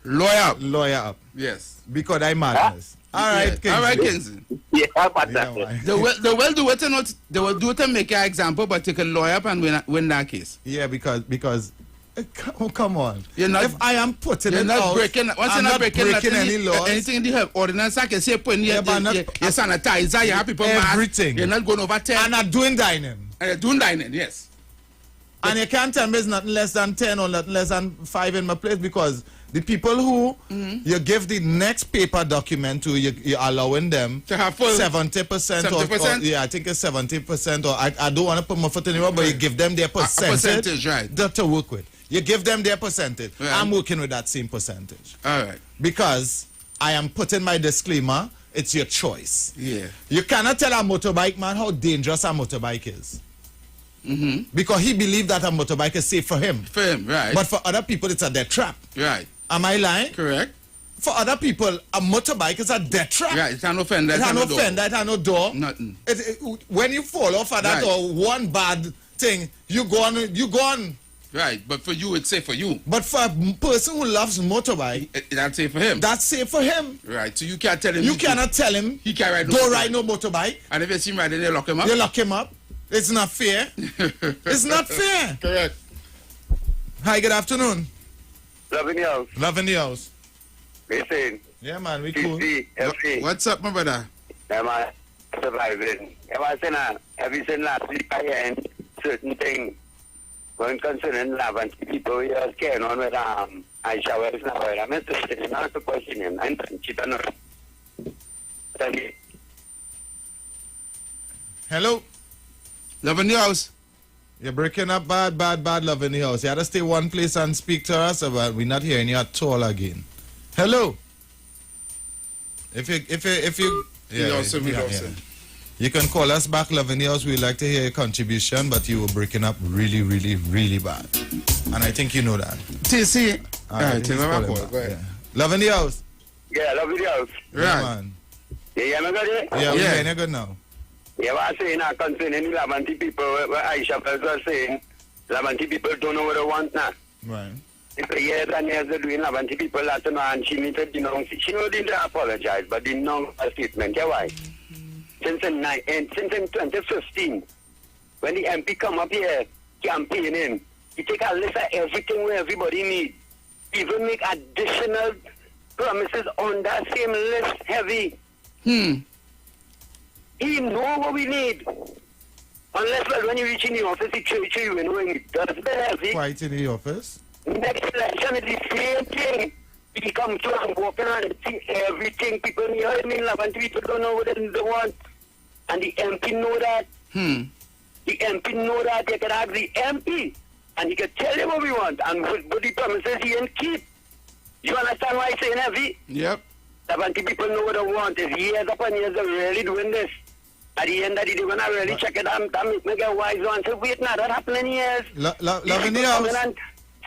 lawyer up. Yes. Because I'm madness. All right, Kingsley. All right, Kingsley. Yeah, about that. They will do it not. They will do it to make an example, but take a lawyer up and win that case. Yeah, because come on. If I am putting it out, breaking, I'm not breaking any laws. Anything in the Health Ordinance, I can say putting your sanitizer, you have people everything. Mask, you're not going over 10. And not doing dining. Yes. And you can't tell me it's nothing less than 10 or nothing less than 5 in my place, because the people who you give the next paper document to, you're allowing them to have full 70%. 70%? Or yeah, I think it's 70%. Or I don't want to put my foot anywhere, but you give them their percentage, right, to work with. You give them their percentage. Right. I'm working with that same percentage. All right. Because I am putting my disclaimer it's your choice. Yeah. You cannot tell a motorbike man how dangerous a motorbike is. Because he believes that a motorbike is safe for him. For him, right. But for other people, it's a death trap. Right. Am I lying? Correct. For other people, a motorbike is a death trap. Right, it has no fender, it has no fender, it has no door. Nothing. When you fall off of that Right. or one bad thing, you go on. Right, but for you, it's safe for you. But for a person who loves motorbike, that's safe for him. That's safe for him. Right, so you can't tell him. You cannot tell him he can't ride no don't motorbike. ride no motorbike. And if you see him riding, they lock him up. You lock him up. It's not fair. It's not fair. Correct. Hi, good afternoon. Love in the house. Love in the house. Listen. Yeah, man, we cool. What's up, my brother? Am I surviving? Have you seen last week I heard certain things going concerning love and people who are carrying on with I shower is not right. I'm interested in not to question him. I'm not. Hello? Love in the house. You're breaking up bad, love in the house. You had to stay one place and speak to us, or we're not hearing you at all again. Hello? If you you can call us back, love in the house. We'd like to hear your contribution, but you were breaking up really, really, really bad. And I think you know that. TC. Alright, tell me about it. Go ahead. Love in the house. Yeah, love in the house. Yeah, man. You hear me good? Yeah, we're hearing you good now. Yeah, what I'm saying now concerning the Lavanti people, what Aisha was saying, Lavanti people don't know what they want now. Right. It's years and years they're doing Lavanti people that know, and she needs to denounce. She didn't apologize, but denounce a statement. Yeah, why? Since in 2015, when the MP come up here campaigning, he take a list of everything where everybody needs. Even make additional promises on that same list heavy. He know what we need. Unless, well, when you reach in the office, he show you when he does the heavy. Quite in the office. Next election is the same thing. He come to and walking around and see everything. People in Lavanti, people don't know what they want. And the MP know that. The MP know that. They can ask the MP. And he can tell you what we want. And what the promises he can keep. You understand why I say heavy? Yep. Lavanti people know what they want. It's years upon years they're really doing this. At the end of the day, when I really check it out, that make me get wise on. So wait now, that happened in years. Love in the house.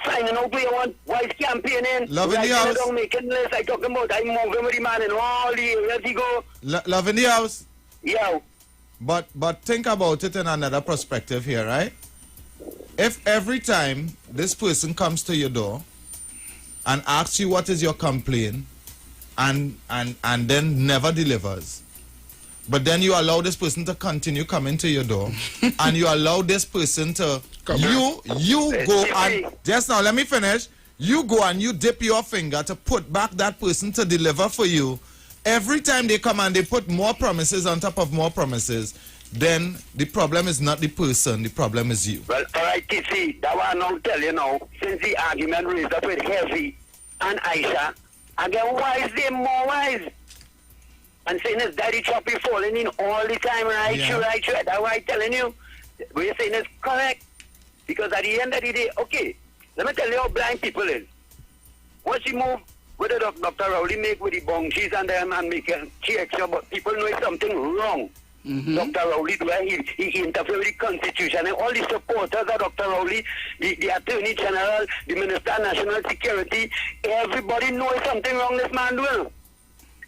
Signing out where you want wise campaigning. Love in the house. Down, making lists. I talking about I'm moving with the man in all the areas he go. Love in the house. Yeah. But think about it in another perspective here, right? If every time this person comes to your door and asks you what is your complaint and then never delivers, but then you allow this person to continue coming to your door and you allow this person to you go and just now let me finish. You go and you dip your finger to put back that person to deliver for you. Every time they come and they put more promises on top of more promises, then the problem is not the person, the problem is you. Well, all right, TC, that one I'll tell you now. Since the argument raised up with Heavy and Aisha, again, why is they more wise? And saying his daddy choppy falling in all the time, right? Yeah. Right. That's why I'm telling you. What you're saying is correct. Because at the end of the day, okay, let me tell you how blind people is. Once you move with the Dr. Rowley make with the bungees and them and make a extra, but people know it's something wrong. Dr. Rowley, he interfered with the Constitution, and all the supporters of Dr. Rowley, the Attorney General, the Minister of National Security, everybody knows something wrong this man doing.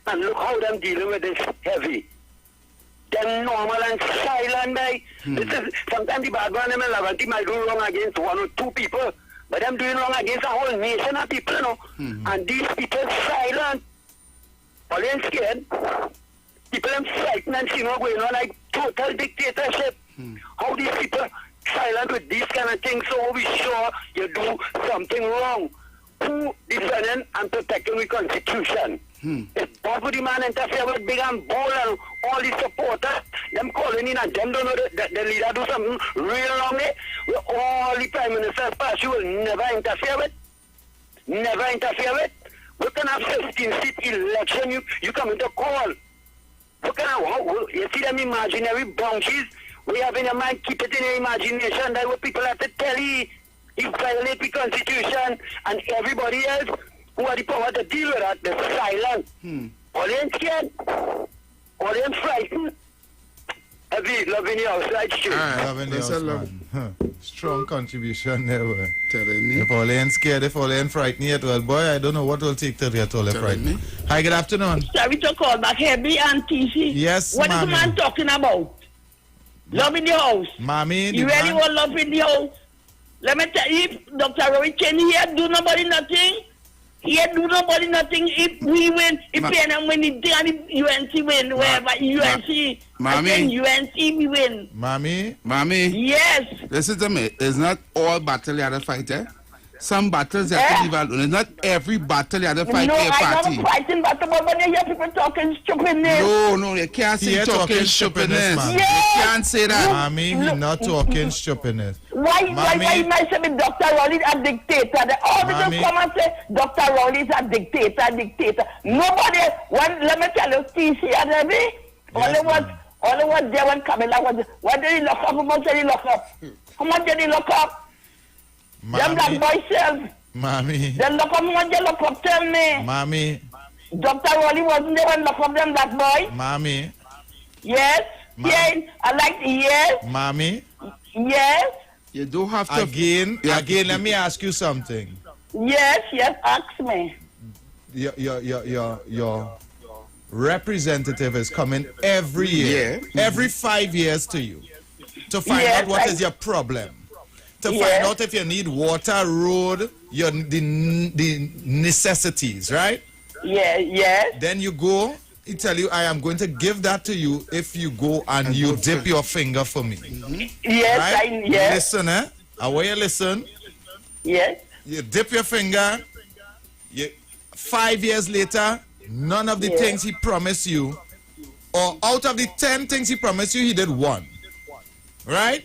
And look how them dealing with this Heavy. Them normal and silent, man. This is sometimes the bad one, them in Lavanti might do wrong against one or two people, but them doing wrong against a whole nation of people, you know. And these people silent. All they scared. People are frightened and see what's going on like total dictatorship. How these people silent with these kind of things, so we sure you do something wrong. Who defending and protecting the Constitution? If Bob the man interfere with big and bold and all the supporters, them calling in and them don't know that the leader do something real wrong there, with all the prime minister's pass, you will never interfere with. Never interfere with. We can have 15-seat election, you come into call. You see them imaginary bounties, we have in your mind, keep it in your imagination, that what people have to tell you, you violate the Constitution, and everybody else who have the power to deal with that, they're silent. All they ain't scared. all them frightened. Every loving you outside shoot. Loving the that's a house, love. man. Huh. Strong contribution there, boy. Telling me. If all ain't scared, if all ain't frightened yet, well, boy, I don't know what will take to get all frightened. Hi, good afternoon. Sorry to call back Heavy and TC. Yes, What is the mommy. man talking about? Love in the house. Mommy, You the really man- want love in the house? Let me tell you, if Dr. Roy Chen here do nobody nothing, he do nobody nothing if we win, if PNM win, if UNC win, wherever UNC, Mommy. I think UNC we win. Mommy? Yes. Listen to me. It's not all battle you have to fight, eh? Some battles you have to leave alone. It's not every battle you have to fight No, a I party. don't fighting battle, but when you hear people talking stupidness. No, you can't say He ain't talking stupidness, stupidness. man. You can't say that. Mommy, he not talking stupidness. Why Mommy. you might say me Dr. Rowley a dictator? They all Mommy. just come and say Dr. Rowley is a dictator. Nobody, let me tell you, TC and Heavy, only was there when Camilla was, what did he lock up? How much did he lock up? How much did he lock up? Them black boys self. Mommy. They lock up, how much they lock up, tell me. Mommy. Dr. Rowley wasn't there when lock up them black boys? Mommy. Yes. Yes. I like the yes. Mommy. Yes. You don't have to. Again, let me ask you something. Yes, ask me. Your representative is coming every year, every 5 years to you, to find out what is your problem, to find out if you need water, road, the necessities, right? Yes. Then you go, he tell you, I am going to give that to you if you go and you dip your finger for me. Yes, right? yes. Listen, eh? I want you to listen. Yes. You dip your finger. 5 years later, none of the things he promised you, or out of the 10 things he promised you, he did one. Right?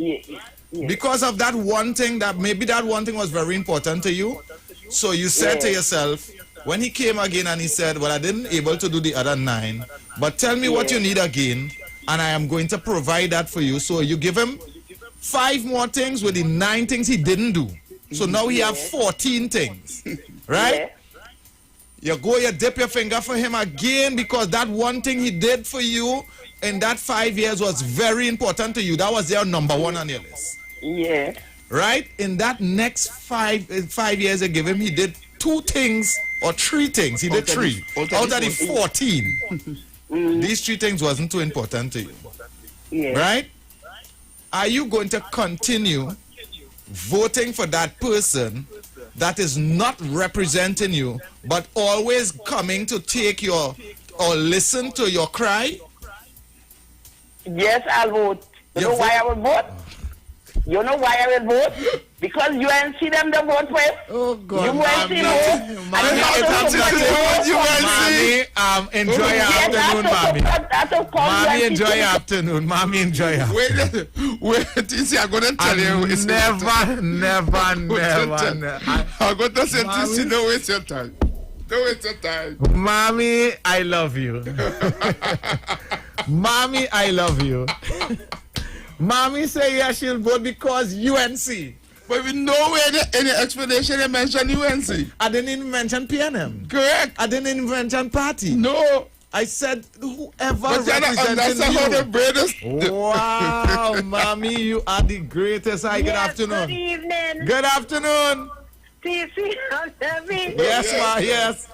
Because of that one thing, that maybe that one thing was very important to you. So you said to yourself, when he came again and he said, well, I didn't able to do the other 9, but tell me what you need again, and I am going to provide that for you. So you give him 5 more things with the 9 things he didn't do. So now he have 14 things. Right? You go, you dip your finger for him again because that one thing he did for you in that 5 years was very important to you. That was your number 1 on your list. Yeah. Right? In that next 5 years you give him, he did 2 things or 3 things. He did 3 out of the 14. These 3 things wasn't too important to you. Right? Are you going to continue voting for that person that is not representing you, but always coming to take your or listen to your cry? Yes, I'll vote. You know why I will vote? You know why I will vote? Because UNC them the vote with. Oh God, UNC vote. Mommy, enjoy your afternoon, mommy. Mommy, enjoy your afternoon. Mommy, enjoy your afternoon. Wait, you see, I'm going to tell you. It's never. I'm going to say this, you don't waste your time. Don't waste your time. Mommy, I love you. Mommy, I love you. Mommy say yes, she'll vote because UNC. But we know any explanation they mention UNC. I didn't even mention PNM. Correct. I didn't even mention party. No. I said whoever But representing you. Wow, Mommy, you are the greatest. Hi, good afternoon. Good evening. Good afternoon. TC, I'm Debbie. Yes, ma, yes.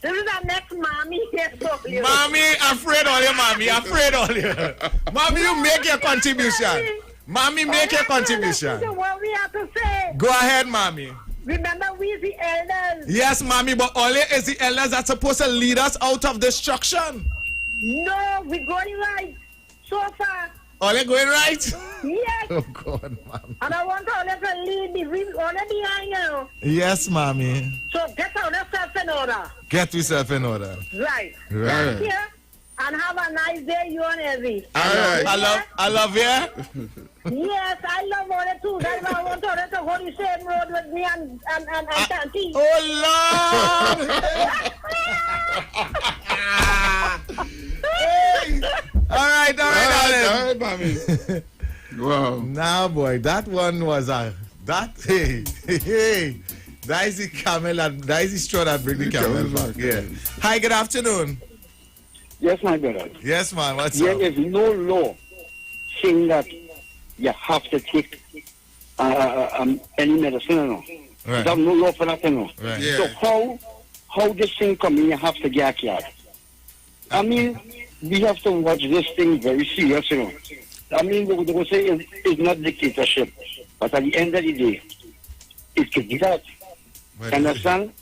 This is our next mommy here for you. Mommy, afraid all you, mommy. Afraid all you. Mommy, you make your contribution. Mommy, make your contribution. Listen to what we have to say. Go ahead, mommy. Remember, we the elders. Yes, mommy, but only is the elders that's supposed to lead us out of destruction. No, we're going right so far. Only going right? Yes. Oh, God, mommy. And I want all to lead the we only behind you. Yes, mommy. So get yourself in order. Get yourself in order. Right. Right. Here, and have a nice day, you and Evie. I love you. Yes, I love all too. That's why I want all to go the same road with me and Tanti. Oh, Lord. All right, mommy. Wow. Now, boy, that one was hey, that is the camel, that is the straw that bring the camel back. Yeah. Hi, good afternoon. Yes, my brother. Yes, man. What's There up? is no law saying that you have to take any medicine or no. Right. There's no law for that, you know. Right. So how this thing come in, you have to get care. I mean, we have to watch this thing very serious, you know. I mean, they will say it's not dictatorship, but at the end of the day, it could be that. You understand?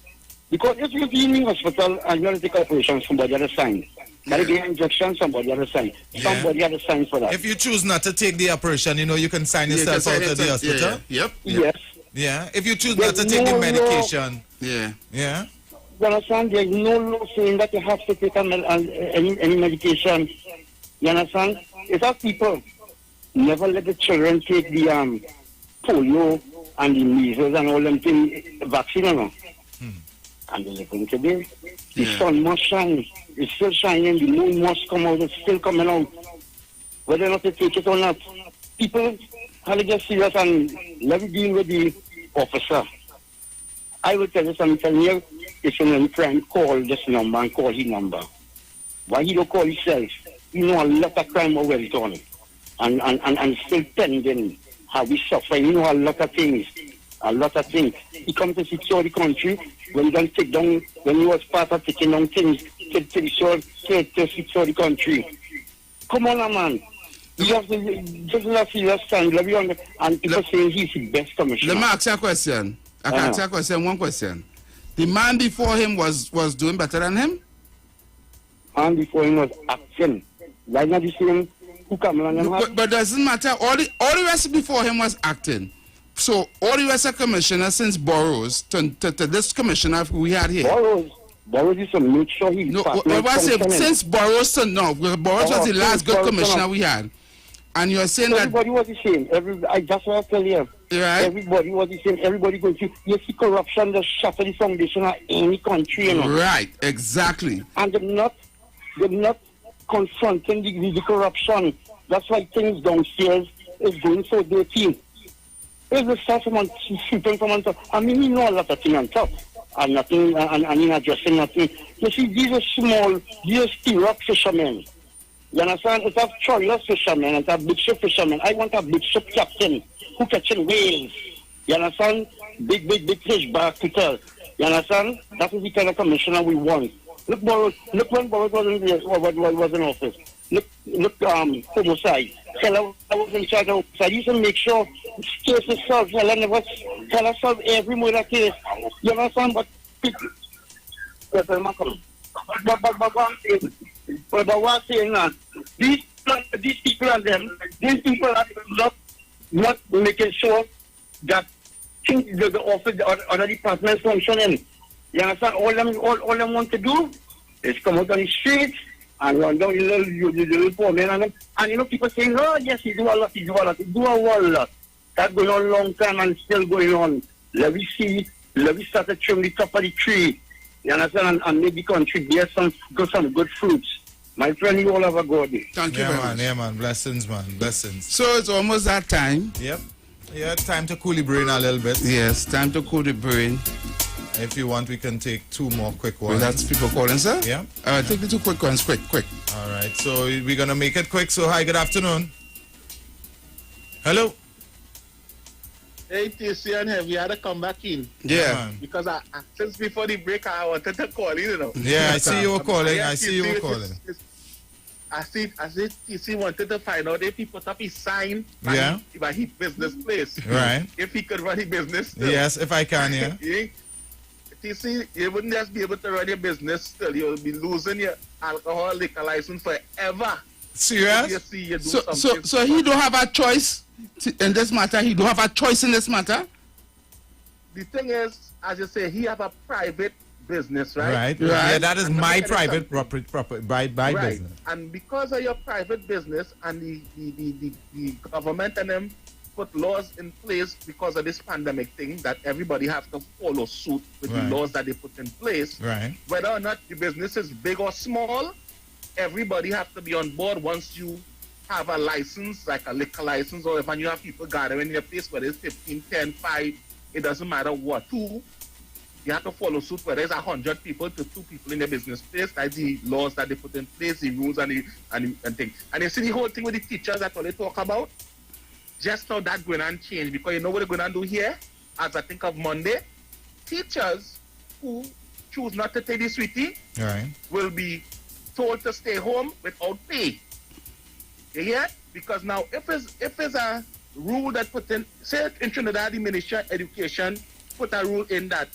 Because if you're in the hospital and you have to take operation, somebody has to sign. Gotta get an injection, somebody has to sign. Somebody has to sign for that. If you choose not to take the operation, you know, you can sign yourself out of the hospital. Yep. Yes. Yeah. If you choose not to take the medication. Yeah. Yeah. You understand? There's no law saying that you have to take any medication. You understand? It's our people. Never let the children take the polio and the measles and all them things, vaccine or no. And they're living today. The sun must shine. It's still shining. The moon must come out. It's still coming out. Whether or not they take it or not. People have to get serious and let me deal with the officer. I will tell you something here. If you're in crime, call this number and call his number. Why he don't call himself? You know a lot of crime already done. And still pending. How we suffer. You know a lot of things. A lot of things. He comes to secure the country when he don't take down, when he was part of taking down things to secure the country. Come on, man. You have to just not serious stand. And people saying he's the best commissioner. Let me ask you a question. I can ask you a question, one question. The man before him was doing better than him? Man before him was acting. Right now, the same who come along. But doesn't matter. All the rest before him was acting. So all the rest of commissioners since Burrows to this commissioner we had here. Burrows is to make sure he's since Burrows to no, Burrows was the last good commissioner we had. And you're saying everybody was the same. That's what I tell you. Right. Everybody was the same. Everybody going to you see corruption that shatter the foundation of any country, you know. Right, exactly. And they're not confronting the corruption. That's why things downstairs is going so dirty. If the start someone sweeping from on top, I mean, he know a lot of things on top. And nothing, and he not just saying nothing. You see, these are still fishermen. You understand? It's a trawler fishermen, it's a big ship fishermen. I want a big ship captain who catching whales. You understand? Big fish barkeeper. You understand? That is the kind of commissioner we want. Look when Burrows was in office. Look, homicide. Hella was in charge of homicide. He used to make sure cases solved. Hella solved every murder case. You understand? But people, but one thing now, these people are not making sure that the office, the other departments functioning. You understand? All them want to do is come out on the streets and run down the little poor men and you know people saying, oh yes, he do a lot. He do a lot. That's going on a long time and still going on. Let me start to trim the top of the tree. You understand? And make the country bear some good fruits. My friend, you all have a good day. Thank you very much. Yeah, man. Blessings, man. Blessings. So it's almost that time. Yep. Yeah, time to cool the brain a little bit. Yes, time to cool the brain. If you want, we can take two more quick ones. Well, that's people calling, sir? Yeah. Take the two quick ones, quick. All right, so we're going to make it quick. So, hi, good afternoon. Hello. Hey, TC and Heavy, I had to come back in. Yeah. Because since before the break, I wanted to call you, know. Yeah, I see you were calling. I see TC wanted to find out if he put up his sign by his business place. Right. If he could run his business still. Yes, if I can, yeah. TC, you wouldn't just be able to run your business still. You'll be losing your alcohol liquor license forever. Serious? So he don't have a choice in this matter? He don't have a choice in this matter? The thing is, as you say, he have a private business, right? Right. Yeah, that is my private property by business. And because of your private business and the government and them put laws in place because of this pandemic thing that everybody have to follow suit with the laws that they put in place. Right. Whether or not the business is big or small, everybody have to be on board once you have a license, like a liquor license, or if you have people gathering in your place, whether it's 15, 10, 5, it doesn't matter what, 2, you have to follow suit whether it's 100 people to 2 people in the business place. That's the laws that they put in place, the rules and things. And you see the whole thing with the teachers, that's all they talk about. Just now that going on change, because you know what they're going to do here? As I think of Monday, teachers who choose not to take the sweetie will be told to stay home without pay. You hear? Because now if it's a rule that put in, say in Trinidad, the Ministry of Education put a rule in that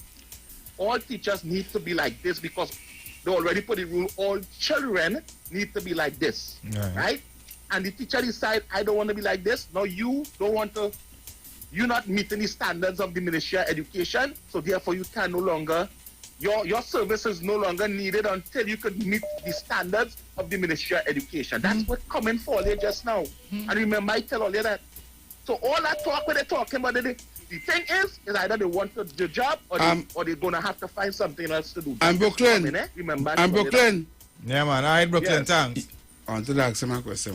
all teachers need to be like this, because they already put the rule, all children need to be like this, right? And the teacher decide, I don't want to be like this. Now you don't want to, you're not meeting the standards of the Ministry of Education, so therefore you can no longer, your service is no longer needed until you could meet the standards of the Ministry of Education. That's what coming for there just now. And remember, I tell all you that. So all that talk, what they're talking about, the thing is either they want the job or they're going to have to find something else to do. I'm Brooklyn. Remember, I'm Brooklyn. Yeah, man. All right, Brooklyn, thanks. I want to ask him a question.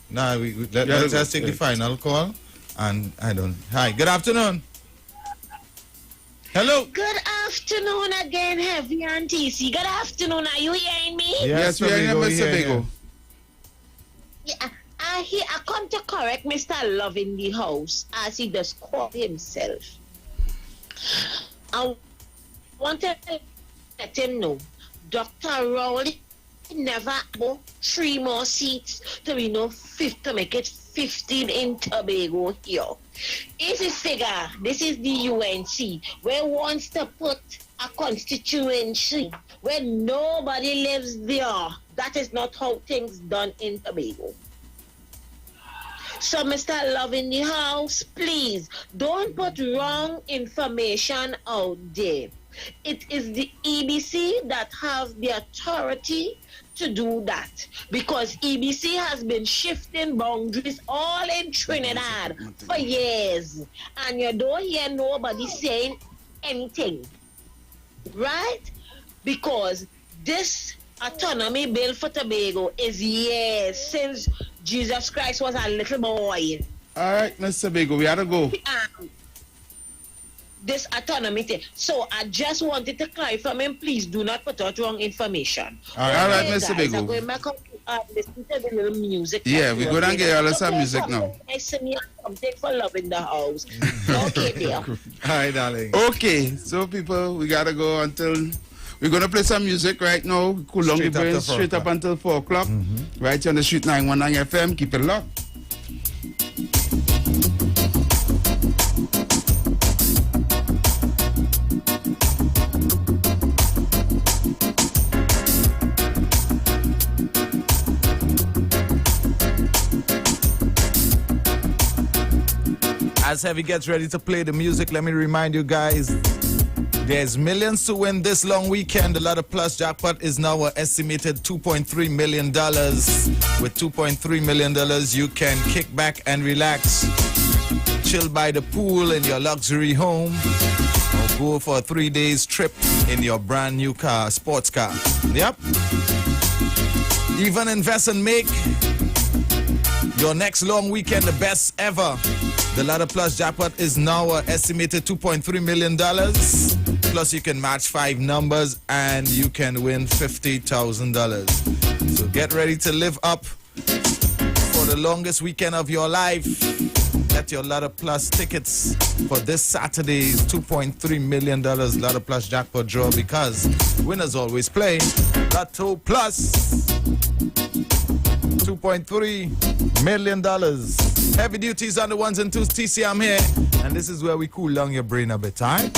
Now, let's just take the final call. And I don't. Hi, good afternoon. Hello. Good afternoon again, Heavy and TC. Good afternoon. Are you hearing me? Yes, we are hearing Mr. Bigo. Yeah, I come to correct Mr. Love in the house, as he does call himself. I want to let him know, Dr. Rowley never bought 3 more seats to to make it 15 in Tobago here. If you figure this is the UNC, where wants to put a constituency where nobody lives there, that is not how things done in Tobago. So, Mr. Love in the house, please don't put wrong information out there. It is the EBC that have the authority to do that, because EBC has been shifting boundaries all in Trinidad for years, and you don't hear nobody saying anything, right? Because this autonomy bill for Tobago is years since Jesus Christ was a little boy. All right, Mr. Bigo, we gotta go. This autonomy thing. So I just wanted to clarify from him, please do not put out wrong information. All right, Mr. Bigo. I'm going back up to listen to the little music. Yeah, we're going to get all some music now. I sing you something for love in the house. Okay, dear. All right, darling. Okay, so people, we gotta go until we're gonna play some music right now. Cool long the brain straight up until 4 o'clock. Right here on the Street 919 FM. Keep it locked. As Heavy gets ready to play the music, let me remind you guys, there's millions to win this long weekend. The Lotto Plus jackpot is now an estimated $2.3 million. With $2.3 million, you can kick back and relax, chill by the pool in your luxury home, or go for a 3 days trip in your brand new car, sports car. Yep. Even invest and make your next long weekend the best ever. The Lotto Plus jackpot is now an estimated $2.3 million. Plus, you can match 5 numbers and you can win $50,000. So get ready to live up for the longest weekend of your life. Get your Lotto Plus tickets for this Saturday's $2.3 million Lotto Plus jackpot draw, because winners always play Lotto Plus. $2.3 million. Heavy duties on the ones and twos. TC, I'm here. And this is where we cool down your brain a bit, alright?